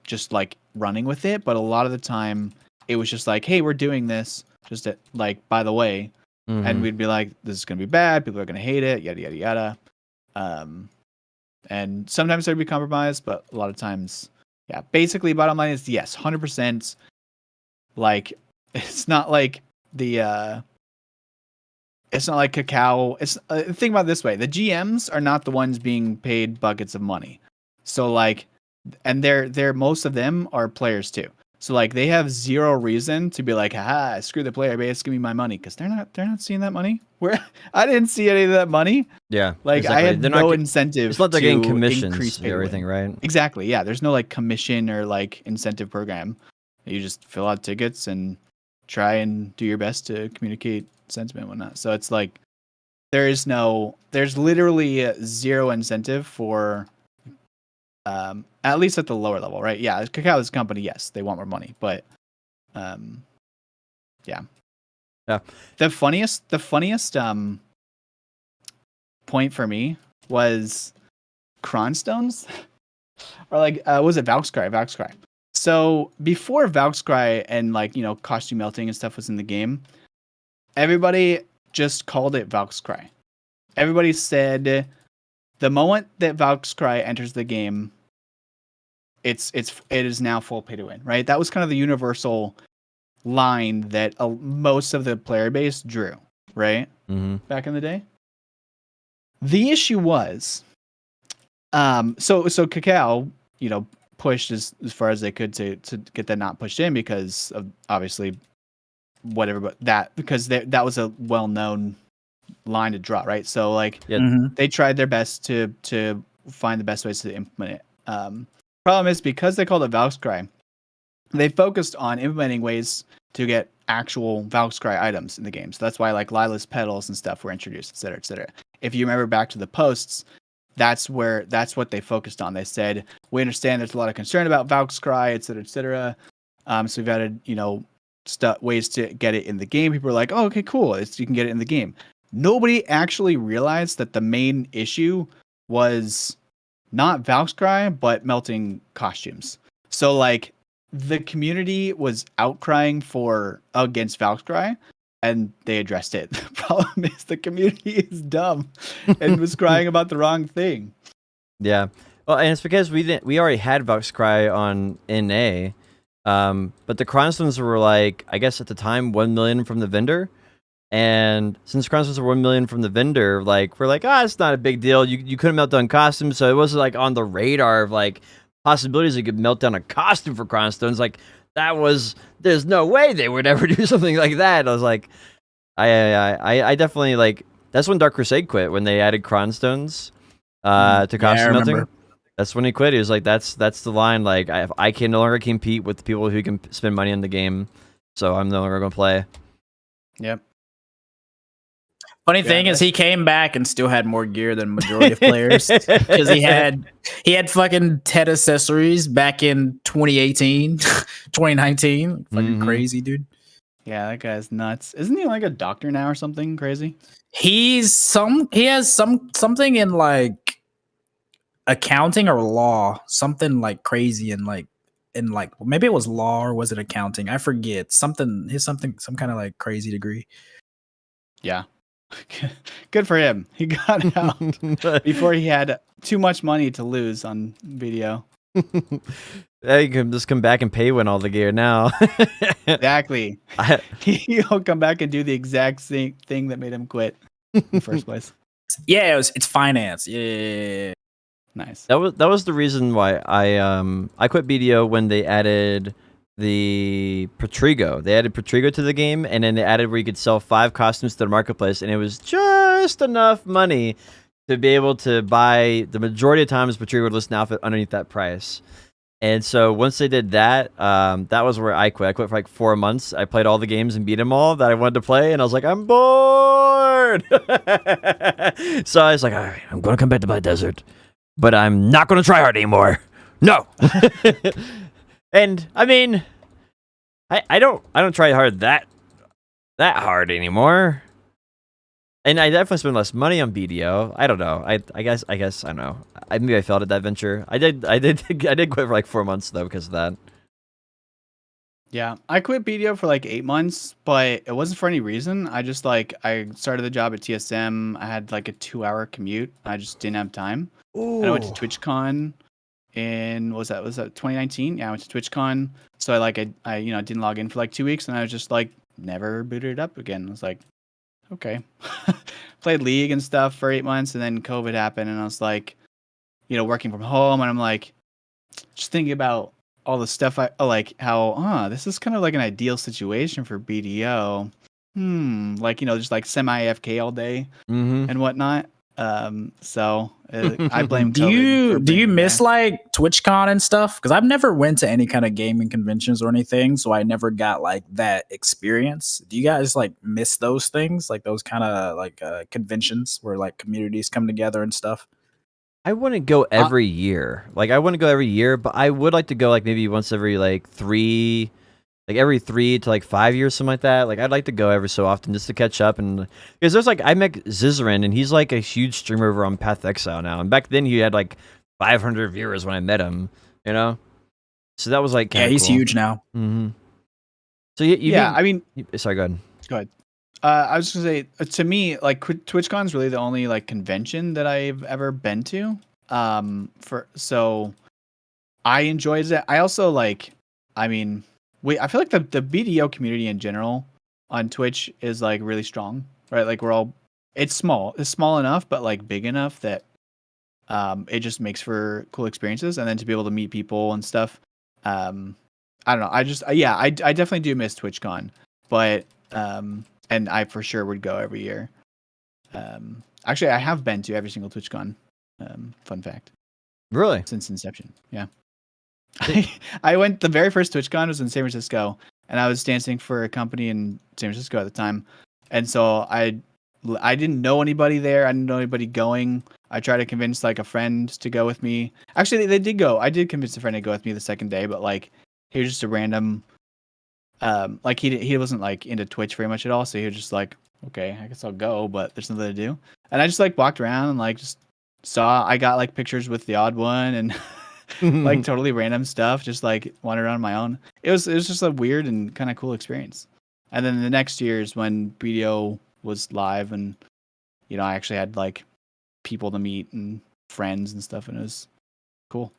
just like running with it. But a lot of the time it was just like, hey, we're doing this just like by the way. And we'd be like, this is gonna be bad, people are gonna hate it, yada yada yada. And sometimes there'd be compromise, but a lot of times, yeah. Basically, bottom line is yes, 100%. Like, it's not like the it's not like Cacao. It's think about it this way: the GMs are not the ones being paid buckets of money. So like, and they're most of them are players too. So like, they have zero reason to be like, "Ha, screw the player base, give me my money," because they're not seeing that money. Where I didn't see any of that money. Yeah, Like exactly. I had They're no not, incentive. it's not they're to getting commissions increase and everything, right? Exactly. Yeah. There's no like commission or like incentive program. You just fill out tickets and try and do your best to communicate sentiment and whatnot. So it's like there's literally zero incentive for at least at the lower level, right? Yeah, Cacao's company, yes, they want more money, but yeah. Yeah. The funniest point for me was Cronstones. Or like was it Valkscry? So before Valkscry and like, costume melting and stuff was in the game, everybody just called it Valkscry. Everybody said the moment that Valkscry enters the game, it is now full pay to win, right? That was kind of the universal line that most of the player base drew, right? Mm-hmm. Back in the day. The issue was, so Cacao, pushed as far as they could to get that not pushed in because of obviously whatever, but because that was a well-known line to draw, right? So like they tried their best to find the best ways to implement it. Problem is because they called it Valkscry, they focused on implementing ways to get actual Valkscry items in the game. So that's why like Lila's petals and stuff were introduced, et cetera, et cetera. If you remember back to the posts, that's what they focused on. They said, we understand there's a lot of concern about Valkscry, et cetera, et cetera. So we've added, ways to get it in the game. People are like, oh, okay, cool. You can get it in the game. Nobody actually realized that the main issue was not Valkscry, but melting costumes. So like the community was outcrying against Valkscry, and they addressed it. The problem is the community is dumb and was crying about the wrong thing. Yeah. Well, and it's because we already had Valkscry on NA, but the Cronstones were like, I guess at the time, 1 million from the vendor. And since Cronstones were 1 million from the vendor, like we're like, it's not a big deal. You couldn't melt down costumes, so it wasn't like on the radar of like possibilities you could melt down a costume for Cronstones. Like there's no way they would ever do something like that. I was like, I definitely like, that's when Dark Crusade quit, when they added Cronstones to costume melting. That's when he quit. He was like, that's the line. Like, I can no longer compete with the people who can spend money in the game, so I'm no longer going to play. Yep. Funny thing is, he came back and still had more gear than majority of players because he had fucking Tet accessories back in 2018, 2019. Fucking crazy, dude. Yeah, that guy's nuts. Isn't he like a doctor now or something crazy? He has something in like accounting or law, something like crazy in maybe it was law or was it accounting? I forget. Some kind of like crazy degree. Yeah. Good for him. He got out before he had too much money to lose on video. Yeah, you can just come back and pay win all the gear now. Exactly. He'll come back and do the exact same thing that made him quit in the first place. Yeah, it's finance. Yeah. Nice. That was the reason why I quit BDO when they added the Patrigo. They added Patrigo to the game, and then they added where you could sell 5 costumes to the marketplace, and it was just enough money to be able to buy the majority of times Patrigo would list an outfit underneath that price. And so once they did that, that was where I quit. I quit for like 4 months. I played all the games and beat them all that I wanted to play, and I was like, I'm bored. So I was like, all right, I'm going to come back to my desert, but I'm not going to try hard anymore. No. And I mean, I don't try hard that hard anymore. And I definitely spend less money on BDO. I don't know. I guess I don't know. Maybe I failed at that venture. I did quit for like 4 months though because of that. Yeah, I quit BDO for like 8 months, but it wasn't for any reason. I just like I started the job at TSM. I had like a 2 hour commute. I just didn't have time, and I went to Ooh. TwitchCon in was that 2019? Yeah, I went to TwitchCon. So I didn't log in for like 2 weeks, and I was just like never booted it up again. I was like, okay, played League and stuff for 8 months, and then COVID happened, and I was like, working from home, and I'm like, just thinking about all the stuff like how this is kind of like an ideal situation for BDO. Like just like semi AFK all day Mm-hmm. and whatnot. So I blame Do COVID for you bringing me miss there. like TwitchCon and stuff? Because I've never went to any kind of gaming conventions or anything, so I never got like that experience. Do you guys like miss those things, like those kind of like conventions where like communities come together and stuff? I wouldn't go Uh, every year. Like I wouldn't go every year, but I would like to go like maybe once every like every 3 to like 5 years, something like that. Like I'd like to go every so often just to catch up, and because there's like I met Zizarin and he's like a huge streamer over on Path Exile now, and back then he had like 500 viewers when I met him, you know. So that was like kind Yeah, of he's cool. huge now. Mm-hmm. So you yeah, mean? I mean, Sorry, go ahead. go ahead. I was just gonna say, to me, like TwitchCon is really the only like convention that I've ever been to. For so I enjoyed it. I also like, I mean, I feel like the BDO community in general on Twitch is like really strong, right? Like it's small enough, but like big enough that it just makes for cool experiences, and then to be able to meet people and stuff. I don't know. I definitely do miss TwitchCon, but and I for sure would go every year. Actually, I have been to every single TwitchCon. Fun fact, Really? since inception. Yeah. I went the very first TwitchCon was in San Francisco, and I was dancing for a company in San Francisco at the time, and so I didn't know anybody there. I didn't know anybody going. I tried to convince like a friend to go with me. Actually, they did go. I did convince a friend to go with me the second day, but like he was just a random. Like he wasn't like into Twitch very much at all, so he was just like, okay, I guess I'll go, but there's nothing to do. And I just like walked around and like just saw. I got like pictures with the odd one and like totally random stuff. Just like wandered around on my own. It was just a weird and kind of cool experience. And then the next years when BDO was live, and I actually had like people to meet and friends and stuff, and it was cool.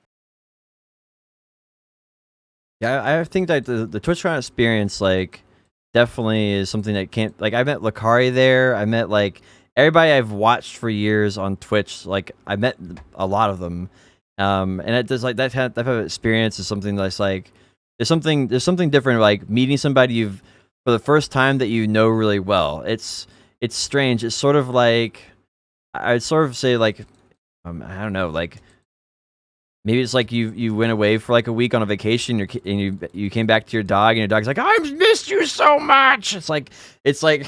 Yeah, I think that the TwitchCon experience like definitely is something that can't like I met Lakari there. I met like everybody I've watched for years on Twitch. Like I met a lot of them. And it does like that type of experience is something that's like there's something different like meeting somebody you've for the first time that you know really well. It's strange. It's sort of like I'd sort of say like I don't know, like maybe it's like you went away for like a week on a vacation, and you came back to your dog, and your dog's like, "I missed you so much." It's like it's like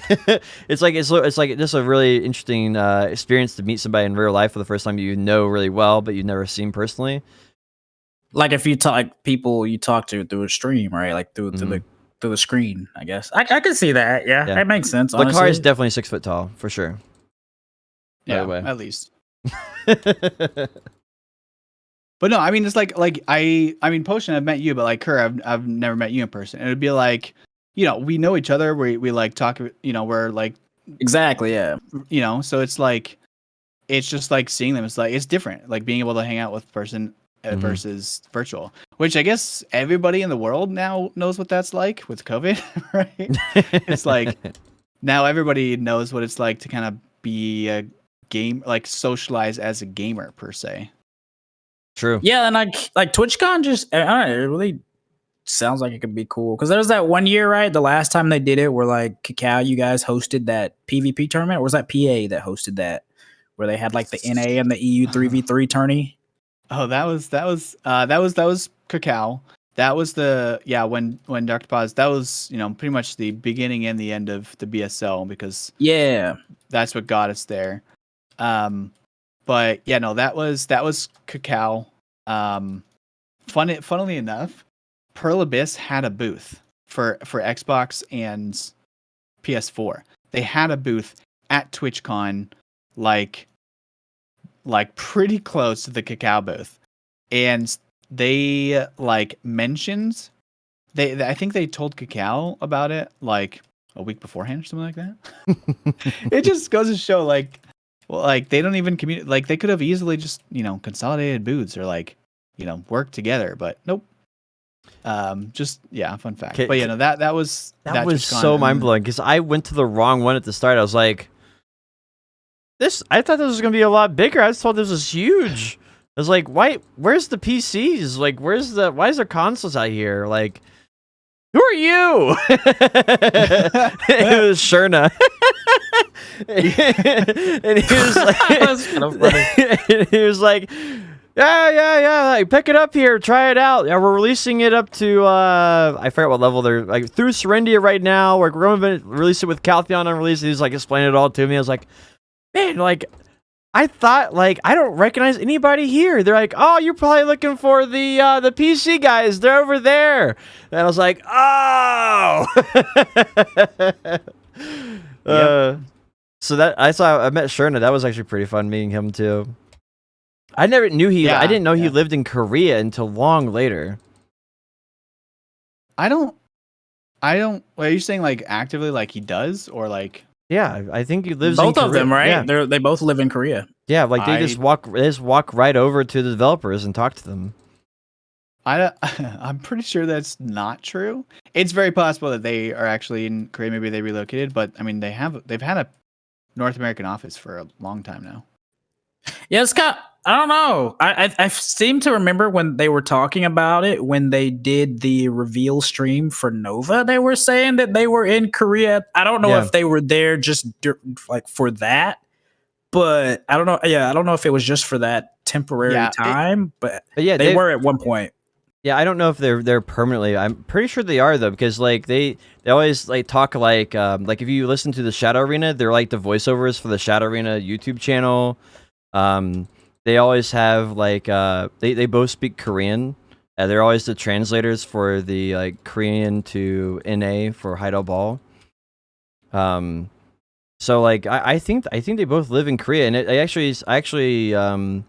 just a really interesting experience to meet somebody in real life for the first time you know really well, but you've never seen personally. Like if you talk like people you talk to through a stream, right? Like through the screen, I guess. I can see that. Yeah, Yeah. that makes sense. Lakar is Honestly, definitely 6 foot tall for sure. By Yeah, the way. at least. But no, I mean it's like I mean Potion, I've met you, but like Kerr, I've never met you in person. It would be like, we know each other. We like talk. We're like, exactly. Yeah. so it's just like seeing them. It's like it's different. Like being able to hang out with person Mhm. versus virtual, which I guess everybody in the world now knows what that's like with COVID, right? It's like now everybody knows what it's like to kind of be a game, like socialize as a gamer per se. True. Yeah, and like TwitchCon just I don't know, it really sounds like it could be cool because there's that one year, right? The last time they did it, where like Cacao, you guys hosted that PvP tournament, or was that PA that hosted that, where they had like the NA and the EU 3v3 tourney? Oh, that was Cacao. That was when Dr. Paz. That was pretty much the beginning and the end of the BSL because Yeah, that's what got us there. But yeah, no, that was Cacao. Funnily enough, Pearl Abyss had a booth for Xbox and PS4. They had a booth at TwitchCon, like pretty close to the Cacao booth, and they like mentioned I think they told Cacao about it like a week beforehand or something like that. It just goes to show like, well, like they don't even communicate. Like they could have easily just consolidated booths or like worked together, but nope. Just fun fact. But no, that was so mind blowing because I went to the wrong one at the start. I was like, I thought this was gonna be a lot bigger. I was told this was huge. I was like, why? Where's the PCs? Like, why is there consoles out here? Like, who are you? It was Sherna. And he was like, That's kind of funny. and he was like, yeah, like, pick it up here, try it out. Yeah, we're releasing it up to I forget what level they're like through Serendia right now. We're going to release it with Caltheon on release. He was like explaining it all to me. I was like, man, like I thought like I don't recognize anybody here. They're like, oh, you're probably looking for the PC guys. They're over there. And I was like, oh. So that I met Sherna. That was actually pretty fun meeting him too. I never knew I didn't know he lived in Korea until long later. I don't. Are you saying like actively like he does or like? Yeah, I think he lives both in of Korea. them, right? Yeah. They both live in Korea. Yeah, like they just walk right over to the developers and talk to them. I'm pretty sure that's not true. It's very possible that they are actually in Korea. Maybe they relocated, but I mean they've had a North American office for a long time now. Yeah, it's got. I don't know. I seem to remember when they were talking about it when they did the reveal stream for Nova. They were saying that they were in Korea. I don't know if they were there just like for that, but I don't know. Yeah, I don't know if it was just for that temporary time, but yeah, they were at one point. Yeah, I don't know if they're permanently. I'm pretty sure they are though, because like they always like talk like if you listen to the Shadow Arena, they're like the voiceovers for the Shadow Arena YouTube channel. They always have like they both speak Korean. They're always the translators for the like Korean to NA for Heidel Ball. So like I think they both live in Korea, and I actually I don't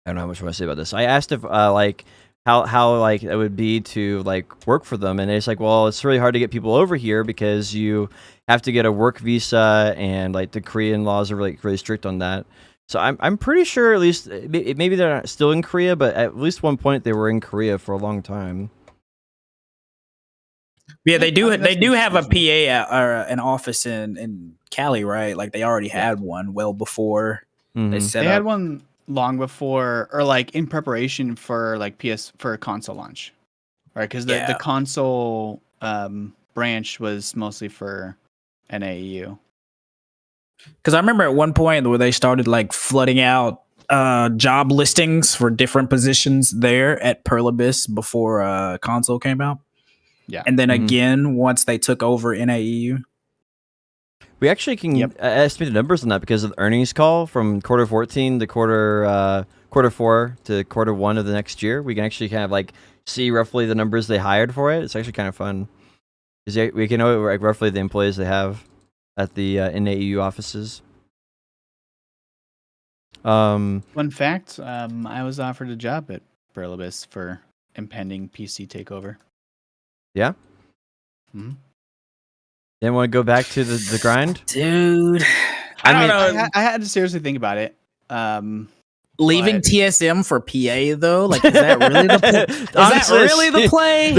know how much I want to say about this. I asked if like how like it would be to like work for them, and it's like, well, it's really hard to get people over here because you have to get a work visa, and like the Korean laws are really strict on that. So I'm pretty sure at least maybe they're not still in Korea, but at least one point they were in Korea for a long time. Yeah, they do have a PA or an office in Cali, right? Like they already had one well before they set up. They had one long before, or like in preparation for like for console launch, right? Because the console branch was mostly for NAEU. Because I remember at one point where they started like flooding out job listings for different positions there at Pearl Abyss before console came out. Yeah, and then again once they took over NAEU. We actually can estimate the numbers on that because of the earnings call from quarter 14 to quarter 4 to quarter 1 of the next year. We can actually kind of like see roughly the numbers they hired for it. It's actually kind of fun because we can know like roughly the employees they have at the NAEU offices. Fun fact: I was offered a job at Pearl Abyss for impending PC takeover. Yeah. Mm-hmm. Then want to go back to the grind, dude. I don't know. I had to seriously think about it. Leaving TSM for PA though, like is that really the play? Is that really the play?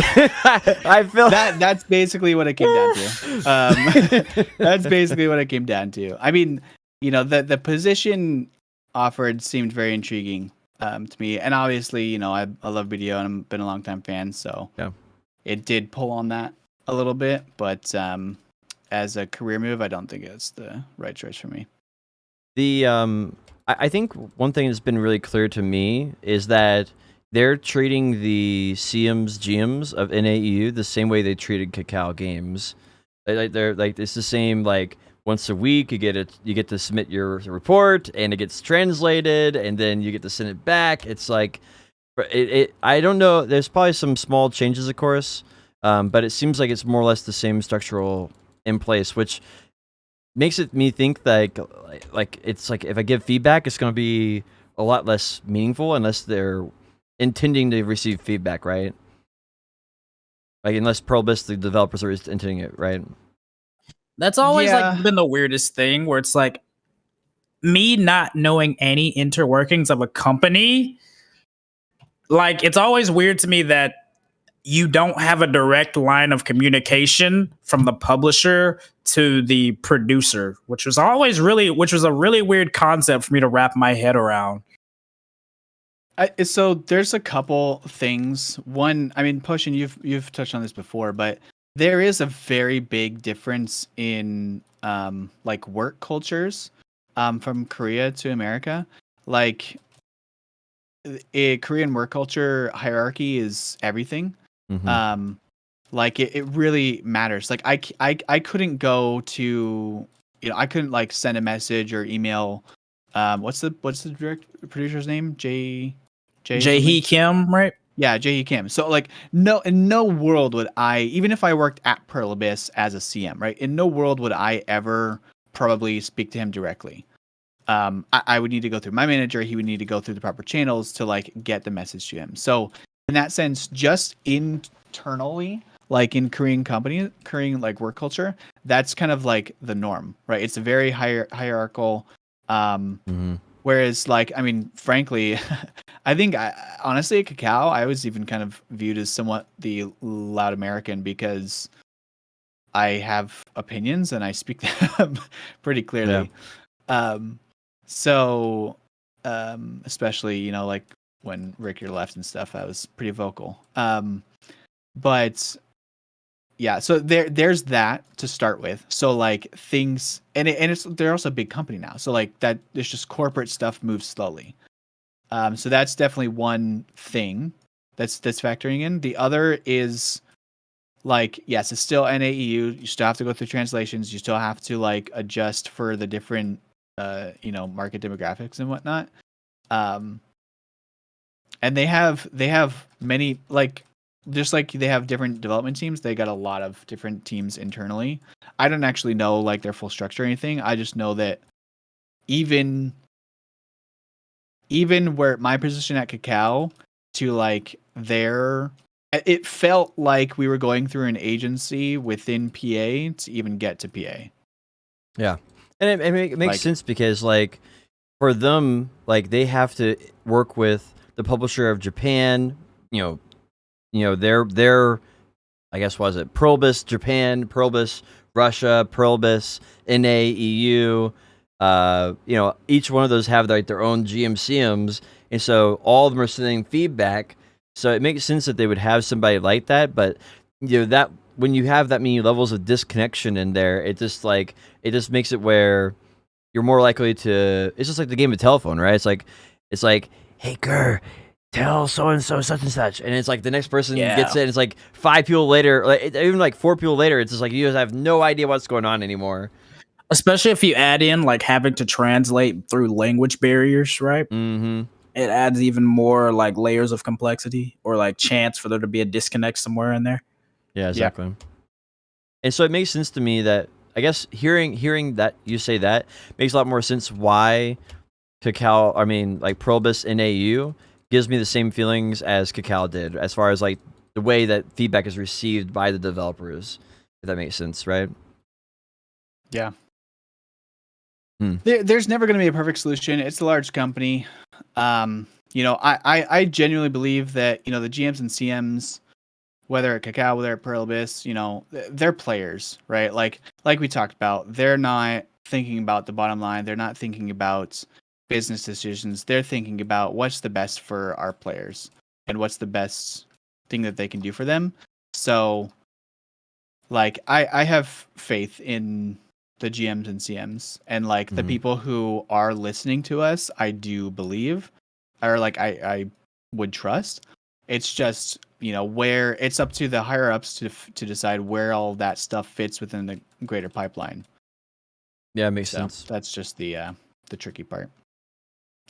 I feel that's basically what it came down to. That's basically what it came down to. I mean, the position offered seemed very intriguing to me, and obviously, I love BDO and I've been a long time fan, so it did pull on that a little bit. But as a career move, I don't think it's the right choice for me. I think one thing that's been really clear to me is that they're treating the CMs, GMs of NAEU the same way they treated Cacao Games. They're like it's the same. Like once a week, you get to submit your report, and it gets translated, and then you get to send it back. It's like I don't know. There's probably some small changes, of course, but it seems like it's more or less the same structural in place, which makes me think that like it's like if I give feedback, it's going to be a lot less meaningful unless they're intending to receive feedback, right? Like unless Pearlbis, the developers are intending it, right? That's always Yeah. like been the weirdest thing where it's like me not knowing any interworkings of a company. Like it's always weird to me that you don't have a direct line of communication from the publisher to the producer, which was a really weird concept for me to wrap my head around. So there's a couple things. One, I mean, Potion, you've touched on this before, but there is a very big difference in like work cultures from Korea to America. Like a Korean work culture hierarchy is everything. Mm-hmm. Like it really matters. Like I couldn't go to, I couldn't like send a message or email. What's the direct producer's name? Jae Jae-hee something? Kim, right? Yeah, Jae Kim. So like in no world would I, even if I worked at Pearl Abyss as a CM, right? In no world would I ever probably speak to him directly. I would need to go through my manager. He would need to go through the proper channels to like get the message to him. So in that sense, just internally, like in Korean like work culture, that's kind of like the norm, right? It's a very hierarchical. Mm-hmm. Whereas, like, I mean, frankly, I think honestly, at Kakao, I was even kind of viewed as somewhat the loud American because I have opinions and I speak them pretty clearly. So, especially, like when Rick left and stuff, I was pretty vocal. But yeah, so there's that to start with. So like things, and they're also a big company now. So like that, there's just corporate stuff moves slowly. So that's definitely one thing that's factoring in. The other is like, yes, it's still NAEU. You still have to go through translations. You still have to like adjust for the different, market demographics and whatnot. And they have many, like, just like they have different development teams, they got a lot of different teams internally. I don't actually know like their full structure or anything. I just know that even where my position at Kakao to like it felt like we were going through an agency within PA to even get to PA. Yeah, and it makes sense because like for them, like they have to work with the publisher of Japan. They're I guess was it Pearlbis Japan, Pearlbis Russia, Pearlbis NAEU. Each one of those have like their own GMCMs, and so all of them are sending feedback. So it makes sense that they would have somebody like that, but that when you have that many levels of disconnection in there, it just makes it where you're more likely to. It's just like the game of telephone, right? It's like, hey, Kerr, tell so and so such and such, and it's like the next person gets it. And it's like 5 people later, even like 4 people later, it's just like you guys have no idea what's going on anymore. Especially if you add in like having to translate through language barriers, right? Mm-hmm. It adds even more like layers of complexity or like chance for there to be a disconnect somewhere in there. Yeah, exactly. Yeah. And so it makes sense to me that I guess hearing that you say that makes a lot more sense why Pearlbis NAU gives me the same feelings as Kakao did as far as like the way that feedback is received by the developers, if that makes sense, right? Yeah. There's never going to be a perfect solution. It's a large company. I genuinely believe that, the GMs and CMs, whether at Kakao, whether at Pearlbis, they're players, right? Like we talked about, they're not thinking about the bottom line. They're not thinking about business decisions. They're thinking about what's the best for our players and what's the best thing that they can do for them. So like, I have faith in the GMs and CMs, and like the people who are listening to us, I do believe, or like I would trust. It's just where it's up to the higher ups to decide where all that stuff fits within the greater pipeline. Yeah, it makes sense. That's just the tricky part.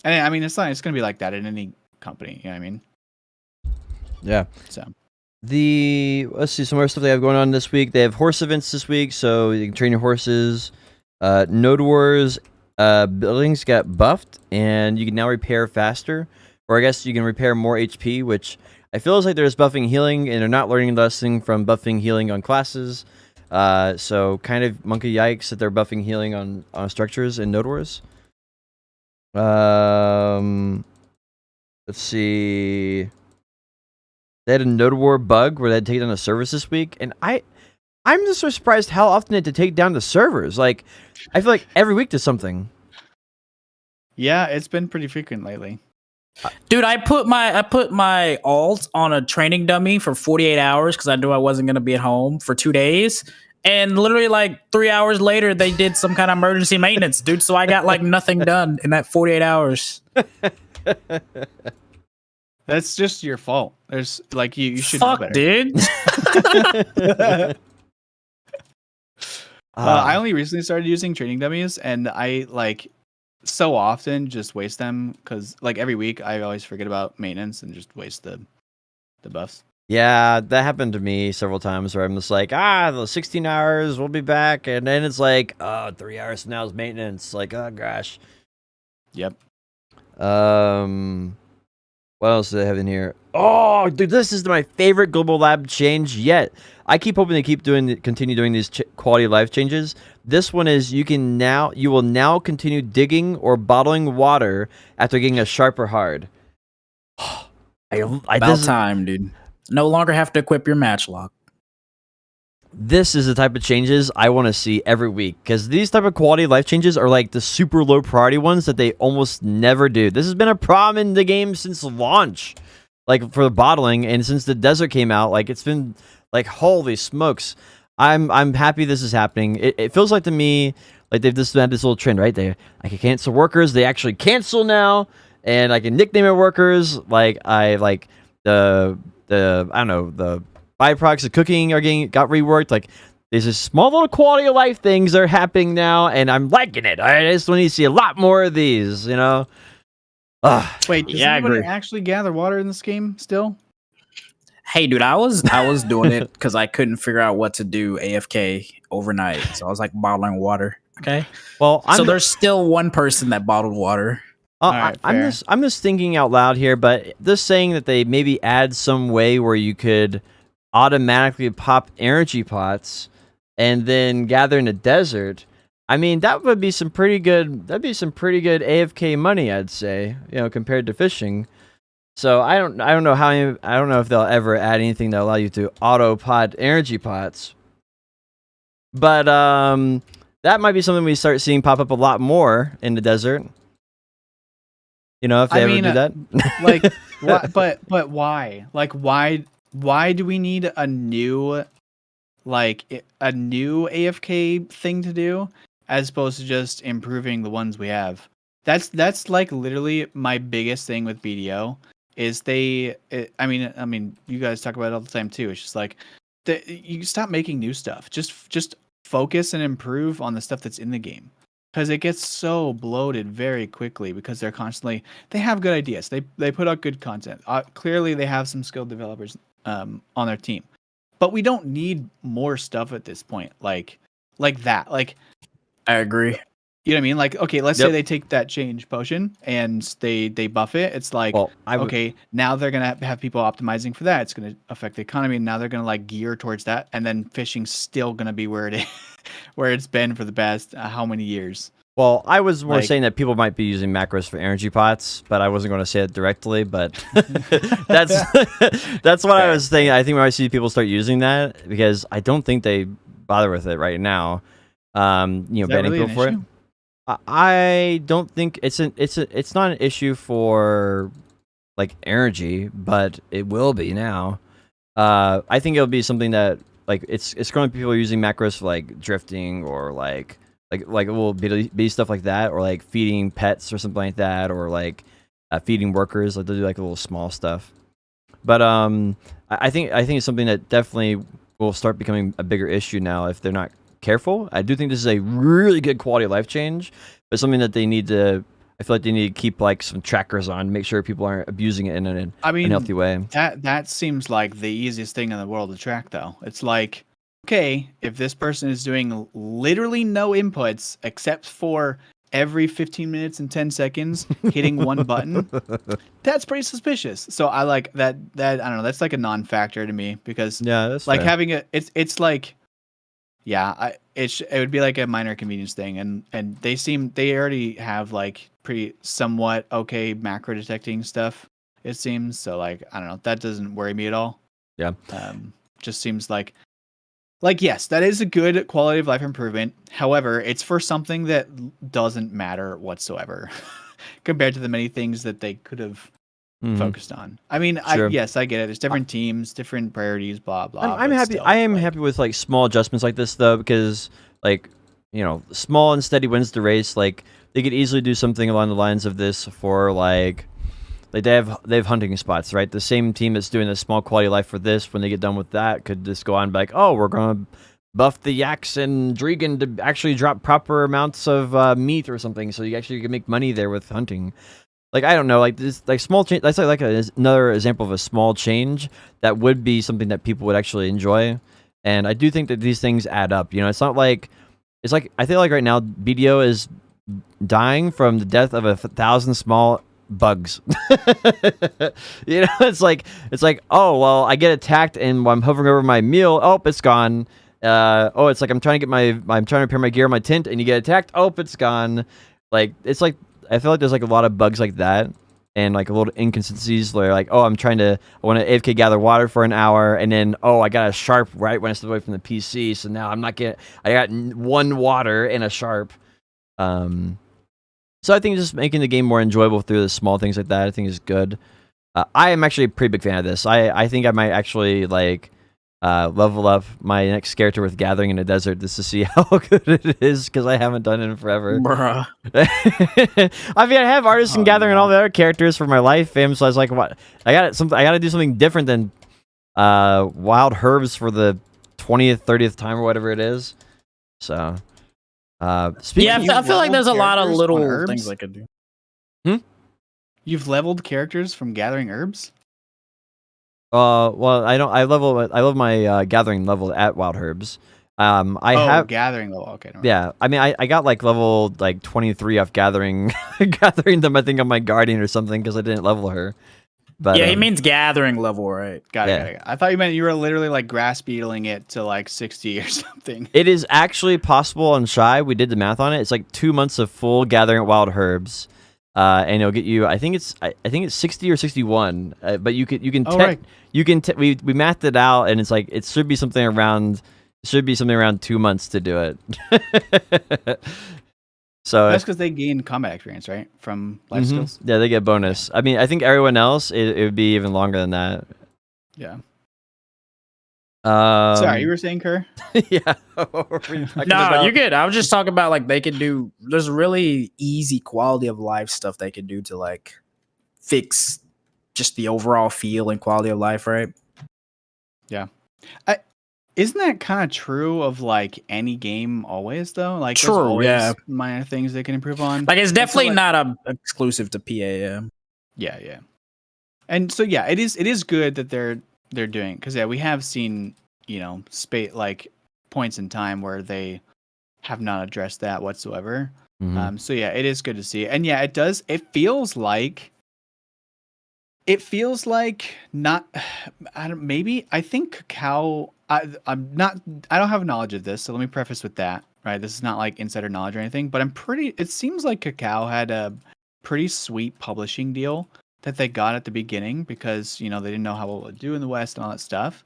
And I mean, it's going to be like that in any company. You know what I mean? Yeah. So. Let's see some more stuff they have going on this week. They have horse events this week, so you can train your horses. Node Wars buildings got buffed, and you can now repair faster, or I guess you can repair more HP, which It feels like there's buffing healing, and they're not learning the lesson from buffing healing on classes. So kind of monkey yikes that they're buffing healing on structures in Node Wars. Let's see. They had a Node War bug where they had to take down the servers this week, and I'm just so surprised how often they had to take down the servers. Like, I feel like every week there's something. Yeah, it's been pretty frequent lately. Dude, I put my alt on a training dummy for 48 hours because I knew I wasn't gonna be at home for 2 days. And literally like 3 hours later, they did some kind of emergency maintenance, dude. So I got like nothing done in that 48 hours. That's just your fault. There's like you should Fuck, know better. dude. I only recently started using training dummies, and I like so often just waste them because like every week I always forget about maintenance and just waste the buffs. Yeah, that happened to me several times where I'm just like, the 16 hours, we'll be back. And then it's like, 3 hours from now is maintenance. Like, oh, gosh. Yep. What else do they have in here? Oh, dude, this is my favorite global lab change yet. I keep hoping they continue doing these quality of life changes. This one is you will now continue digging or bottling water after getting a sharper hard. About time, dude. No longer have to equip your matchlock. This is the type of changes I want to see every week, because these type of quality of life changes are like the super low priority ones that they almost never do. This has been a problem in the game since launch, like for the bottling, and since the desert came out, like it's been like holy smokes. I'm happy this is happening. It feels like to me like they've just had this little trend, right? I can cancel workers. They actually cancel now, and I can nickname it workers. Like I like the I don't know, the byproducts of cooking got reworked. Like there's a small little quality of life things that are happening now, and I'm liking it. I just want to see a lot more of these, you know. Wait, does anybody actually gather water in this game still? Hey, dude, I was doing it because I couldn't figure out what to do AFK overnight, so I was like bottling water. Okay, well, there's still one person that bottled water. Right, I'm just thinking out loud here, but just saying that they maybe add some way where you could automatically pop energy pots and then gather in the desert. I mean, that would be some pretty good. That'd be some pretty good AFK money, I'd say. You know, compared to fishing. So I don't know if they'll ever add anything that allow you to auto pot energy pots. But that might be something we start seeing pop up a lot more in the desert. You know, if they ever do that. Like, but why? Like, why do we need a new AFK thing to do as opposed to just improving the ones we have? That's like literally my biggest thing with BDO is I mean, you guys talk about it all the time too. It's just like you stop making new stuff. Just focus and improve on the stuff that's in the game. Because it gets so bloated very quickly because they have good ideas. They put out good content. Clearly, they have some skilled developers on their team. But we don't need more stuff at this point. Like that. Like, I agree. You know what I mean? Like, okay, let's say they take that change potion and they buff it. It's like, okay, now they're going to have people optimizing for that. It's going to affect the economy. And now they're going to like gear towards that. And then fishing's still going to be where it is, where it's been for the past how many years. Well, I was more saying that people might be using macros for energy pots, but I wasn't going to say it directly. But that's what I was saying. I think we might see people start using that because I don't think they bother with it right now. Banning people for it. I don't think it's not an issue for like energy, but it will be now. I think it'll be something that like it's going to be people using macros for like drifting or like it will be stuff like that, or like feeding pets or something like that, or like feeding workers. Like they'll do like a little small stuff. But I think it's something that definitely will start becoming a bigger issue now if they're not careful. I do think this is a really good quality of life change, but something that they need to. I feel like they need to keep like some trackers on, make sure people aren't abusing it in an unhealthy way. That seems like the easiest thing in the world to track, though. It's like, okay, if this person is doing literally no inputs except for every 15 minutes and 10 seconds hitting one button, that's pretty suspicious. So I like that I don't know, that's like a non-factor to me because Yeah, that's like fair. having it's like it would be like a minor convenience thing, and they already have like pretty somewhat okay macro detecting stuff, it seems. So like I don't know, that doesn't worry me at all. Yeah. Just seems like yes, that is a good quality of life improvement. However, it's for something that doesn't matter whatsoever compared to the many things that they could have focused on. I mean, Sure. yes, I get it. There's different teams, different priorities, blah blah. I'm but happy. still, I am like, happy with like small adjustments like this though, because like small and steady wins the race. Like they could easily do something along the lines of this for like they have hunting spots, right? The same team that's doing the small quality of life for this, when they get done with that, could just go on and be like, oh, we're gonna buff the yaks and Dregan to actually drop proper amounts of meat or something, so you actually can make money there with hunting. Like I don't know, like this, like small change. That's like another example of a small change that would be something that people would actually enjoy. And I do think that these things add up. It's not like I feel like right now BDO is dying from the death of 1,000 small bugs. It's like oh well, I get attacked and I'm hovering over my meal. Oh, it's gone. Oh, it's like I'm trying to repair my gear on my tent, and you get attacked. Oh, it's gone. Like it's like. I feel like there's like a lot of bugs like that, and like a little inconsistencies where like, oh, I want to AFK gather water for an hour, and then I got a sharp right when I step away from the PC, so now I got one water and a sharp. So I think just making the game more enjoyable through the small things like that, I think is good. I am actually a pretty big fan of this. I think I might actually like level up my next character with Gathering in a Desert just to see how good it is, because I haven't done it in forever. Bruh. I mean, I have Artisan Gathering and all the other characters for my life fam, so I was like, what? I got to do something different than Wild Herbs for the 20th, 30th time or whatever it is. So, speaking I feel like there's a lot of characters little on herbs? things I could do. You've leveled characters from gathering herbs? Well, I don't. I love my Gathering level at Wild Herbs. I have gathering level. Okay. Never mind. Yeah, I mean, I got like level like 23 off gathering them, I think, on my Guardian or something, because I didn't level her. But Yeah, he means gathering level, right? Got it. I thought you meant you were literally like grass beetling it to like 60 or something. It is actually possible on Shy. We did the math on it. It's like 2 months of full gathering at Wild Herbs, and it'll get you. I think it's 60 or 61. But you can. Right. We mathed it out, and it's like it should be something around 2 months to do it. So that's because they gain combat experience, right, from life skills. Yeah, they get bonus. I mean, I think everyone else it would be even longer than that. Yeah. Sorry, you were saying, Kerr? Yeah. No, you're good. I was just talking about like they could do. There's really easy quality of life stuff they could do to like fix just the overall feel and quality of life, right? Yeah. Isn't that kind of true of like any game always though? Like True, there's always yeah. minor things they can improve on. Like it's definitely like, not exclusive to PAM. Yeah. And so yeah, it is good that they're doing, because we have seen, like points in time where they have not addressed that whatsoever. So yeah, it is good to see. And yeah, it feels like not I think Cacao, I don't have knowledge of this, so let me preface with that, right? This is not like insider knowledge or anything, but it seems like Cacao had a pretty sweet publishing deal that they got at the beginning, because they didn't know how it would do in the West and all that stuff.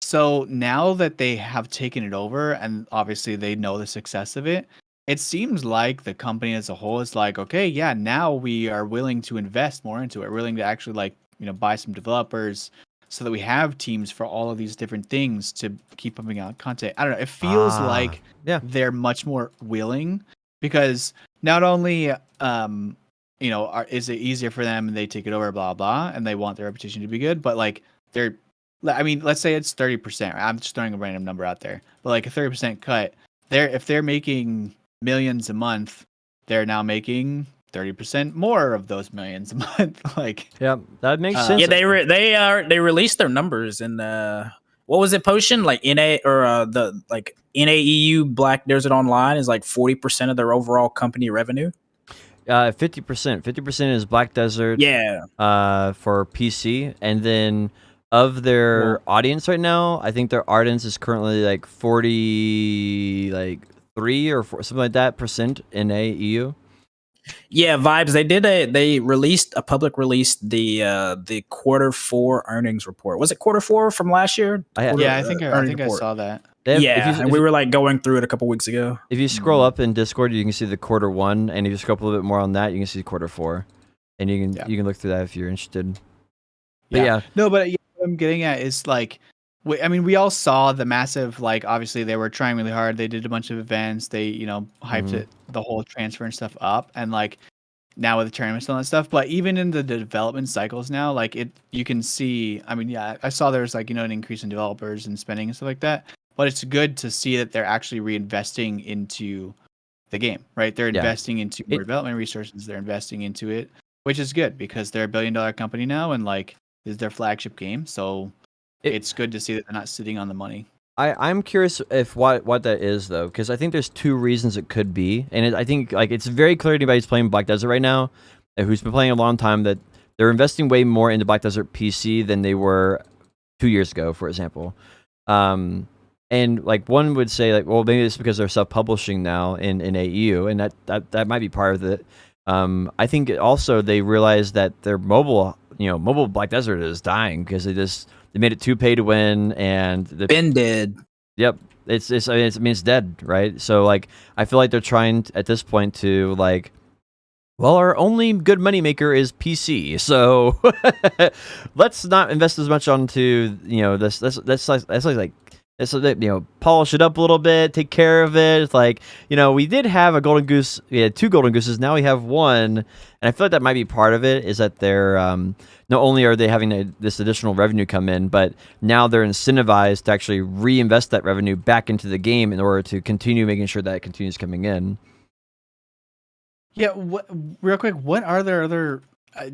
So now that they have taken it over, and obviously they know the success of it, it seems like the company as a whole is like, okay, yeah, now we are willing to invest more into it. We're willing to actually buy some developers so that we have teams for all of these different things to keep pumping out content. I don't know. It feels like they're much more willing, because not only is it easier for them and they take it over, blah blah, and they want their reputation to be good, but like let's say it's 30%. I'm just throwing a random number out there, but like a 30% cut. If they're making millions a month, they're now making 30% more of those millions a month. Like, yeah, that makes sense. Yeah, they released their numbers in what was it, Potion? Like NA or the like NAEU Black Desert Online is like 40% of their overall company revenue. 50%. 50% is Black Desert. Yeah. For PC, and then of their audience right now, I think their audience is currently like 40, like 3 or 4, something like that percent in AEU. Yeah, Vibes. They released a public release the Q4 earnings report. Was it Q4 from last year? Yeah, I think I saw that. And we were like going through it a couple weeks ago. If you scroll up in Discord, you can see the Q1, and if you scroll up a little bit more on that, you can see Q4, and you can look through that if you're interested. But no, but what I'm getting at is like, I mean, we all saw the massive, like, obviously they were trying really hard. They did a bunch of events. They, hyped it, the whole transfer and stuff up, and like now with the tournaments and all that stuff. But even in the development cycles now, like you can see. I mean, I saw there's like an increase in developers and spending and stuff like that. But it's good to see that they're actually reinvesting into the game, right? They're investing into more development resources. They're investing into it, which is good because they're $1 billion company now, and like this is their flagship game. So it's good to see that they're not sitting on the money. I'm curious if what that is though, because I think there's 2 reasons it could be, and I think like it's very clear to anybody who's playing Black Desert right now, who's been playing a long time, that they're investing way more into Black Desert PC than they were 2 years ago, for example. And like one would say, like, well, maybe it's because they're self-publishing now in AEU, and that might be part of it. I think also they realized that their mobile Black Desert is dying because they made it too pay to win, and been dead. Yep, it's dead, right? So like I feel like they're trying at this point to like, well, our only good moneymaker is PC, so let's not invest as much onto polish it up a little bit, take care of it. It's like, we did have a golden goose. We had 2 golden gooses. Now we have 1. And I feel like that might be part of it, is that they're, not only are they having this additional revenue come in, but now they're incentivized to actually reinvest that revenue back into the game in order to continue making sure that it continues coming in. Yeah. Real quick, what are their other,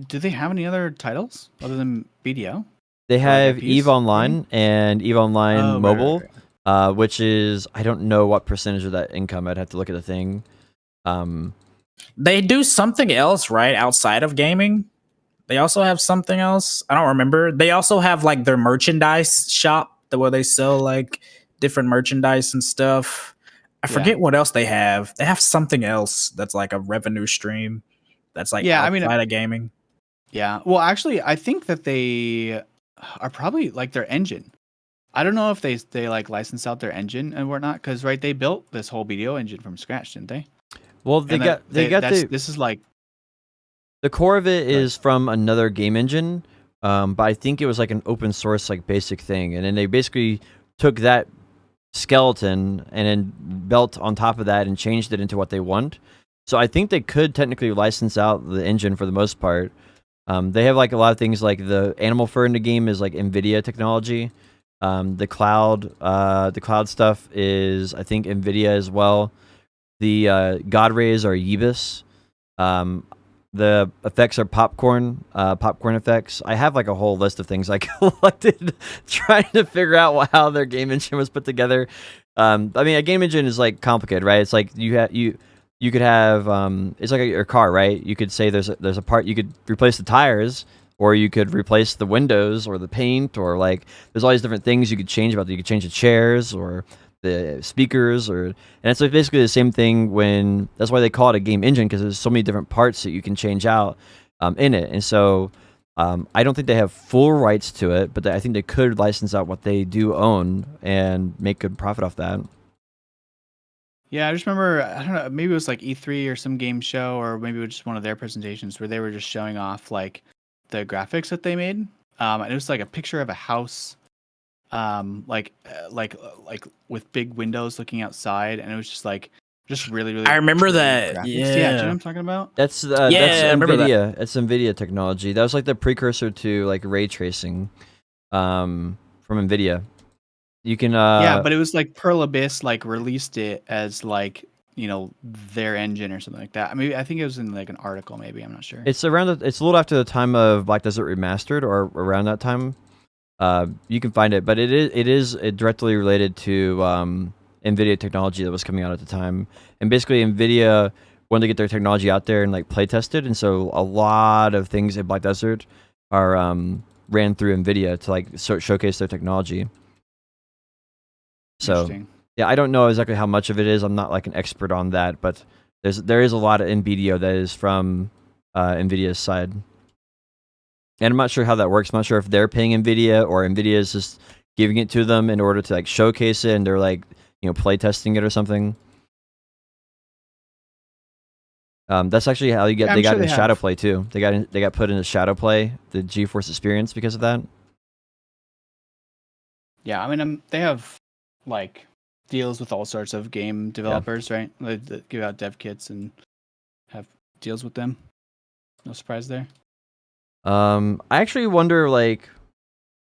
do they have any other titles other than BDO? They have EVE Online and EVE Online Mobile, right. Which is, I don't know what percentage of that income. I'd have to look at the thing. They do something else, right, outside of gaming. They also have something else. I don't remember. They also have like their merchandise shop where they sell like different merchandise and stuff. I forget what else they have. They have something else that's like a revenue stream that's like outside of gaming. Yeah. Well, actually, I think that they are probably like their engine. I don't know if they like license out their engine and whatnot, because they built this whole BDO engine from scratch, didn't they? Well, this is like the core of it is from another game engine, but I think it was like an open source like basic thing, and then they basically took that skeleton and then built on top of that and changed it into what they want. So I think they could technically license out the engine for the most part. They have like a lot of things, like the animal fur in the game is like NVIDIA technology. The cloud stuff is, I think, NVIDIA as well. The God rays are Yeebus. The effects are popcorn effects. I have like a whole list of things I collected trying to figure out how their game engine was put together. I mean, a game engine is like complicated, right? It's like you could have it's like your car, right? You could say there's a part, you could replace the tires, or you could replace the windows or the paint, or like there's all these different things you could change about it. You could change the chairs or the speakers, and it's like basically the same thing. That's why they call it a game engine, because there's so many different parts that you can change out in it. And so I don't think they have full rights to it, but I think they could license out what they do own and make good profit off that. Yeah, I just remember, I don't know, maybe it was like E3 or some game show, or maybe it was just one of their presentations where they were just showing off like the graphics that they made. And it was like a picture of a house, like with big windows looking outside, and it was just like really, really. I remember that. Graphics. Yeah, do you know what I'm talking about? That's NVIDIA. That's NVIDIA technology. That was like the precursor to like ray tracing, from NVIDIA. You can but it was like Pearl Abyss like released it as like, their engine or something like that. I mean, I think it was in like an article, maybe, I'm not sure. It's a little after the time of Black Desert Remastered, or around that time. You can find it, but it is directly related to NVIDIA technology that was coming out at the time, and basically NVIDIA wanted to get their technology out there and like play tested, and so a lot of things in Black Desert are ran through NVIDIA to like showcase their technology. So yeah, I don't know exactly how much of it is. I'm not like an expert on that, but there is a lot of NVIDIA that is from NVIDIA's side. And I'm not sure how that works. I'm not sure if they're paying NVIDIA or NVIDIA is just giving it to them in order to like showcase it, and they're like, play testing it or something. That's actually how they got into Shadow Play too. They got put into Shadow Play, the GeForce experience, because of that. Yeah, I mean, they have like deals with all sorts of game developers, right? They give out dev kits and have deals with them. No surprise there. I actually wonder, like,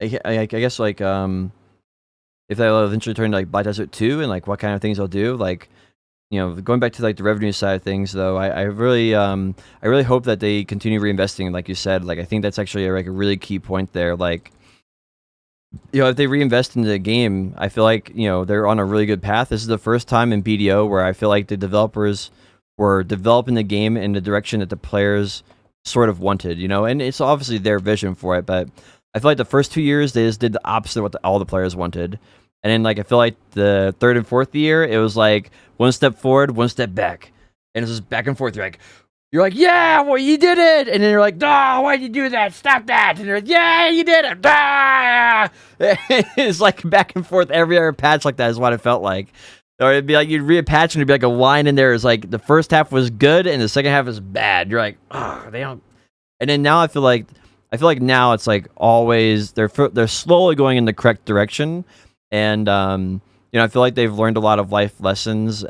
I guess, like, if they'll eventually turn to like Black Desert 2 and like what kind of things they'll do. Like, going back to like the revenue side of things, though, I really hope that they continue reinvesting. Like you said, like I think that's actually like a really key point there. Like, if they reinvest into the game, I feel like they're on a really good path. This is the first time in BDO where I feel like the developers were developing the game in the direction that the players sort of wanted, and it's obviously their vision for it, but I feel like the first 2 years they just did the opposite of what all the players wanted. And then like I feel like the third and fourth year it was like one step forward, one step back, and it's just back and forth. You're like, yeah, well, you did it, and then you're like, no, why'd you do that? Stop that! And you're like, yeah, you did it. Ah! It's like back and forth every other patch. Like that is what it felt like. Or it'd be like you'd read a patch and it'd be like a line in there is like the first half was good and the second half is bad. You're like, oh, they don't. And then now I feel like now it's like always they're slowly going in the correct direction, and I feel like they've learned a lot of life lessons,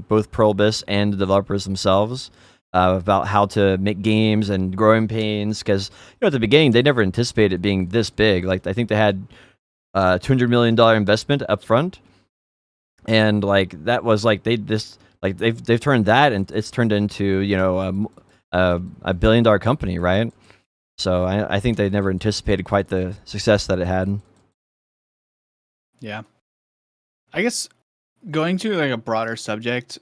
both Pro Abyss and the developers themselves, about how to make games and growing pains. Because at the beginning they never anticipated it being this big. Like I think they had $200 million investment up front. And like that was like they've turned that and it's turned into a $1 billion company, right? So I think they never anticipated quite the success that it had. Yeah, I guess going to like a broader subject.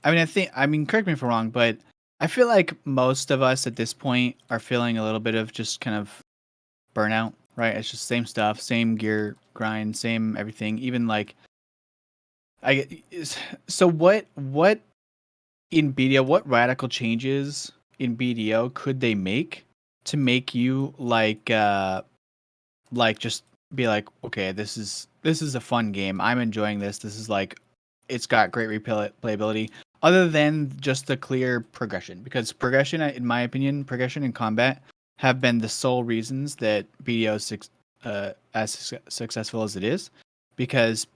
I mean, correct me if I'm wrong, but I feel like most of us at this point are feeling a little bit of just kind of burnout, right? It's just same stuff, same gear grind, same everything. Even like. So what in BDO, what radical changes in BDO could they make to make you like just be like, okay, this is a fun game. I'm enjoying this. This is like, it's got great replayability other than just the clear progression, because progression, in my opinion, progression and combat have been the sole reasons that BDO is as successful as it is, because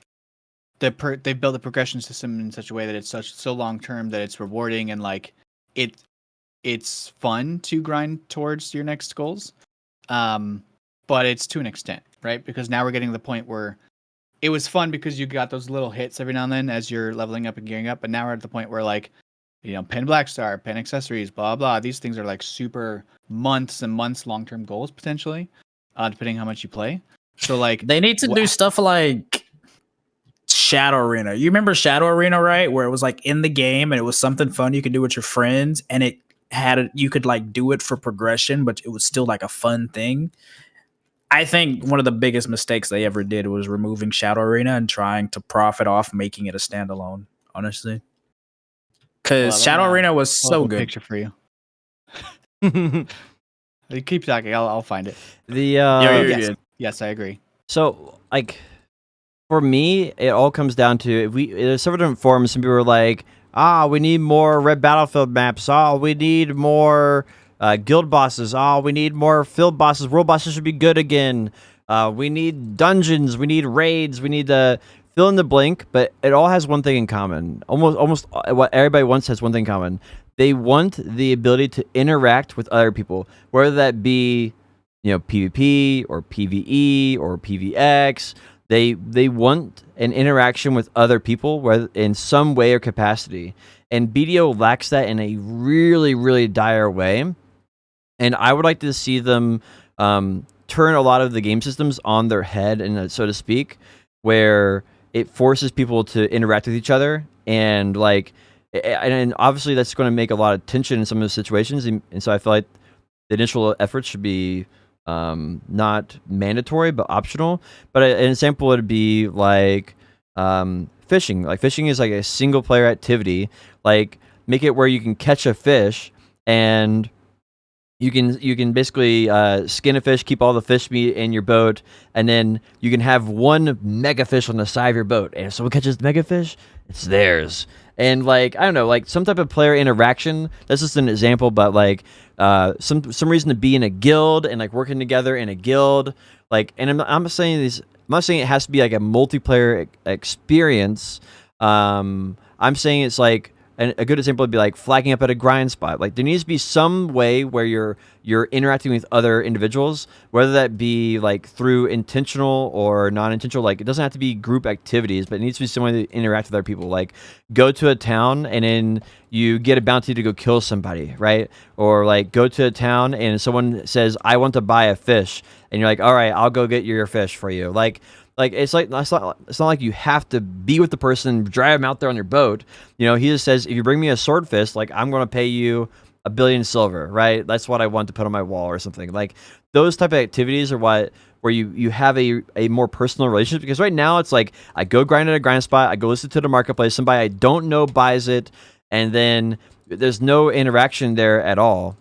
they built the progression system in such a way that it's so long term that it's rewarding and like it's fun to grind towards your next goals, but it's to an extent, right? Because now we're getting to the point where it was fun because you got those little hits every now and then as you're leveling up and gearing up, but now we're at the point where like pen Blackstar, pen accessories, blah blah, these things are like super months and months long term goals potentially, depending how much you play. So like they need to do stuff like Shadow Arena. You remember Shadow Arena, right? Where it was like in the game and it was something fun you could do with your friends, and you could like do it for progression, but it was still like a fun thing. I think one of the biggest mistakes they ever did was removing Shadow Arena and trying to profit off making it a standalone, honestly. Because Shadow Arena was so good. Picture for you. You keep talking. I'll find it. Yes, I agree. So like, for me, it all comes down to there's several different forums. Some people are like, we need more Red Battlefield maps. We need more guild bosses. We need more field bosses. World bosses should be good again. We need dungeons. We need raids. We need to fill in the blank. But it all has one thing in common. Almost what everybody wants has one thing in common. They want the ability to interact with other people, whether that be PvP or PvE or PvX. They want an interaction with other people, whether in some way or capacity, and BDO lacks that in a really, really dire way. And I would like to see them turn a lot of the game systems on their head, and so to speak, where it forces people to interact with each other, and like, and obviously that's going to make a lot of tension in some of the situations, and so I feel like the initial effort should be not mandatory but optional. But an example would be like fishing. Like fishing is like a single player activity. Like make it where you can catch a fish and you can basically skin a fish, keep all the fish meat in your boat, and then you can have one mega fish on the side of your boat. And if someone catches the mega fish, it's theirs. And like I don't know, like some type of player interaction. That's just an example, but like some reason to be in a guild and like working together in a guild. Like, and I'm saying these. I'm not saying it has to be like a multiplayer experience. I'm saying it's like a good example would be like flagging up at a grind spot. Like there needs to be some way where you're interacting with other individuals, whether that be like through intentional or non-intentional. Like it doesn't have to be group activities, but it needs to be some way to interact with other people. Like go to a town and then you get a bounty to go kill somebody, right? Or like go to a town and someone says, "I want to buy a fish," and you're like, "All right, I'll go get your fish for you." Like it's not like you have to be with the person, drive them out there on your boat. You know, he just says, if you bring me a swordfish, like I'm going to pay you 1 billion silver, right? That's what I want to put on my wall or something. Like those type of activities are where you have a more personal relationship. Because right now it's like I go grind at a grind spot, I go listen to the marketplace, somebody I don't know buys it, and then there's no interaction there at all.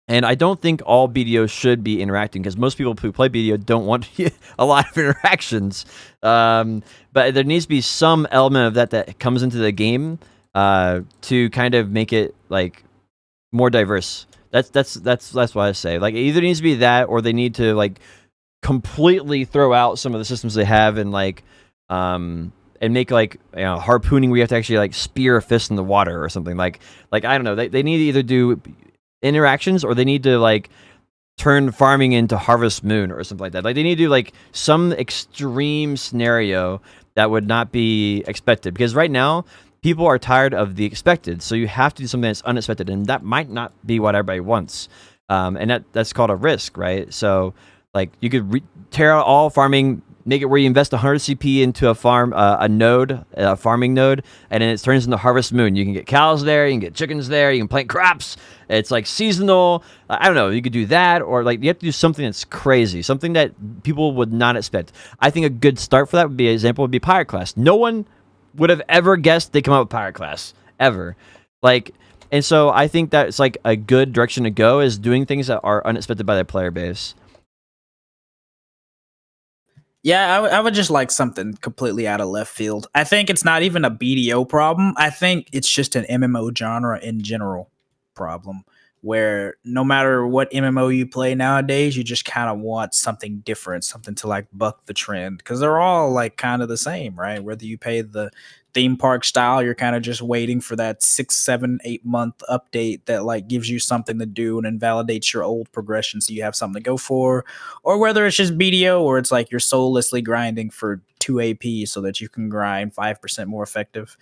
And I don't think all BDOs should be interacting because most people who play BDO don't want a lot of interactions. But there needs to be some element of that comes into the game to kind of make it like more diverse. That's what I say. Like it either needs to be that, or they need to like completely throw out some of the systems they have and like and make like harpooning where you have to actually like spear a fish in the water or something. Like I don't know. They need to either do interactions or they need to like turn farming into Harvest Moon or something like that. Like they need to do like some extreme scenario that would not be expected, because right now people are tired of the expected, so you have to do something that's unexpected, and that might not be what everybody wants, and that's called a risk, right? So like you could tear out all farming, make it where you invest 100 CP into a farm, a farming node, and then it turns into Harvest Moon. You can get cows there, you can get chickens there, you can plant crops. It's like seasonal. I don't know. You could do that, or like you have to do something that's crazy, something that people would not expect. I think a good start for that would be an example would be Pirate Class. No one would have ever guessed they come up with Pirate Class ever. Like, and so I think that it's like a good direction to go is doing things that are unexpected by their player base. Yeah, I would just like something completely out of left field. I think it's not even a BDO problem. I think it's just an MMO genre in general problem, where no matter what MMO you play nowadays, you just kind of want something different, something to like buck the trend, because they're all like kind of the same, right? Whether you pay the theme park style, you're kind of just waiting for that 6, 7, 8 month update that like gives you something to do and invalidates your old progression so you have something to go for, or whether it's just BDO or it's like you're soullessly grinding for 2 AP so that you can grind 5% more effective.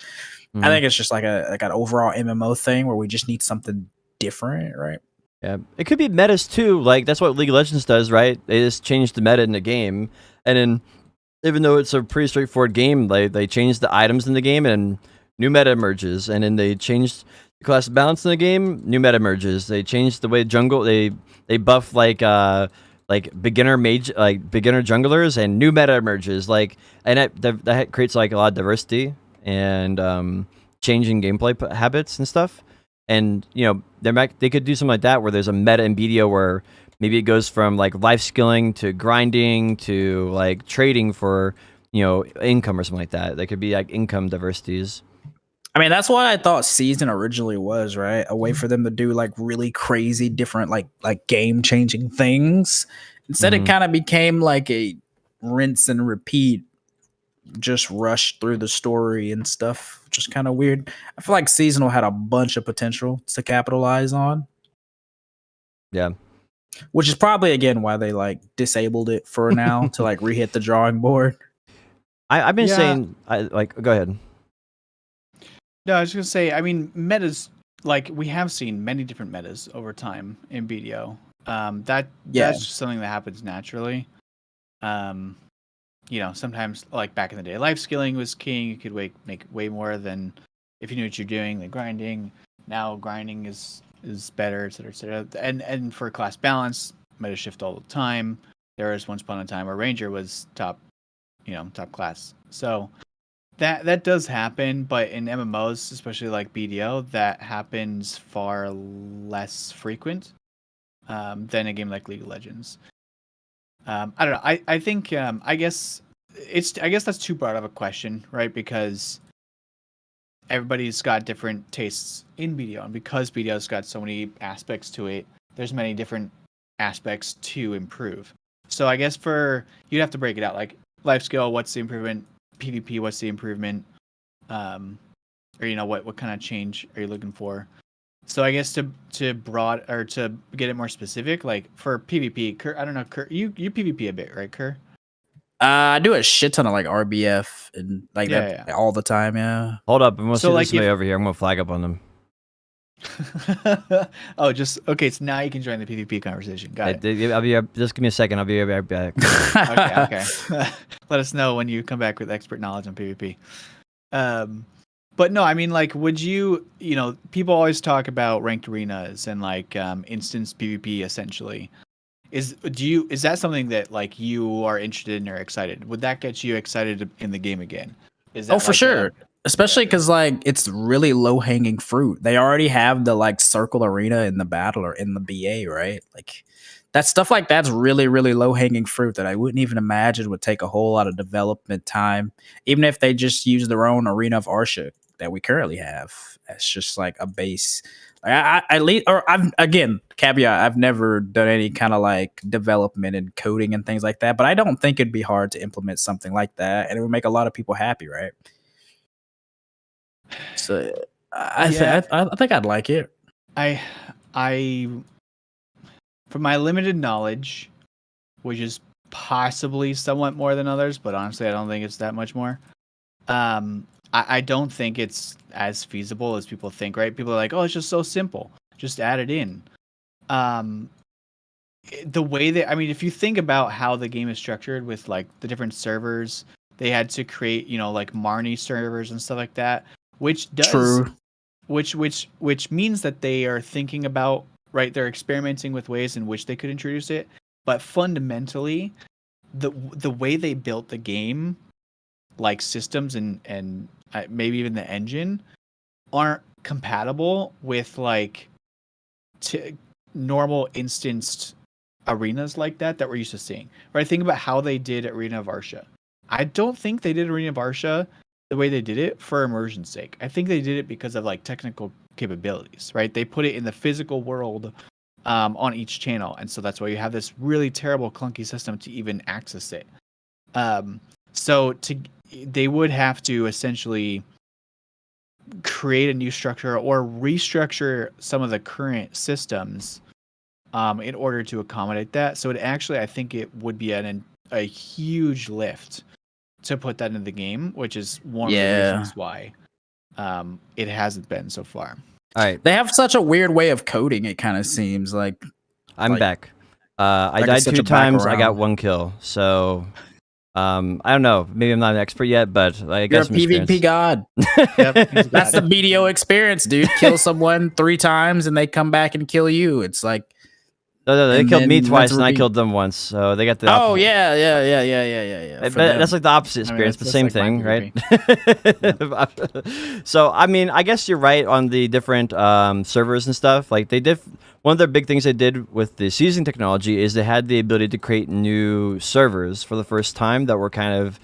I think it's just like an overall MMO thing where we just need something different, right? Yeah, it could be metas too. Like that's what League of Legends does, right? They just change the meta in the game, and then even though it's a pretty straightforward game, they change the items in the game and new meta emerges, and then they changed the class balance in the game, new meta emerges. They changed the way jungle they buff like beginner mage, like beginner junglers, and new meta emerges. Like, and that creates like a lot of diversity and changing gameplay habits and stuff. And you know they could do something like that where there's a meta in BDO where maybe it goes from like life skilling to grinding to like trading for income or something like that. There could be like income diversities. I mean, that's what I thought Season originally was, right? A way for them to do like really crazy different like game changing things. Instead, it kind of became like a rinse and repeat, just rush through the story and stuff, which is kind of weird. I feel like Seasonal had a bunch of potential to capitalize on. Yeah. Which is probably again why they like disabled it for now to like re-hit the drawing board. I've been saying go ahead. No, I was gonna say, I mean, metas, like we have seen many different metas over time in BDO. That's just something that happens naturally. Sometimes like back in the day, life skilling was king. You could make way more than if you knew what you're doing. Like grinding. Now grinding is better, et cetera, et cetera. And for class balance, meta shift all the time. There was once upon a time where Ranger was top class. So that does happen, but in MMOs, especially like BDO, that happens far less frequent than a game like League of Legends. I don't know. I think I guess that's too broad of a question, right? Because everybody's got different tastes in BDO, and because BDO's got so many aspects to it, there's many different aspects to improve. So I guess you'd have to break it out, like life skill, what's the improvement? PvP, what's the improvement? Or what kind of change are you looking for? So I guess to get it more specific, like for PvP, Kerr, I don't know, Kerr, you PvP a bit, right, Kerr? I do a shit ton of like RBF and like Yeah. all the time. Yeah. Hold up, I'm gonna see like somebody over here. I'm gonna flag up on them. Oh, okay. So now you can join the PvP conversation. Got it. I'll be just give me a second. I'll be right back. Okay. Let us know when you come back with expert knowledge on PvP. But no, I mean, like, would you people always talk about ranked arenas and like instance PvP essentially. Is that something that like you are interested in or excited? Would that get you excited in the game again? For sure. Especially because like it's really low hanging fruit. They already have the like circle arena in the battle or in the BA, right? Like that stuff like that's really, really low hanging fruit that I wouldn't even imagine would take a whole lot of development time, even if they just use their own arena of Arsha that we currently have. It's just like a base. Caveat, I've never done any kind of like development and coding and things like that, but I don't think it'd be hard to implement something like that, and it would make a lot of people happy, right? So I think I'd like it. I from my limited knowledge, which is possibly somewhat more than others, but honestly, I don't think it's that much more. I don't think it's as feasible as people think, right? People are like, oh, it's just so simple. Just add it in. The way that, I mean, if you think about how the game is structured with like the different servers, they had to create, like Marnie servers and stuff like that, which does, True. which means that they are thinking about, right? They're experimenting with ways in which they could introduce it, but fundamentally, the way they built the game, like systems and maybe even the engine, aren't compatible with like normal instanced arenas like that we're used to seeing. Right? Think about how they did Arena of Arsha. I don't think they did Arena of Arsha the way they did it for immersion's sake. I think they did it because of like technical capabilities, right? They put it in the physical world on each channel, and so that's why you have this really terrible clunky system to even access it. They would have to essentially create a new structure or restructure some of the current systems in order to accommodate that. So I think it would be a huge lift to put that in the game, which is one of the reasons why it hasn't been so far. All right. They have such a weird way of coding, it kind of seems like. I'm back. I died 2 times. I got 1 kill. So I don't know. Maybe I'm not an expert yet, but I guess you're a PvP god. Yep, that's the BDO experience, dude. Kill someone 3 times and they come back and kill you. It's like no, they killed me twice and I killed them once. So they got the opposite. Oh yeah. That's like the opposite experience, but same thing, right? So I mean, I guess you're right on the different servers and stuff. Like one of the big things they did with the season technology is they had the ability to create new servers for the first time that were kind of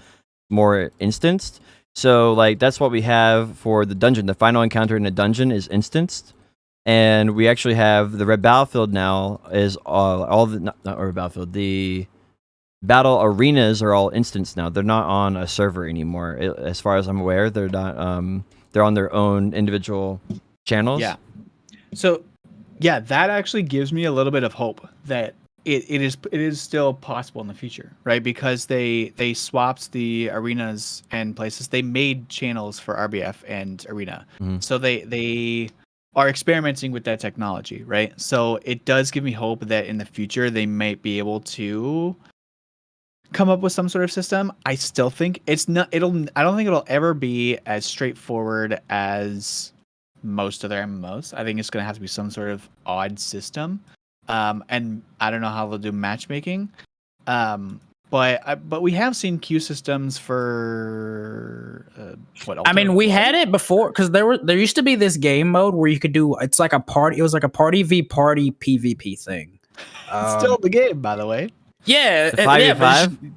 more instanced. So like that's what we have for the dungeon. The final encounter in a dungeon is instanced. And we actually have the Red Battlefield now is all the not Red Battlefield. The battle arenas are all instanced now. They're not on a server anymore. As far as I'm aware, they're not. They're on their own individual channels. Yeah. So, yeah, that actually gives me a little bit of hope that it is still possible in the future, right? Because they swapped the arenas and places. They made channels for RBF and Arena. Mm-hmm. So they are experimenting with that technology, right? So it does give me hope that in the future they might be able to come up with some sort of system. I still think it's not. I don't think it'll ever be as straightforward as most of their MMOs. I think it's going to have to be some sort of odd system. And I don't know how they'll do matchmaking. But we have seen queue systems for what? I mean, Ultimate we World? had it before because there used to be this game mode where you could do it's like a party. It was like a party v party PvP thing. It's still the game, by the way. Yeah, The 5v5?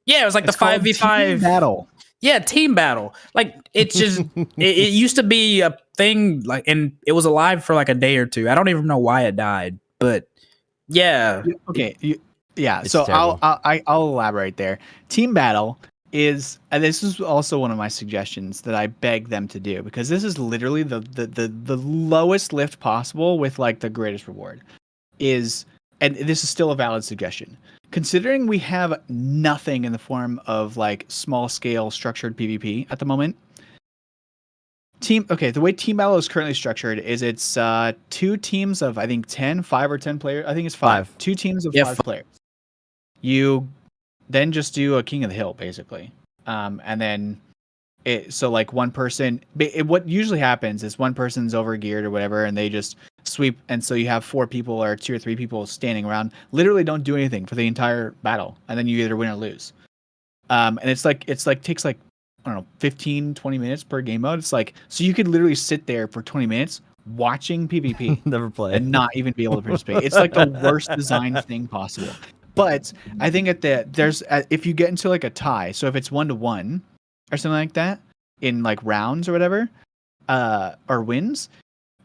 Yeah, it was like It's the called 5v5 Team Battle. Yeah, team battle. Like it's just it used to be a thing, like, and it was alive for like a day or two. I don't even know why it died, but yeah. Okay. Yeah. It's So terrible. I'll elaborate there. Team Battle is, and this is also one of my suggestions that I beg them to do, because this is literally the lowest lift possible with like the greatest reward. And this is still a valid suggestion. Considering we have nothing in the form of like small scale structured PvP at the moment. The way Team Battle is currently structured is it's 2 teams of, I think, 5 or 10 players. I think it's 5. 2 teams of 5 players. You then just do a King of the Hill, basically. And then like one person, what usually happens is one person's overgeared or whatever, and they just sweep, and so you have 4 people or 2 or 3 people standing around, literally don't do anything for the entire battle, and then you either win or lose. And it's like takes like, I don't know, 15, 20 minutes per game mode. It's like, so you could literally sit there for 20 minutes watching PvP Never play. and not even be able to participate. It's like the worst designed thing possible. But I think if you get into like a tie, so if it's 1-1 or something like that in like rounds or whatever, or wins,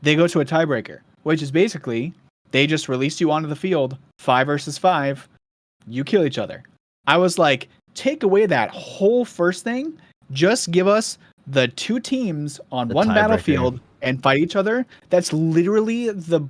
they go to a tiebreaker, which is basically they just release you onto the field, 5 versus 5, you kill each other. I was like, take away that whole first thing, just give us the 2 teams on one battlefield and fight each other. That's literally the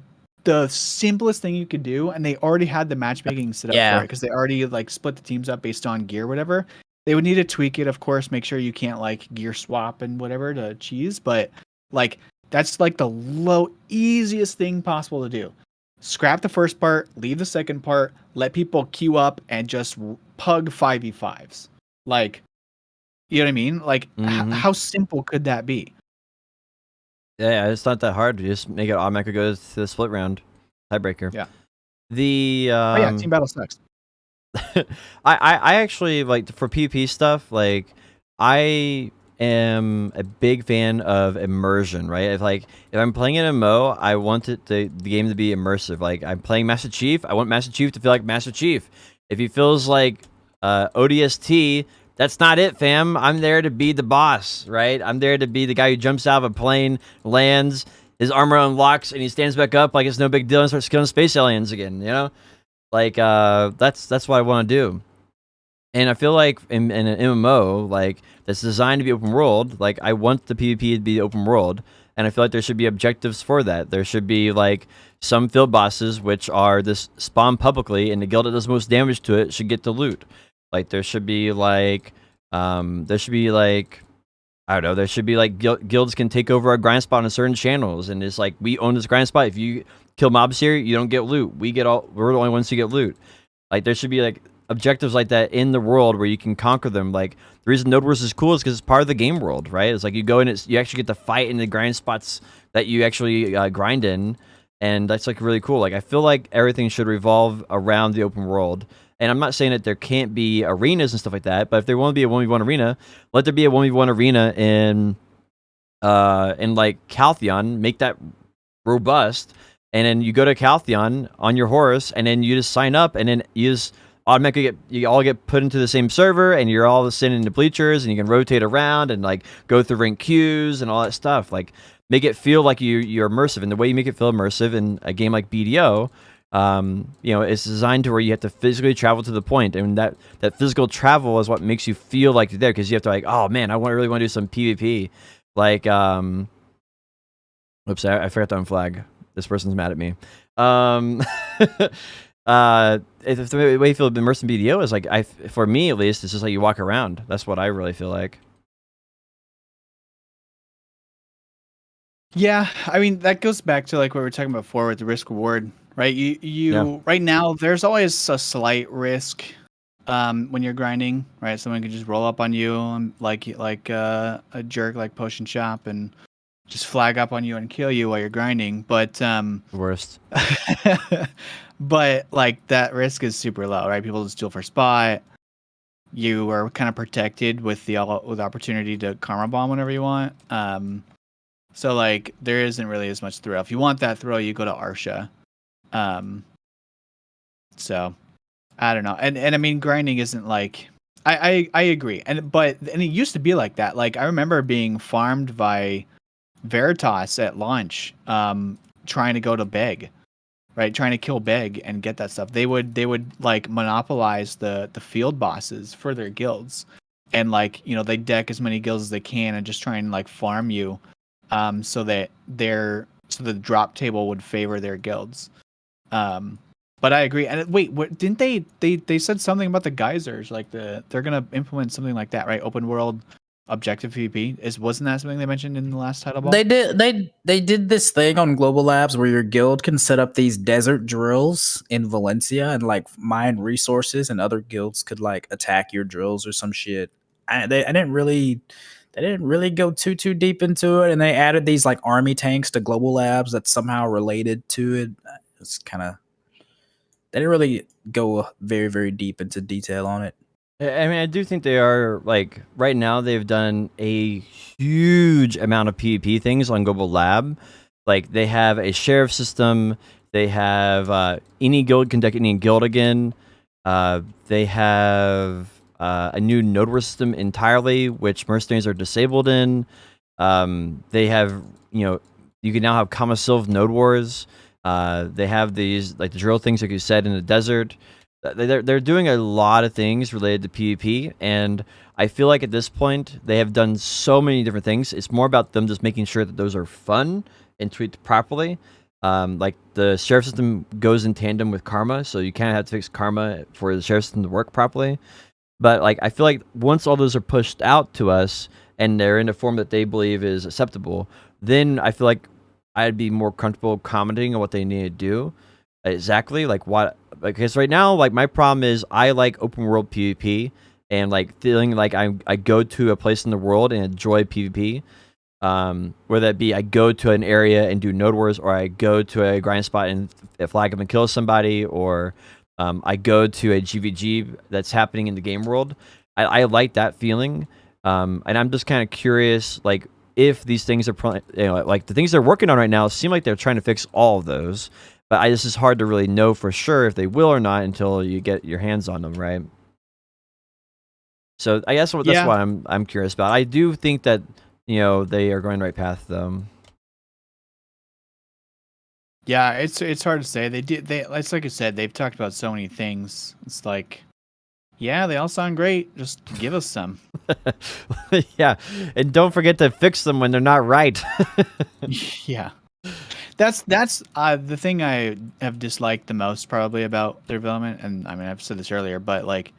simplest thing you could do, and they already had the matchmaking set up for it, because they already like split the teams up based on gear, whatever. They would need to tweak it, of course, make sure you can't like gear swap and whatever to cheese, but like that's like the easiest thing possible to do. Scrap the first part, leave the second part, let people queue up and just pug 5v5s. Like, you know what I mean? Like, how simple could that be? Yeah, it's not that hard. You just make it automatically go to the split round tiebreaker. Yeah. Team Battle sucks. I actually like, for PvP stuff, like I am a big fan of immersion, right? If I'm playing an MMO, I want the game to be immersive. Like, I'm playing Master Chief, I want Master Chief to feel like Master Chief. If he feels like ODST, that's not it, fam. I'm there to be the boss, right? I'm there to be the guy who jumps out of a plane, lands, his armor unlocks, and he stands back up like it's no big deal and starts killing space aliens again, you know? Like, that's what I want to do. And I feel like in an MMO, like, that's designed to be open world, like, I want the PvP to be open world, and I feel like there should be objectives for that. There should be, like, some field bosses, which are this spawn publicly, and the guild that does most damage to it should get the loot. Like, there should be, like, I don't know, there should be, like, guilds can take over a grind spot on certain channels, and it's like, we own this grind spot. If you kill mobs here, you don't get loot. We're the only ones who get loot. Like, there should be, like, objectives like that in the world where you can conquer them. Like, the reason Node Wars is cool is because it's part of the game world, right? It's like you go in, you actually get to fight in the grind spots that you actually grind in, and that's, like, really cool. Like, I feel like everything should revolve around the open world. And I'm not saying that there can't be arenas and stuff like that, but if there want to be a 1v1 arena, let there be a 1v1 arena in like Caltheon, make that robust, and then you go to Caltheon on your horse, and then you just sign up, and then you just automatically you all get put into the same server, and you're all sitting in the bleachers, and you can rotate around and like go through rank queues and all that stuff. Like, make it feel like you're immersive, and the way you make it feel immersive in a game like BDO, you know, it's designed to where you have to physically travel to the point, and that physical travel is what makes you feel like you're there, because you have to, like, oh man, I really want to do some PvP. Like, oops, I forgot to unflag. This person's mad at me. If the way you feel immersed in BDO is like, for me at least, it's just like you walk around. That's what I really feel like. Yeah, I mean that goes back to like what we were talking about before with the risk reward, right? Yeah. Right now there's always a slight risk when you're grinding, right? Someone can just roll up on you like a jerk like Potion Shop and just flag up on you and kill you while you're grinding. But Worst. but like that risk is super low, right? People just duel for spot. You are kind of protected with the opportunity to karma bomb whenever you want. So like there isn't really as much thrill. If you want that thrill, you go to Arsha. Um, so I don't know. And I mean grinding isn't like I agree. And it used to be like that. Like I remember being farmed by Veritas at launch, trying to go to Beg, right? Trying to kill Beg and get that stuff. They would like monopolize the field bosses for their guilds. And like, they deck as many guilds as they can and just try and like farm you so that the drop table would favor their guilds. But I agree. And wait, what didn't they said something about the geysers? Like they're gonna implement something like that, right? Open world objective PvP wasn't that something they mentioned in the last title ball? They did this thing on Global Labs where your guild can set up these desert drills in Valencia and like mine resources, and other guilds could like attack your drills or some shit. They didn't really go too deep into it, and they added these like army tanks to Global Labs that's somehow related to it. It's kind of, they didn't really go very very deep into detail on it. I mean, I do think they are, like, right now they've done a huge amount of PvP things on Global Lab. Like, they have a sheriff system. They have any guild can deck any guild again. They have a new node war system entirely, which mercenaries are disabled in. They have, you can now have Kama Sylv node wars. They have these, like, the drill things, like you said, in the desert. They're doing a lot of things related to PvP, and I feel like at this point they have done so many different things. It's more about them just making sure that those are fun and tweaked properly. Like the sheriff system goes in tandem with karma, so you kind of have to fix karma for the sheriff system to work properly. But like I feel like once all those are pushed out to us and they're in a form that they believe is acceptable, then I feel like I'd be more comfortable commenting on what they need to do. Exactly, like what, because right now, like my problem is I like open world PvP and like feeling like I go to a place in the world and enjoy PvP. Whether that be I go to an area and do node wars, or I go to a grind spot and flag up and kill somebody, or I go to a GVG that's happening in the game world. I like that feeling, and I'm just kind of curious, like if these things are, like the things they're working on right now seem like they're trying to fix all of those. But this is hard to really know for sure if they will or not until you get your hands on them, right? So I guess that's what I'm curious about. I do think that they are going the right path, though. Yeah, it's hard to say. It's like I said, they've talked about so many things. It's like, yeah, they all sound great. Just give us some. Yeah, and don't forget to fix them when they're not right. Yeah. That's the thing I have disliked the most probably about their development, and I mean I've said this earlier, but like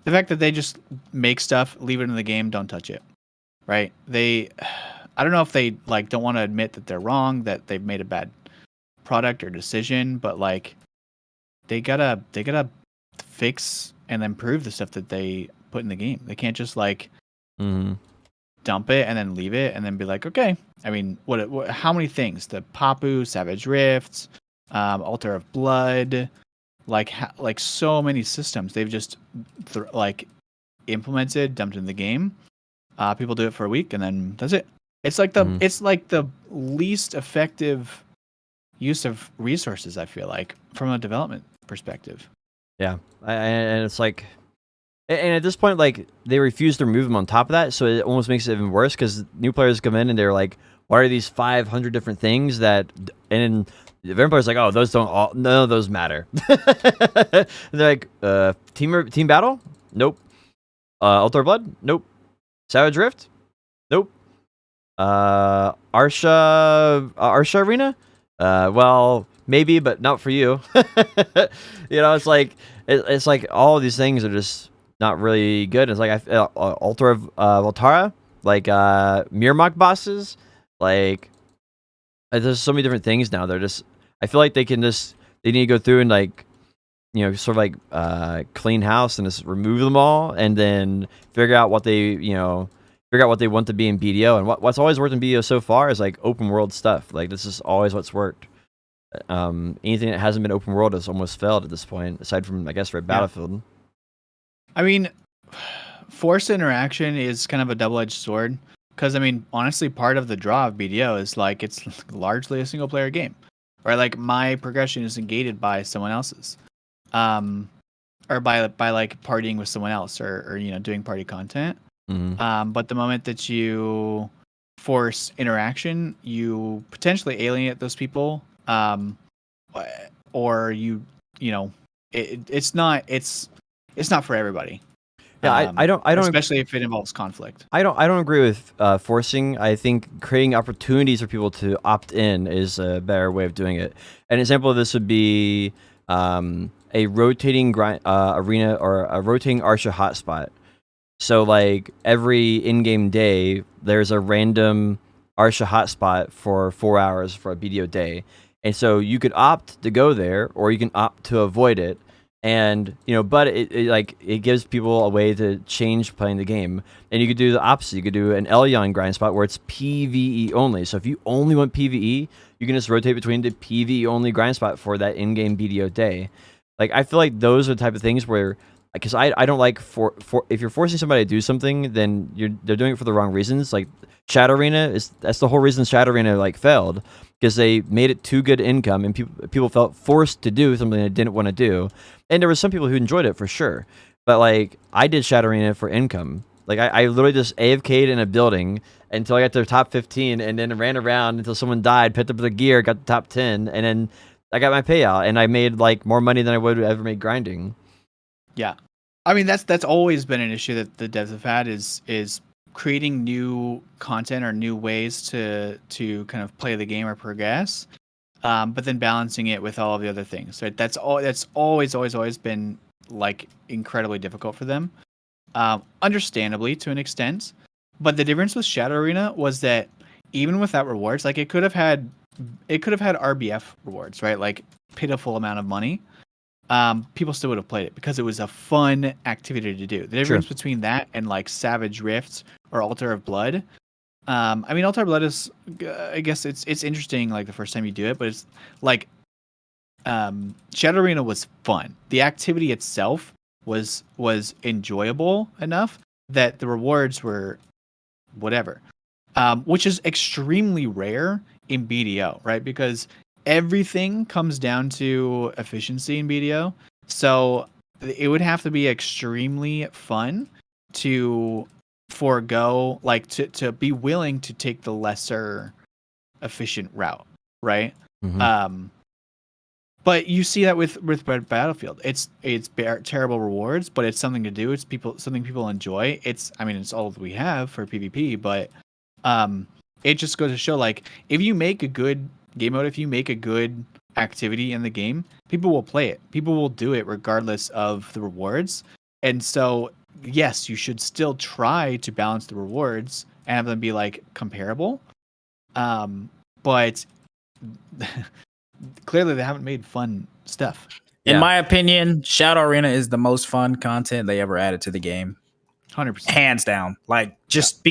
the fact that they just make stuff, leave it in the game, don't touch it, right? I don't know if they like don't want to admit that they're wrong, that they've made a bad product or decision, but like they gotta fix and improve the stuff that they put in the game. They can't just like dump it and then leave it and then be like, okay. I mean, what how many things? The Papu, Savage Rifts, Altar of Blood, like so many systems they've just like implemented, dumped in the game. People do it for a week and then that's it. It's like the least effective use of resources, I feel like, from a development perspective. Yeah, and it's like, and at this point, like they refuse to remove them on top of that, so it almost makes it even worse because new players come in and they're like, "What are these 500 different things that?" And the vampires like, "Oh, those don't all. None of those matter." They're like, "Team battle? Nope. Altar of Blood? Nope. Savage Rift? Nope. Arsha Arena? Well, maybe, but not for you." It's like it's like all of these things are just not really good. It's like Altar of Voltara, like Mirmok bosses, like there's so many different things now. I feel like they need to go through and like, sort of like clean house and just remove them all, and then figure out what they want to be in BDO. And what's always worked in BDO so far is like open world stuff. Like this is always what's worked. Anything that hasn't been open world has almost failed at this point, aside from I guess Red Battlefield. I mean, forced interaction is kind of a double-edged sword, because I mean, honestly, part of the draw of BDO is like it's largely a single-player game, right? Like my progression isn't gated by someone else's, or by like partying with someone else, or doing party content. Mm-hmm. But the moment that you force interaction, you potentially alienate those people, or it's not for everybody. Yeah, I don't especially if it involves conflict. I don't agree with forcing. I think creating opportunities for people to opt in is a better way of doing it. An example of this would be a rotating arena or a rotating Arsha hotspot. So like every in-game day, there's a random Arsha hotspot for 4 hours for a BDO day, and so you could opt to go there, or you can opt to avoid it. And but it gives people a way to change playing the game, and you could do the opposite. You could do an Elyon grind spot where it's PVE only. So if you only want PVE, you can just rotate between the PVE only grind spot for that in-game BDO day. Like I feel like those are the type of things where, because I don't like for if you're forcing somebody to do something, then they're doing it for the wrong reasons. Like Shadow Arena that's the whole reason Shadow Arena like failed, because they made it too good income, and people felt forced to do something they didn't want to do. And there were some people who enjoyed it for sure, but like I did Shadow Arena for income. Like I literally just AFK'd in a building until I got to the top 15, and then ran around until someone died, picked up the gear, got the top 10, and then I got my payout, and I made like more money than I would have ever made grinding. Yeah, I mean that's always been an issue that the devs have had is creating new content or new ways to kind of play the game or progress, but then balancing it with all of the other things. Right? That's always been like incredibly difficult for them, understandably to an extent. But the difference with Shadow Arena was that even without rewards, like it could have had RBF rewards, right? Like pitiful amount of money. People still would have played it because it was a fun activity to do. The difference between that and like Savage Rift or Altar of Blood. I mean, Altar of Blood is, I guess it's interesting like the first time you do it, but it's like Shadow Arena was fun. The activity itself was enjoyable enough that the rewards were whatever, which is extremely rare in BDO, right? Because everything comes down to efficiency in BDO. So it would have to be extremely fun to forego, like to be willing to take the lesser efficient route, right? Mm-hmm. But you see that with Red Battlefield. It's terrible rewards, but it's something to do. It's something people enjoy. It's all that we have for PvP, but it just goes to show, like, if you make a good game mode, if you make a good activity in the game, people will play it. People will do it regardless of the rewards. And so, yes, you should still try to balance the rewards and have them be like comparable. But clearly they haven't made fun stuff. In my opinion, Shadow Arena is the most fun content they ever added to the game. 100%. Hands down. Like just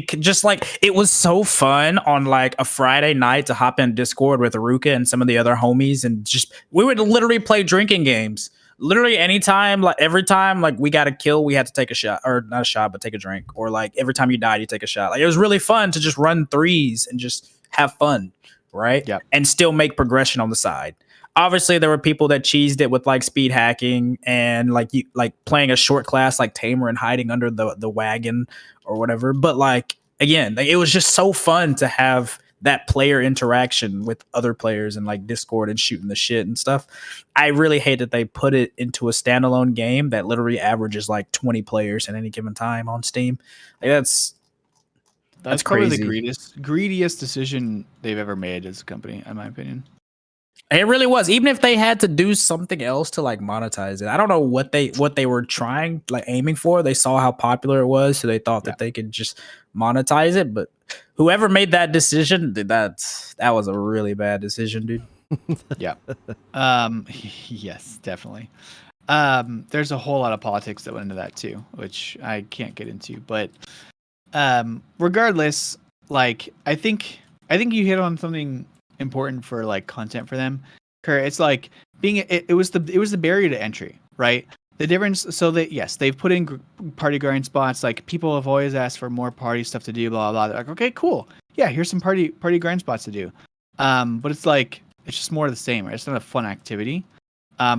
like it was so fun on like a Friday night to hop in Discord with Aruka and some of the other homies, and just we would literally play drinking games. Literally anytime, like every time like we got a kill, we had to take a shot, or not a shot, but take a drink. Or like every time you died, you take a shot. Like it was really fun to just run threes and just have fun, right? Yeah. And still make progression on the side. Obviously, there were people that cheesed it with like speed hacking and like playing a short class like Tamer and hiding under the wagon or whatever. But like again, like, it was just so fun to have that player interaction with other players and like Discord and shooting the shit and stuff. I really hate that they put it into a standalone game that literally averages like 20 players at any given time on Steam. Like that's probably crazy. the greediest decision they've ever made as a company, in my opinion. It really was. Even if they had to do something else to like monetize it, I don't know what they were trying, like aiming for. They saw how popular it was, so they thought that they could just monetize it. But whoever made that decision, that was a really bad decision, dude. Yeah. Yes, definitely. There's a whole lot of politics that went into that too, which I can't get into. But regardless, like I think you hit on something important for like content for them. Kurt, it's like it was the barrier to entry, right? The difference, so that yes, they've put in party grind spots. Like people have always asked for more party stuff to do, blah blah. They're like, okay, cool, yeah, here's some party grind spots to do. But it's like it's just more of the same, right? It's not a fun activity.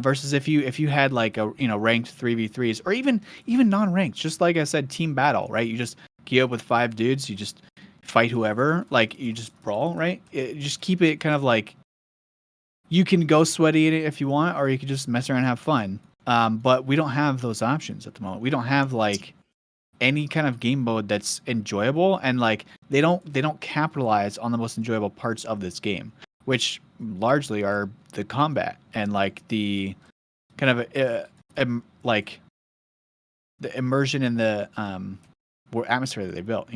Versus if you had like a ranked 3v3s or even non-ranked, just like I said, team battle, right? You just queue up with 5 dudes, you just fight whoever, like you just brawl, right? Just keep it kind of like you can go sweaty in it if you want, or you can just mess around and have fun. But we don't have those options at the moment. We don't have like any kind of game mode that's enjoyable, and like they don't capitalize on the most enjoyable parts of this game, which largely are the combat and like the kind of like the immersion in the atmosphere that they built,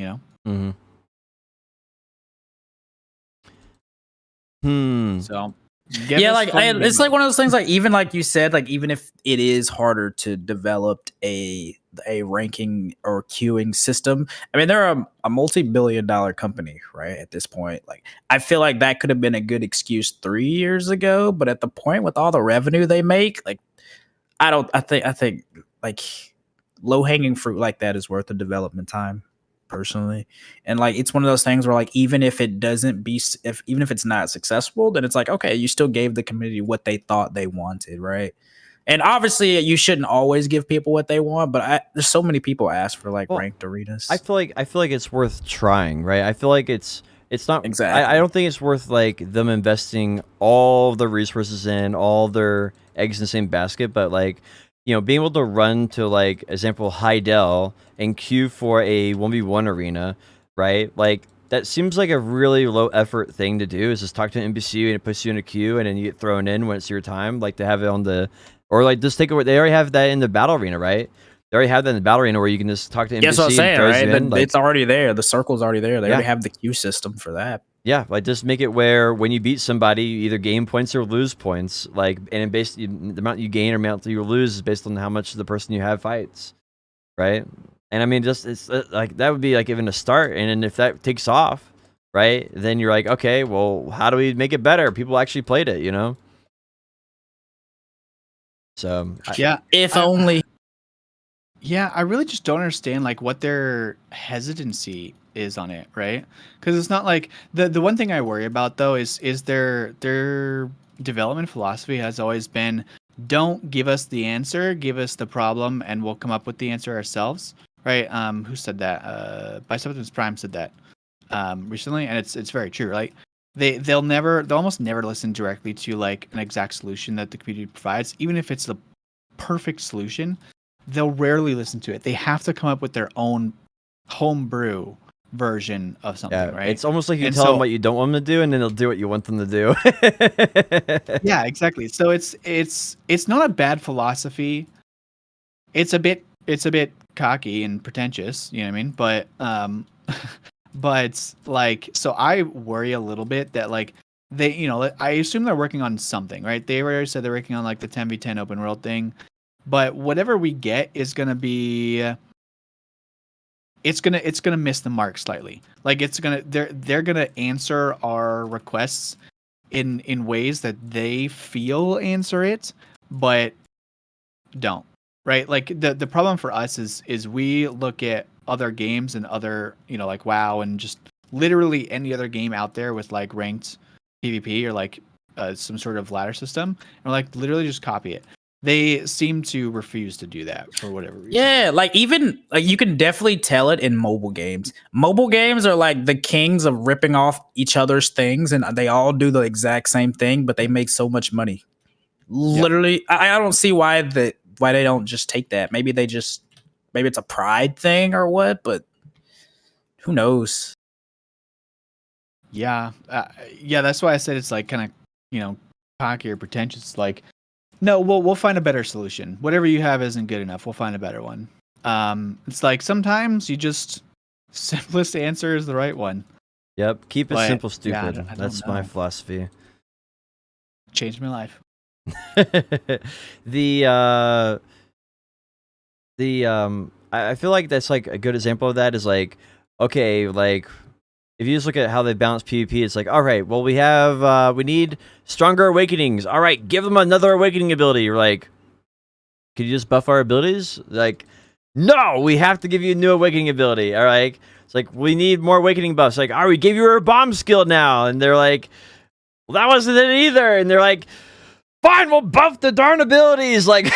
Mm-hmm. So Yeah, like it's like one of those things. Like even like you said, like even if it is harder to develop a ranking or queuing system, I mean they're a multi-billion-dollar company, right? At this point, like I feel like that could have been a good excuse 3 years ago, but at the point with all the revenue they make, like I think like low hanging fruit like that is worth the development time personally. And like it's one of those things where like even if it doesn't be even if it's not successful, then it's like okay, you still gave the community what they thought they wanted, right? And obviously you shouldn't always give people what they want, but there's so many people ask for like ranked arenas. I feel like it's worth trying, right? I feel like it's not exactly. I don't think it's worth like them investing all the resources in all their eggs in the same basket, but like being able to run to like example Heidel and queue for a 1v1 arena, right? Like that seems like a really low effort thing to do, is just talk to an NPC and it puts you in a queue and then you get thrown in when it's your time, like to have it on the, or like just take it, they already have that in the battle arena, right? They already have that in the battle arena where you can just talk to NPC. That's what I'm saying, right? Like, it's already there. The circle's already there. They already have the queue system for that. Yeah, like just make it where when you beat somebody, you either gain points or lose points. Like, and basically the amount you gain or amount you lose is based on how much the person you have fights, right? And I mean, just it's like that would be like even a start. And then if that takes off, right, then you're like, okay, well, how do we make it better? People actually played it, So yeah, if only. Yeah, I really just don't understand like what their hesitancy is on it, right? Because it's not like the one thing I worry about though is their development philosophy has always been don't give us the answer, give us the problem, and we'll come up with the answer ourselves, right? Who said that? Biceptimus Prime said that recently, and it's very true. Like they'll almost never listen directly to like an exact solution that the community provides, even if it's the perfect solution. They'll rarely listen to it. They have to come up with their own homebrew version of something, right? It's almost like you tell them what you don't want them to do, and then they'll do what you want them to do. Yeah, exactly. So it's not a bad philosophy. It's a bit cocky and pretentious, you know what I mean? But but like, so I worry a little bit that like they, I assume they're working on something, right? They already said they're working on like the 10v10 open world thing. But whatever we get is gonna be, it's gonna miss the mark slightly. Like they're gonna answer our requests in ways that they feel answer it, but don't. Right? Like the problem for us is we look at other games and other like WoW and just literally any other game out there with like ranked PvP or like some sort of ladder system, and we're like literally just copy it. They seem to refuse to do that for whatever reason. Yeah, like even like you can definitely tell it in mobile games. Mobile games are like the kings of ripping off each other's things, and they all do the exact same thing, but they make so much money. Literally, I don't see why they don't just take that. Maybe it's a pride thing or what, but who knows? Yeah, yeah. That's why I said it's like kind of cocky or pretentious. Like, no, we'll find a better solution. Whatever you have isn't good enough. We'll find a better one. It's like sometimes you just simplest answer is the right one. Yep. Keep it But, simple, yeah, I stupid. don't That's my know. philosophy. Changed my life. I feel like that's like a good example of that is like, okay, like if you just look at how they balance PvP, it's like, all right, well we need stronger awakenings. All right, give them another awakening ability. You're like, could you just buff our abilities? Like, no, we have to give you a new awakening ability. All right. It's like, we need more awakening buffs. Like, all right, we gave you a bomb skill now. And they're like, well, that wasn't it either. And they're like, fine, we'll buff the darn abilities. Like,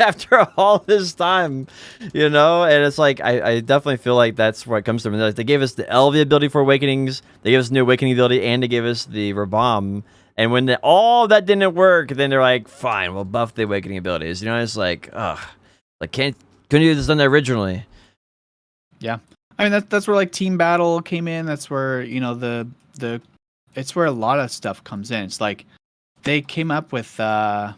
after all this time, you know? And it's like, I definitely feel like that's where it comes from. They gave us the Elvia ability for awakenings. They gave us a new awakening ability, and they gave us the Rabam. And when all that didn't work, then they're like, fine, we'll buff the awakening abilities. You know, it's like, ugh. Like, couldn't you have just done that originally? Yeah. I mean, that's where like team battle came in. That's where, you know, it's where a lot of stuff comes in. It's like they came up with, or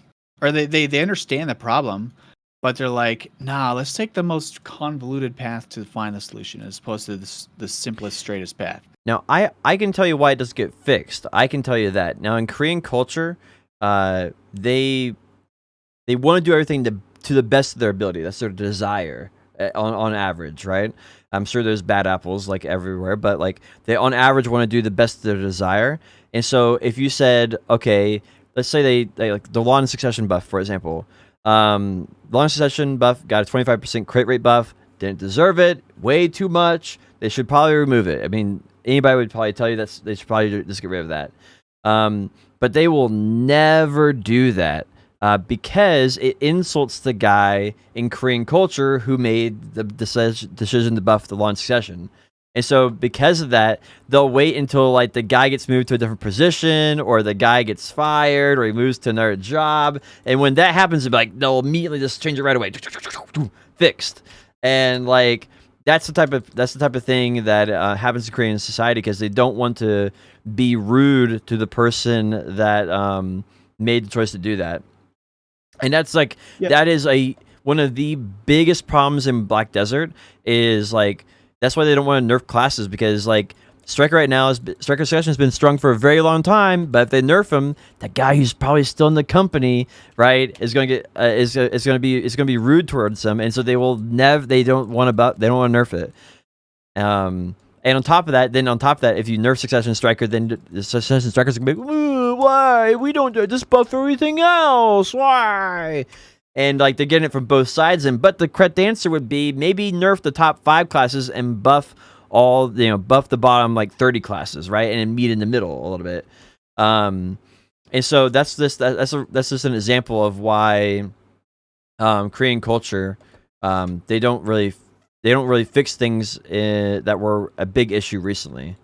they understand the problem, but they're like, nah, let's take the most convoluted path to find the solution as opposed to the simplest, straightest path. Now, I can tell you why it doesn't get fixed. I can tell you that. Now, in Korean culture, they want to do everything to the best of their ability. That's their desire on average, right? I'm sure there's bad apples like everywhere, but like they on average want to do the best of their desire. And so if you said, okay, let's say they like the Lawn Succession buff, for example. Lawn Succession buff got a 25% crit rate buff. Didn't deserve it. Way too much. They should probably remove it. I mean, anybody would probably tell you they should probably just get rid of that. But they will never do that. Because it insults the guy in Korean culture who made the decision to buff the Lawn Succession. And so because of that, they'll wait until like the guy gets moved to a different position or the guy gets fired or he moves to another job. And when that happens, they'll immediately just change it right away. Fixed. And like that's the type of thing that happens in Korean society because they don't want to be rude to the person that made the choice to do that. And that's like that is one of the biggest problems in Black Desert is like that's why they don't want to nerf classes because like Striker Succession has been strong for a very long time, but if they nerf him, the guy who's probably still in the company, right, is going to get is going to be rude towards them, and so they don't want to nerf it. And on top of that, if you nerf Succession Striker, then the Succession Striker's gonna be like, ooh, why? We don't just buff everything else. Why? And like they're getting it from both sides. But the correct answer would be maybe nerf the top 5 classes and buff buff the bottom like 30 classes, right? And then meet in the middle a little bit. And so that's just an example of why Korean culture they don't really fix things that were a big issue recently.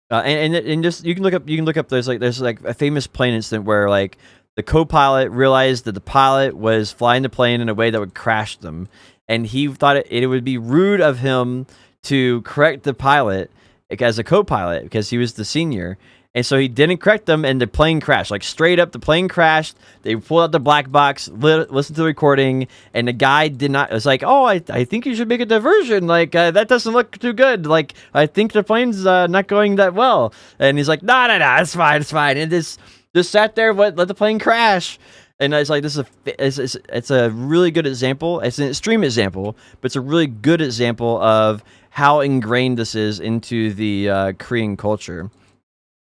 And just you can look up there's like a famous plane incident where like the co-pilot realized that the pilot was flying the plane in a way that would crash them, and he thought it would be rude of him to correct the pilot as a co-pilot because he was the senior. And so he didn't correct them, and the plane crashed. Like, straight up, the plane crashed. They pulled out the black box, listened to the recording, and the guy did not... It was like, oh, I think you should make a diversion. Like, that doesn't look too good. Like, I think the plane's not going that well. And he's like, no, it's fine. And just sat there, let the plane crash. And it's like, it's a really good example. It's an extreme example, but it's a really good example of how ingrained this is into the Korean culture.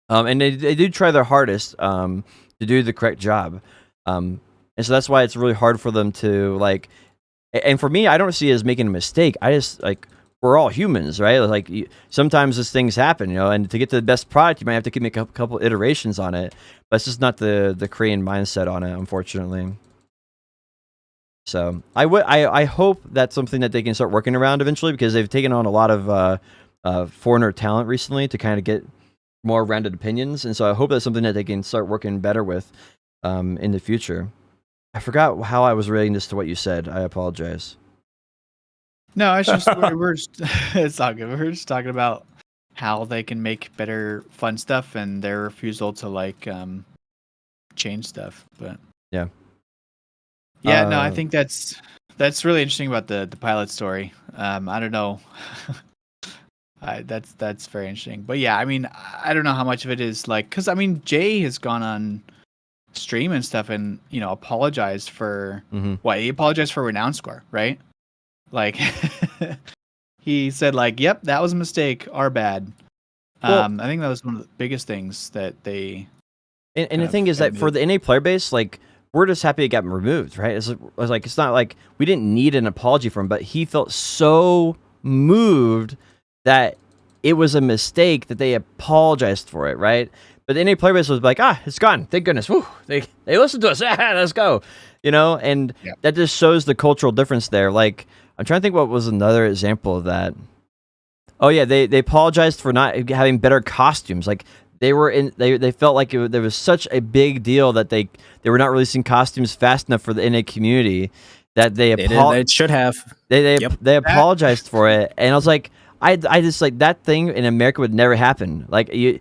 And they do try their hardest to do the correct job. And so that's why it's really hard for them to, like... And for me, I don't see it as making a mistake. I just, like... We're all humans, right? Like, sometimes these things happen, you know, and to get to the best product, you might have to make a couple iterations on it. But it's just not the Korean mindset on it, unfortunately. So I hope that's something that they can start working around eventually, because they've taken on a lot of foreigner talent recently to kind of get more rounded opinions, and so I hope that's something that they can start working better with in the future. I forgot how I was relating this to what you said. I apologize. No, it's just we're just, it's all good. We're just talking about how they can make better fun stuff and their refusal to like change stuff. But Yeah. No, I think that's really interesting about the pilot story. I don't know. That's very interesting. But yeah, I mean, I don't know how much of it is like, because I mean, Jay has gone on stream and stuff and apologized for what he apologized for renown score, right? Like he said like, yep, that was a mistake, our bad. Well, I think that was one of the biggest things that they and the thing is that for the NA player base, like, we're just happy it got removed, right? It's like it's not like we didn't need an apology from him, but he felt so moved that it was a mistake that they apologized for it, right? But the NA player base was like, it's gone. Thank goodness. Woo, they listened to us. Let's go. And that just shows the cultural difference there. Like, I'm trying to think what was another example of that. Oh yeah, they apologized for not having better costumes. Like, they felt like there was such a big deal that they were not releasing costumes fast enough for the NA community that they should have. They apologized for it, and I was like, I just like that thing in America would never happen. Imagine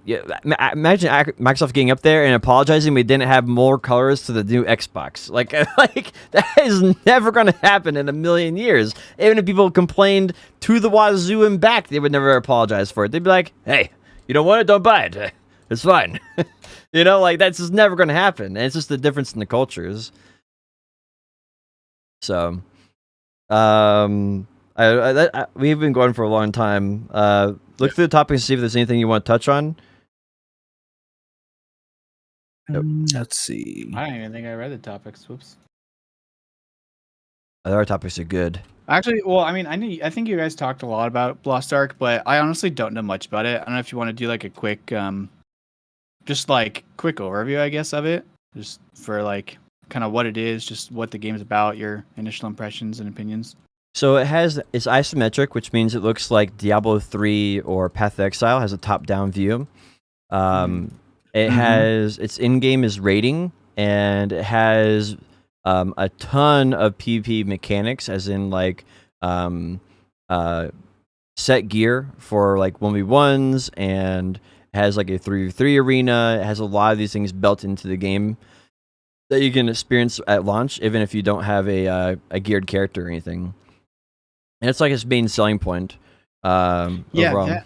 Microsoft getting up there and apologizing we didn't have more colors to the new Xbox. Like that is never going to happen in a million years. Even if people complained to the wazoo and back, they would never apologize for it. They'd be like, hey, you don't want it, don't buy it. It's fine. Like that's just never going to happen. And it's just the difference in the cultures. So, we've been going for a long time. Look through the topics and see if there's anything you want to touch on. Let's see. I don't even think I read the topics. Whoops. Our topics are good. Actually, well, I mean, I think you guys talked a lot about Lost Ark, but I honestly don't know much about it. I don't know if you want to do like a quick, just like quick overview, I guess, of it, just for like kind of what it is, just what the game's about, your initial impressions and opinions. So it's isometric, which means it looks like Diablo 3 or Path of Exile has a top-down view. It has its in-game is raiding, and it has a ton of PvP mechanics, as in like set gear for like 1v1s, and it has like a 3v3 arena. It has a lot of these things built into the game that you can experience at launch, even if you don't have a geared character or anything. And it's like its main selling point. Overall.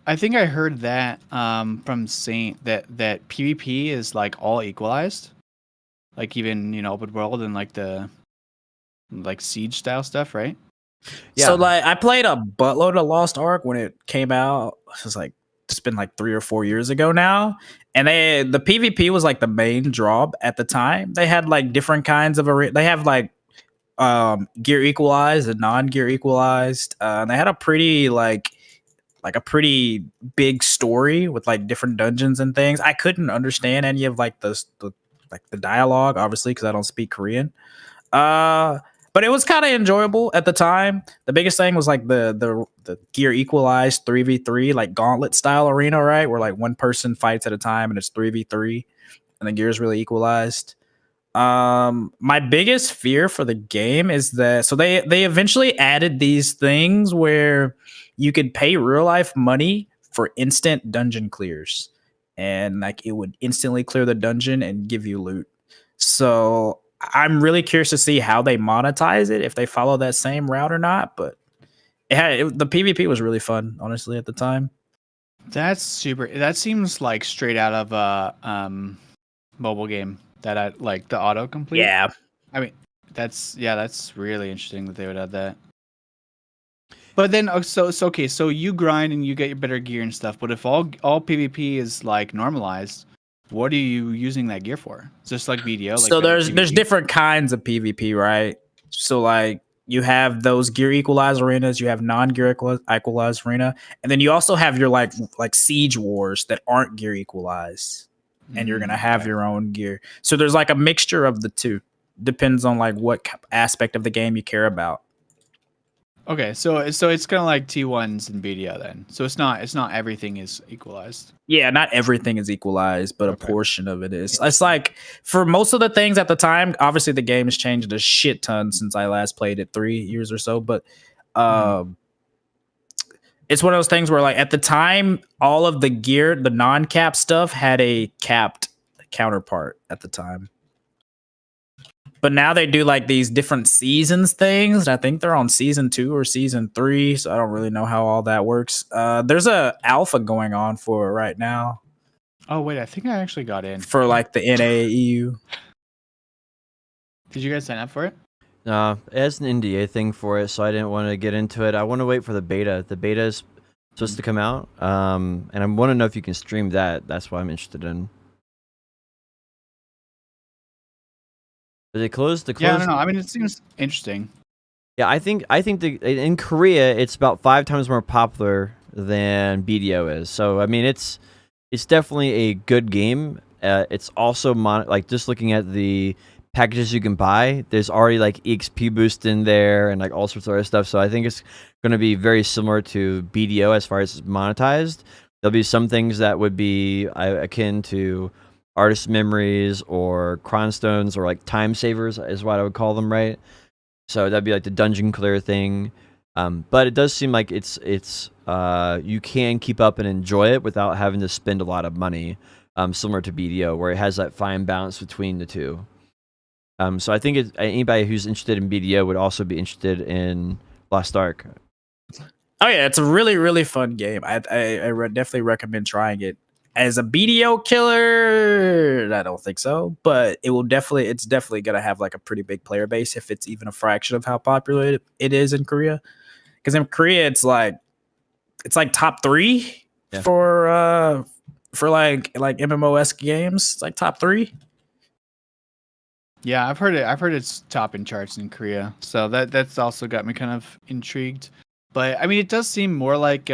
I think I heard that from Saint that PvP is like all equalized, like even open world and like the siege style stuff, right? Yeah. So like I played a buttload of Lost Ark when it came out. It's been like 3 or 4 years ago now, and the PvP was like the main draw at the time. They had like different kinds of they have like gear equalized and non-gear equalized. And they had a pretty like a pretty big story with like different dungeons and things. I couldn't understand any of like the dialogue, obviously, because I don't speak Korean. But it was kind of enjoyable at the time. The biggest thing was like the gear equalized 3v3, like gauntlet style arena, right? Where like one person fights at a time and it's 3v3 and the gear is really equalized. My biggest fear for the game is that they eventually added these things where you could pay real life money for instant dungeon clears, and like it would instantly clear the dungeon and give you loot. So I'm really curious to see how they monetize it, if they follow that same route or not. But the PvP was really fun, honestly, at the time. That's super. That seems like straight out of a mobile game that I like, the autocomplete. Yeah. I mean, that's really interesting that they would add that. But then, okay, so you grind and you get your better gear and stuff. But if all PvP is like normalized, what are you using that gear for? It's just like BDO. Like so there's different kinds of PvP, right? So like you have those gear equalized arenas, you have non-gear equalized arena, and then you also have your like siege wars that aren't gear equalized, and you're gonna have your own gear. So there's like a mixture of the two. Depends on like what aspect of the game you care about. Okay, so it's kind of like T1s and BDO then. So it's not everything is equalized. Yeah, not everything is equalized, but a portion of it is. It's like for most of the things at the time, obviously the game has changed a shit ton since I last played it 3 years or so, but it's one of those things where like at the time all of the gear, the non-cap stuff had a capped counterpart at the time. But now they do like these different seasons things. I think they're on season 2 or season 3, so I don't really know how all that works. There's a alpha going on for it right now Oh wait, I think I actually got in. for like the NAEU. Did you guys sign up for it? It has an NDA thing for it, so I didn't want to get into it. I want to wait for the beta. The beta is supposed to come out, and I want to know if you can stream that. That's what I'm interested in. Did they close? Yeah, I don't know. I mean, it seems interesting. Yeah, I think in Korea it's about 5 times more popular than BDO is. So I mean, it's definitely a good game. It's also like just looking at the packages you can buy, there's already like EXP boost in there and like all sorts of other stuff. So I think it's going to be very similar to BDO as far as it's monetized. There'll be some things that would be akin to artist memories or cronstones or like time savers is what I would call them, right? So that'd be like the dungeon clear thing. But it does seem like it's you can keep up and enjoy it without having to spend a lot of money, similar to BDO, where it has that fine balance between the two. So I think anybody who's interested in BDO would also be interested in Lost Ark. Oh yeah, it's a really, really fun game. I definitely recommend trying it. As a BDO killer, I don't think so, but it's definitely gonna have like a pretty big player base if it's even a fraction of how popular it is in Korea. Because in Korea, it's like top 3 for like MMOesque games. It's like top 3. Yeah, I've heard it. I've heard it's topping charts in Korea, so that's also got me kind of intrigued. But I mean, it does seem more like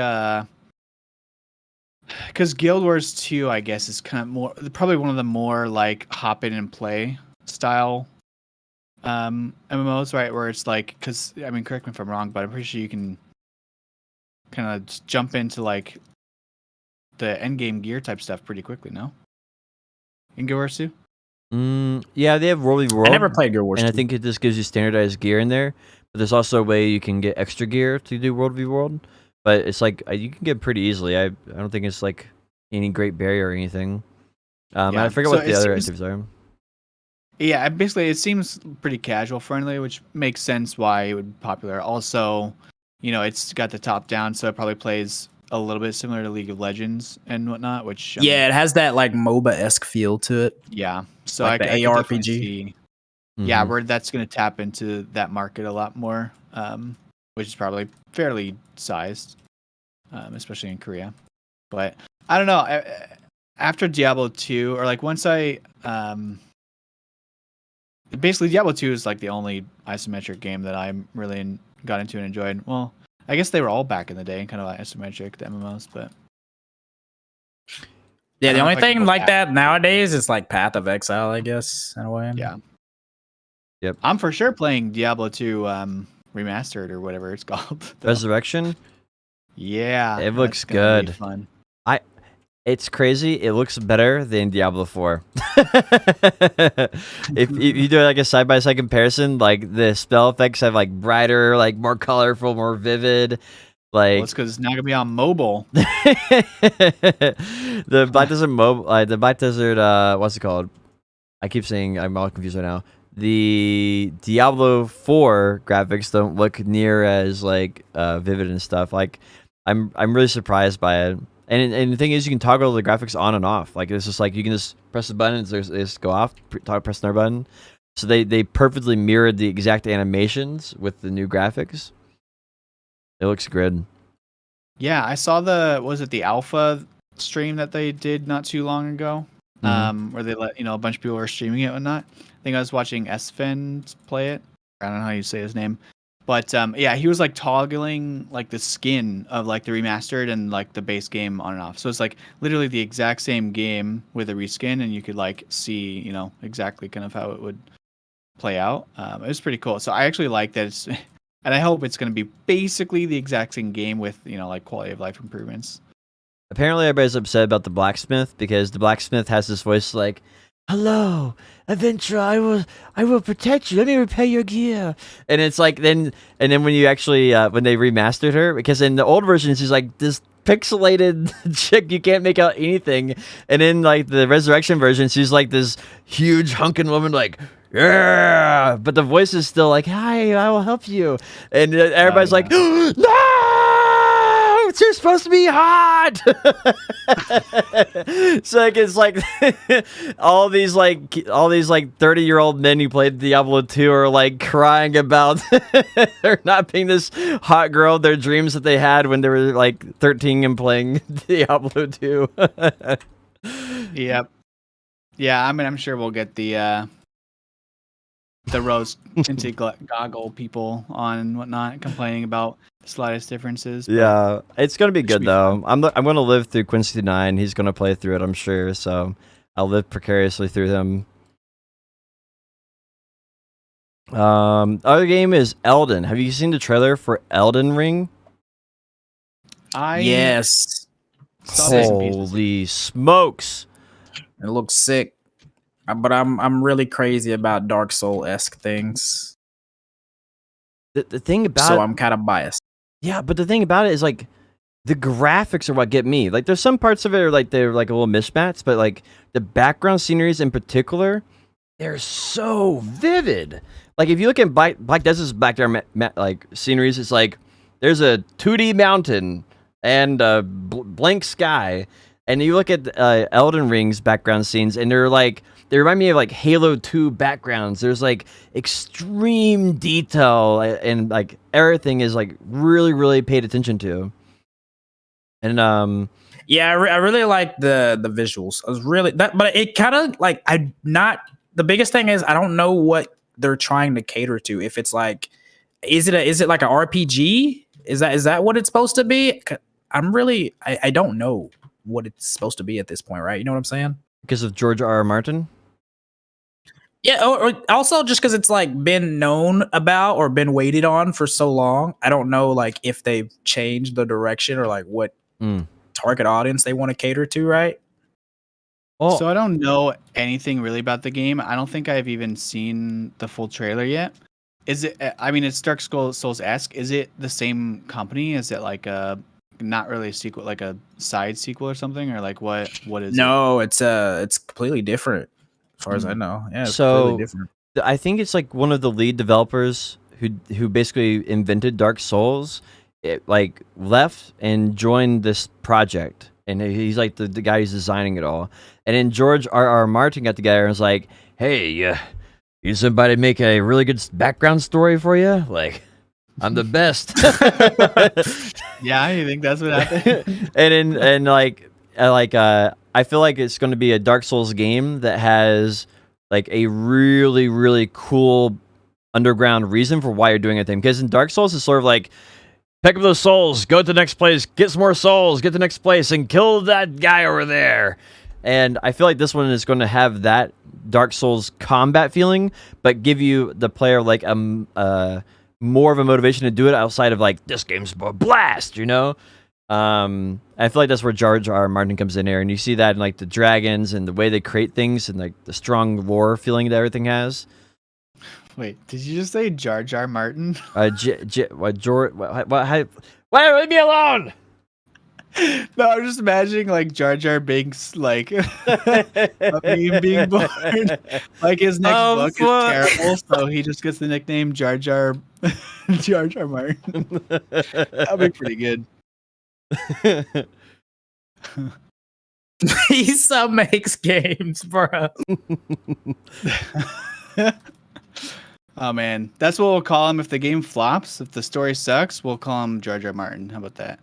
because Guild Wars 2, I guess, is kind of more probably one of the more like hop in and play style MMOs, right? Where it's like, because I mean, correct me if I'm wrong, but I'm pretty sure you can kind of jump into like the end game gear type stuff pretty quickly. No, in Guild Wars 2. Yeah, they have World v. World. I never played Guild Wars. And 2. I think it just gives you standardized gear in there. But there's also a way you can get extra gear to do World v. World. But it's like you can get pretty easily. I don't think it's like any great barrier or anything. I forget what the other actives are. Yeah, basically it seems pretty casual friendly, which makes sense why it would be popular. Also, you know, it's got the top down, so it probably plays a little bit similar to League of Legends and whatnot. Which it has that like MOBA-esque feel to it. Yeah, so like I the can ARPG. definitely see, yeah, where that's going to tap into that market a lot more, which is probably fairly sized, especially in Korea. But I don't know. After Diablo 2, or like once I basically Diablo 2 is like the only isometric game that I really got into and enjoyed. Well, I guess they were all back in the day, kind of like isometric, the MMOs, but yeah, the only thing like that nowadays is like Path of Exile, I guess, in a way. Yeah. Yep. I'm for sure playing Diablo 2 remastered or whatever it's called. Resurrection? Yeah. It looks good. Fun. It's crazy. It looks better than Diablo 4. If you do like a side-by-side comparison, like the spell effects have like brighter, like more colorful, more vivid. Like, well, it's because it's not gonna be on mobile. The Black Desert the Black Desert, what's it called? I keep saying, I'm all confused right now. The Diablo 4 graphics don't look near as like vivid and stuff. Like, I'm really surprised by it. And the thing is, you can toggle the graphics on and off. Like, it's just like you can just press the button, they just go off. Press another button. So they perfectly mirrored the exact animations with the new graphics. It looks good. Yeah, I saw the alpha stream that they did not too long ago, where they let a bunch of people were streaming it and whatnot. I think I was watching Esfen play it. I don't know how you say his name, but yeah, he was like toggling like the skin of like the remastered and like the base game on and off. So it's like literally the exact same game with a reskin, and you could like see exactly kind of how it would play out. It was pretty cool. So I actually like that it's. And I hope it's going to be basically the exact same game with, like quality of life improvements. Apparently everybody's upset about the blacksmith because the blacksmith has this voice like, "Hello, adventurer, I will protect you. Let me repair your gear." And it's like then when you actually when they remastered her, because in the old version she's like this pixelated chick. You can't make out anything. And in like the resurrection version, she's like this huge hunking woman, like, yeah, but the voice is still like, hi, I will help you. And everybody's like, no, you're supposed to be hot. So like, it's like all these 30-year-old men who played Diablo 2 are like crying about there not being this hot girl of their dreams that they had when they were like 13 and playing Diablo 2. Yep. Yeah, I mean, I'm sure we'll get the rose tinted goggle people on and whatnot complaining about the slightest differences. Yeah, it's gonna be good be though. I'm gonna live through Quincy 9. He's gonna play through it, I'm sure. So I'll live precariously through him. Other game is Elden. Have you seen the trailer for Elden Ring? Yes. Holy smokes! It looks sick. But I'm really crazy about Dark Soul-esque things. The thing about So I'm kind of biased. yeah, but the thing about it is like the graphics are what get me. Like there's some parts of it are like they're like a little mismatched, but like the background sceneries in particular, they're so vivid. Like if you look at Black Desert's background like sceneries, it's like there's a 2D mountain and a blank sky, and you look at Elden Ring's background scenes, and they remind me of like Halo 2 backgrounds. There's like extreme detail, and like everything is like really, really paid attention to. And Yeah, I really like the visuals. I was really but it kind of like the biggest thing is I don't know what they're trying to cater to. If it's like, is it like an RPG? Is that what it's supposed to be? I don't know what it's supposed to be at this point, right? You know what I'm saying? because of George R. R. Martin. Yeah, or also just because it's like been known about or been waited on for so long. I don't know like if they've changed the direction or like what target audience they want to cater to, right? Well, So I don't know anything really about the game. I don't think I've even seen the full trailer yet. Is it? I mean, it's Dark Souls-esque. Is it the same company? Is it like a not really a sequel, like a side sequel or something, or like what is it? No, it's completely different as far as I know. Yeah, it's So- completely different. I think it's like one of the lead developers who basically invented Dark Souls, like left and joined this project, and he's like the guy who's designing it all. And then George R. R. Martin got together and was like, "Hey, you somebody make a really good background story for you? Like, I'm the best." Yeah, you think that's what happened? I feel like it's going to be a Dark Souls game that has like a really, really cool underground reason for why you're doing anything. Because in Dark Souls, it's sort of like, pick up those souls, go to the next place, get some more souls, get to the next place, and kill that guy over there. And I feel like this one is going to have that Dark Souls combat feeling, but give you the player like more of a motivation to do it outside of like, this game's a blast, you know? I feel like that's where George R. R. Martin comes in here, and you see that in like the dragons and the way they create things and like the strong lore feeling that everything has. Wait, did you just say Jar Jar Martin? George? Why leave me alone? No, I'm just imagining like Jar Jar Binks, like a meme being born. Like his next book is terrible, so he just gets the nickname Jar Jar Martin. That'd be pretty good. He sub makes games, bro. Oh man, that's what we'll call him if the game flops. If the story sucks, we'll call him Jar Jar Martin. How about that?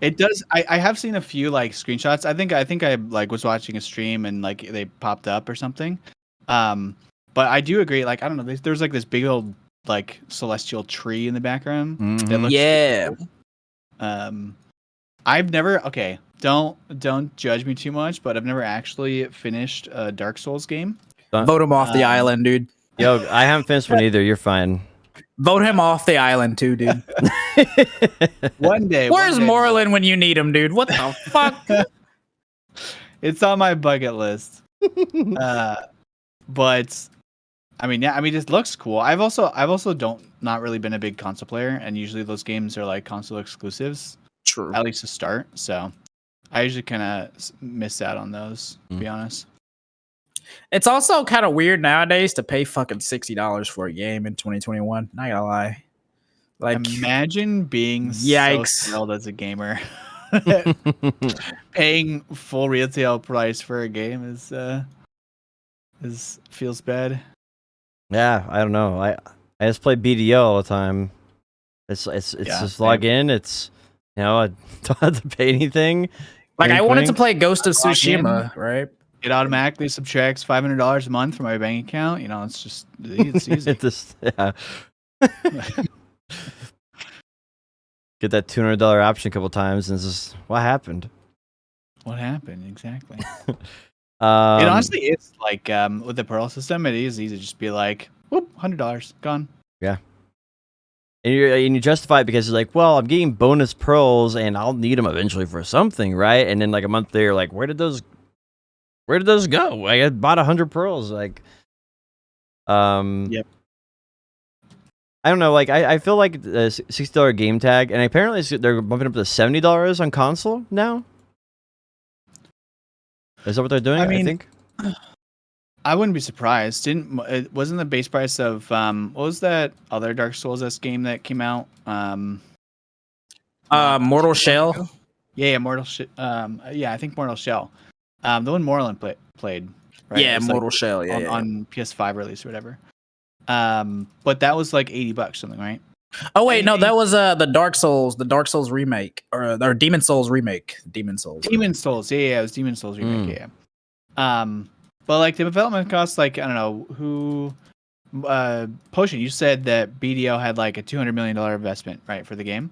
It does. I have seen a few like screenshots. I think I like was watching a stream and like they popped up or something. But I do agree. Like I don't know. There's like this big old like celestial tree in the background. That looks super cool. I've never. Okay, don't judge me too much, but I've never actually finished a Dark Souls game. Vote him off the island, dude. Yo, I haven't finished one either. You're fine. Vote him off the island too, dude. One day. Where's Moreland when you need him, dude? What the fuck? It's on my bucket list. But I mean, yeah, I mean, it looks cool. I've also not really been a big console player, and usually those games are like console exclusives, True. at least to start. So I usually kind of miss out on those, to be honest. It's also kind of weird nowadays to pay fucking $60 for a game in 2021. Not gonna lie. Like, Imagine being so yikes. spoiled as a gamer. Paying full retail price for a game is feels bad. Yeah, I don't know. I just play BDO all the time. It's Yeah, just log in. It's I don't have to pay anything. Like, I Wink, wanted to wink. play Ghost of Log in. Tsushima, right? It automatically subtracts $500 a month from my bank account. It's just it's easy. It's just, yeah. Get that $200 option a couple times, and it's just what happened. What happened exactly? It Um, honestly is like with the Pearl system, it is easy to just be like, whoop, $100 gone. and you justify it because you're like, well, I'm getting bonus pearls, and I'll need them eventually for something, right? And then like a month later, like, where did those go? I bought 100 pearls, like, Yep. I don't know, like I feel like the $60 game tag, and apparently they're bumping up to $70 on console now. Is that what they're doing? I mean, think. I wouldn't be surprised. It wasn't the base price of what was that other Dark Souls game that came out? Mortal Shell. Yeah, Mortal yeah, I think Mortal Shell. The one Moreland played. Right? Yeah, It was, Mortal like, Shell. Yeah, on PS5 release or whatever. But that was like $80 something, right? Oh wait, no, that was the Dark Souls remake, or Demon Souls remake. Demon Souls. Yeah, it was Demon Souls remake. Yeah. But like the development costs, like I don't know who. Potion, you said that BDO had like a $200 million investment, right, for the game.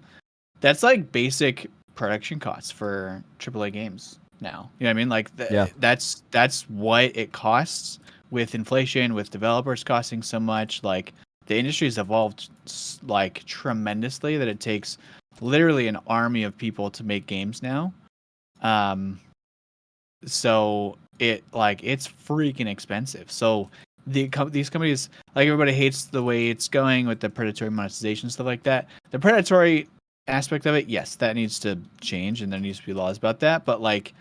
That's like basic production costs for AAA games now. You know what I mean? Like Yeah. that's what it costs with inflation, with developers costing so much. Like the industry's evolved like tremendously that it takes literally an army of people to make games now. So it's freaking expensive. So these companies, like, everybody hates the way it's going with the predatory monetization stuff like that. The predatory aspect of it, yes, that needs to change, and there needs to be laws about that. But like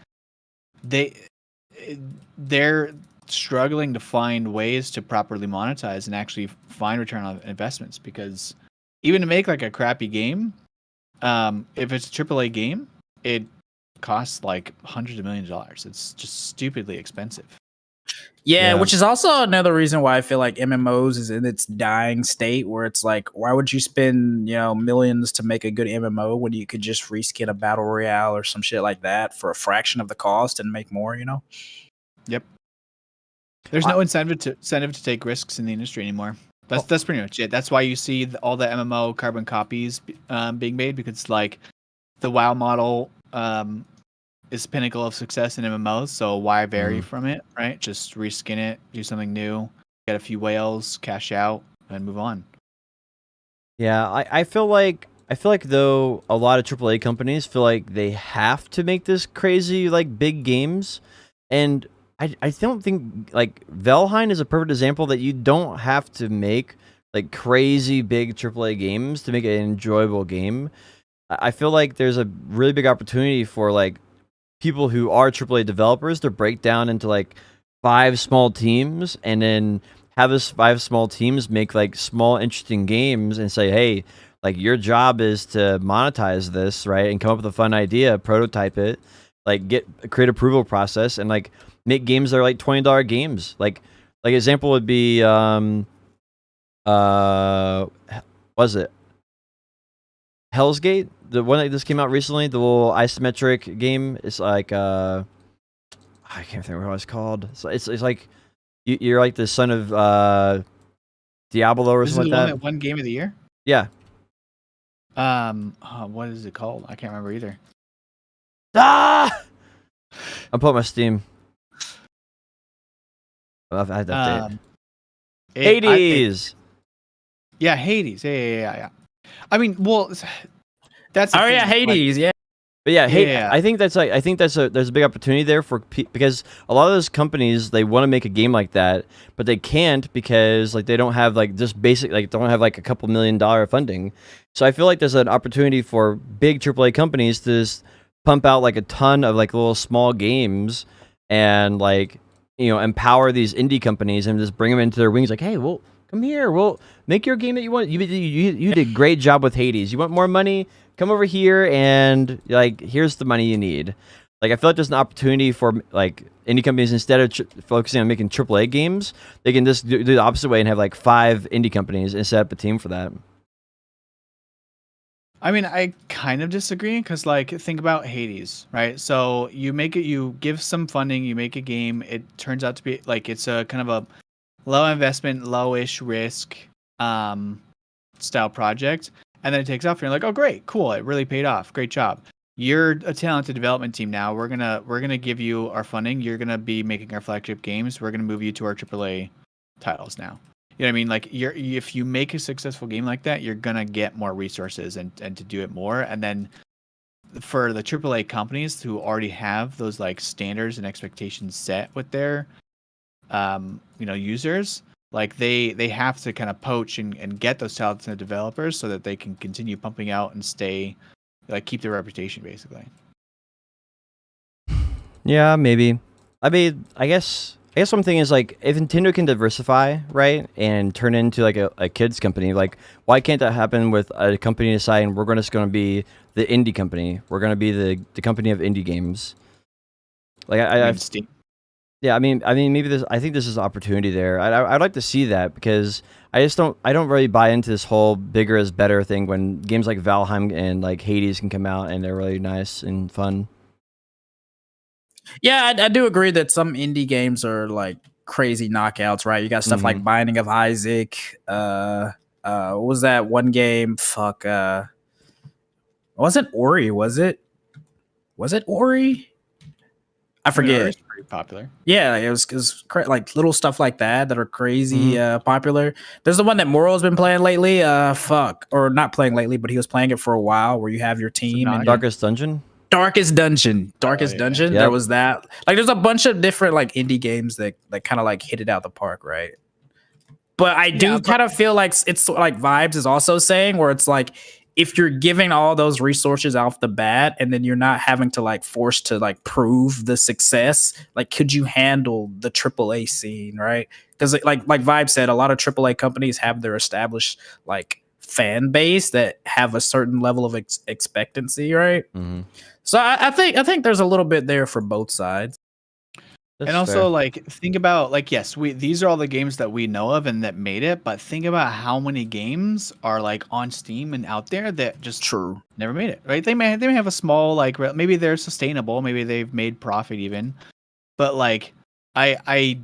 they're struggling to find ways to properly monetize and actually find return on investments, because even to make like a crappy game, if it's a AAA game, it costs like hundreds of millions of dollars. It's just stupidly expensive. Yeah, Yeah. which is also another reason why I feel like MMOs is in its dying state, where it's like, why would you spend, millions to make a good MMO when you could just reskin a battle royale or some shit like that for a fraction of the cost and make more, Yep. There's no incentive to take risks in the industry anymore. That's pretty much it. That's why you see all the MMO carbon copies being made, because like the WoW model is pinnacle of success in MMOs. So why vary from it, right? Just reskin it, do something new, get a few whales, cash out, and move on. Yeah, I feel like though a lot of AAA companies feel like they have to make this crazy like big games, and I don't think, like, Valheim is a perfect example that you don't have to make like crazy big AAA games to make an enjoyable game. I feel like there's a really big opportunity for like people who are AAA developers to break down into like 5 small teams, and then have those 5 small teams make like small interesting games and say, hey, like, your job is to monetize this, right, and come up with a fun idea, prototype it, like create approval process, and like make games that are like $20 games. Like example would be was it Hell's Gate, the one that just came out recently, the little isometric game? It's like I can't think of what it's called. It's like you're like the son of Diablo or This is something the like one that. that won Game of the Year. Yeah. What is it called? I can't remember either. Ah! I'm putting my Steam. I had to update. Hades. Yeah, Hades. Yeah. I mean, well, that's. Oh yeah, Hades. Yeah. But yeah, hey, Yeah. I think that's there's a big opportunity there for because a lot of those companies, they want to make a game like that, but they can't because like they don't have like just basic, like don't have like a couple $1 million funding. So I feel like there's an opportunity for big AAA companies to just pump out like a ton of like little small games and like, empower these indie companies and just bring them into their wings. Like, hey, well, come here, we'll make your game that you want. You did a great job with Hades. You want more money? Come over here and like here's the money you need. Like I feel like there's an opportunity for like indie companies, instead of focusing on making AAA games, they can just do the opposite way and have like 5 indie companies and set up a team for that. I mean, I kind of disagree because, like, think about Hades, right? So you make it, you give some funding, you make a game. It turns out to be like it's a kind of a low investment, lowish risk style project, and then it takes off. And you're like, oh, great, cool, it really paid off. Great job. You're a talented development team now. We're gonna give you our funding. You're gonna be making our flagship games. We're gonna move you to our AAA titles now. You know what I mean? Like if you make a successful game like that, you're gonna get more resources and to do it more. And then for the AAA companies who already have those like standards and expectations set with their users, like they have to kind of poach and get those talented developers so that they can continue pumping out and stay, like, keep their reputation basically. Yeah, maybe. I mean, I guess one thing is like if Nintendo can diversify, right, and turn into like a kids company, like why can't that happen with a company deciding we're just going to be the indie company? We're going to be the company of indie games. Like Steam. yeah, I mean maybe I think this is an opportunity there. I'd like to see that because I don't really buy into this whole bigger is better thing when games like Valheim and like Hades can come out and they're really nice and fun. Yeah, I do agree that some indie games are like crazy knockouts, right? You got stuff like Binding of Isaac. What was that one game? Fuck. Wasn't Ori? Was it? Was it Ori? I forget. It's pretty popular. Yeah, it was like little stuff like that are crazy popular. There's the one that Moro's been playing lately. Or not playing lately, but he was playing it for a while, where you have your team and Darkest Dungeon. Darkest Dungeon. Yep. There was that. Like, there's a bunch of different like indie games that like kind of like hit it out the park, right? But I do kind of feel like it's like Vibes is also saying, where it's like if you're giving all those resources off the bat and then you're not having to like force to like prove the success, like could you handle the AAA scene, right? Because like Vibe said, a lot of AAA companies have their established like fan base that have a certain level of expectancy, right? So I think there's a little bit there for both sides. That's and also fair. Like think about like, yes, these are all the games that we know of and that made it, but think about how many games are like on Steam and out there that just never made it, right? They may have a small like, maybe they're sustainable, maybe they've made profit even, but like I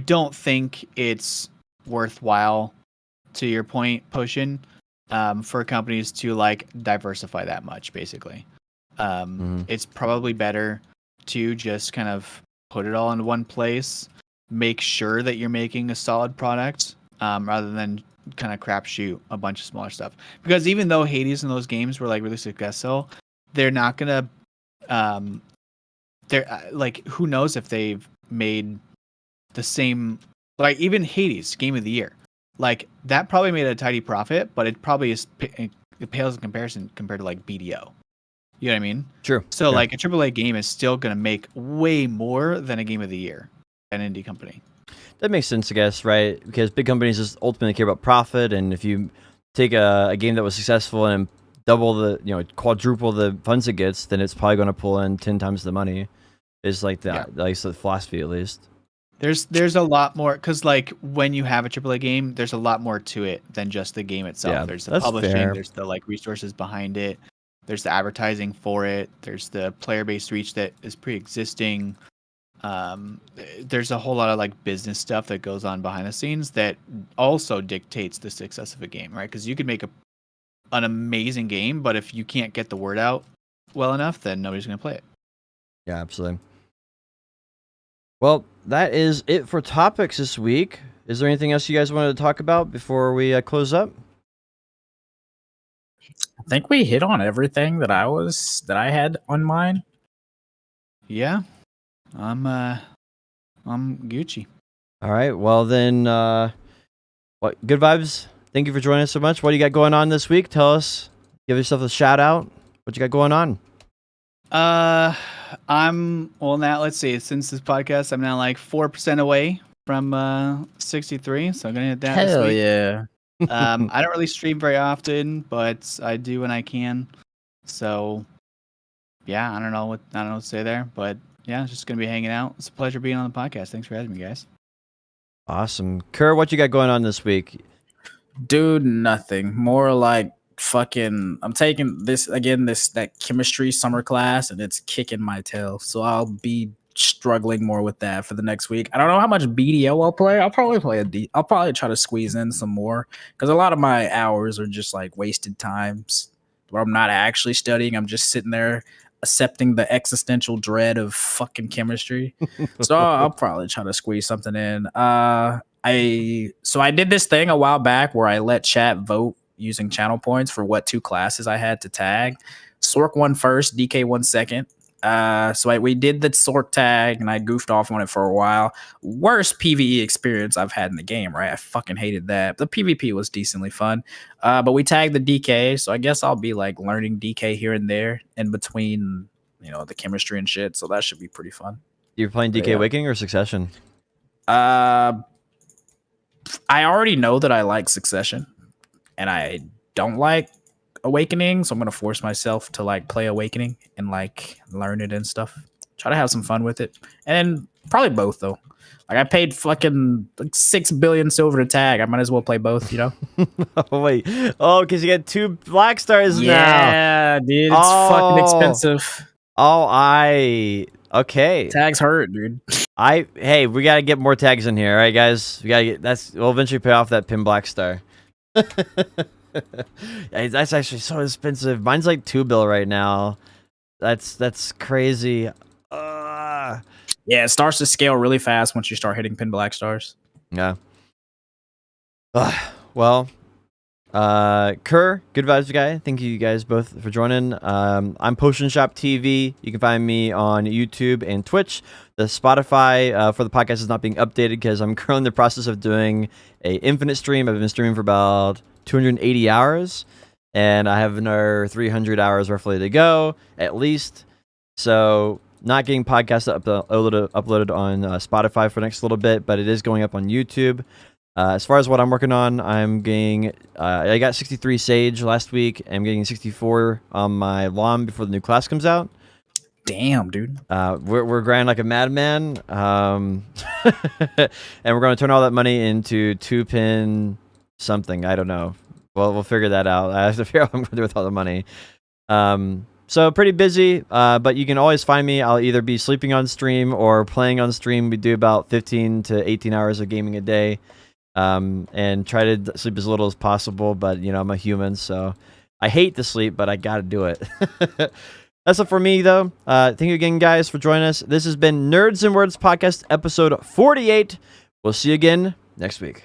don't think it's worthwhile, to your point, Potion, for companies to like diversify that much basically. It's probably better to just kind of put it all in one place, make sure that you're making a solid product, rather than kind of crapshoot a bunch of smaller stuff. Because even though Hades and those games were like really successful, they're not gonna, they're like, who knows if they've made the same, like even Hades Game of the Year, like that probably made a tidy profit, but it probably it pales in comparison compared to like BDO. You know what I mean? True. So like a AAA game is still going to make way more than a Game of the Year, an indie company. That makes sense, I guess, right? Because big companies just ultimately care about profit, and if you take a game that was successful and quadruple the funds it gets, then it's probably going to pull in 10 times the money. Is like that, like the philosophy at least. There's a lot more, because like when you have a AAA game, there's a lot more to it than just the game itself. Yeah, there's the publishing, there's the like resources behind it. There's the advertising for it. There's the player-based reach that is pre-existing. There's a whole lot of like business stuff that goes on behind the scenes that also dictates the success of a game, right? Because you could make an amazing game, but if you can't get the word out well enough, then nobody's going to play it. Yeah, absolutely. Well, that is it for topics this week. Is there anything else you guys wanted to talk about before we close up? I think we hit on everything that I had on mine. Yeah, I'm Gucci. All right. Well then, what good vibes? Thank you for joining us so much. What do you got going on this week? Tell us. Give yourself a shout out. What you got going on? Now let's see. Since this podcast, I'm now like 4% away from 63, so I'm gonna hit that this Hell week. yeah. I don't really stream very often, but I do when I can. So, yeah, I don't know what to say there, but yeah, just gonna be hanging out. It's a pleasure being on the podcast. Thanks for having me, guys. Awesome. Kerr, what you got going on this week? Dude, nothing. More like fucking I'm taking that chemistry summer class, and it's kicking my tail. So I'll be struggling more with that for the next week. I don't know how much BDO I'll play. I'll probably try to squeeze in some more, because a lot of my hours are just like wasted times where I'm not actually studying. I'm just sitting there accepting the existential dread of fucking chemistry. So I'll probably try to squeeze something in. I did this thing a while back where I let chat vote using channel points for what 2 classes I had to tag. Sork won first, DK won second. We did the Sork tag, and I goofed off on it for a while. Worst PvE experience I've had in the game, right? I fucking hated that. The PvP was decently fun. But we tagged the DK, so I guess I'll be like learning DK here and there in between, the chemistry and shit. So that should be pretty fun. You're playing DK Awakening or Succession? I already know that I like Succession, and I don't like Awakening, so I'm gonna force myself to like play Awakening and like learn it and stuff. Try to have some fun with it, and probably both though. Like I paid fucking like 6 billion silver to tag. I might as well play both, Oh wait, because you get 2 Blackstars now. Yeah, dude, it's fucking expensive. Okay. Tags hurt, dude. Hey, we gotta get more tags in here, all right, guys? We'll eventually pay off that pin Blackstar. That's actually so expensive. Mine's like 2 bill right now. That's crazy. Yeah, it starts to scale really fast once you start hitting pin Blackstars. Yeah. Well, Kerr, good vibes guy. Thank you guys both for joining. I'm Potion Shop TV. You can find me on YouTube and Twitch. The Spotify for the podcast is not being updated because I'm currently in the process of doing a infinite stream. I've been streaming for about 280 hours, and I have another 300 hours roughly to go, at least. So not getting podcasts uploaded on Spotify for the next little bit, but it is going up on YouTube. As far as what I'm working on, I'm getting, I got 63 Sage last week. I'm getting 64 on my lawn before the new class comes out. Damn, dude. We're grinding like a madman. And we're going to turn all that money into 2-pin something. I don't know. Well, we'll figure that out. I have to figure out what I'm going to do with all the money. So pretty busy, but you can always find me. I'll either be sleeping on stream or playing on stream. We do about 15 to 18 hours of gaming a day. And try to sleep as little as possible, but I'm a human, so I hate to sleep, but I gotta do it. That's it for me, though. Thank you again, guys, for joining us. This has been Nerds and Words Podcast, episode 48. We'll see you again next week.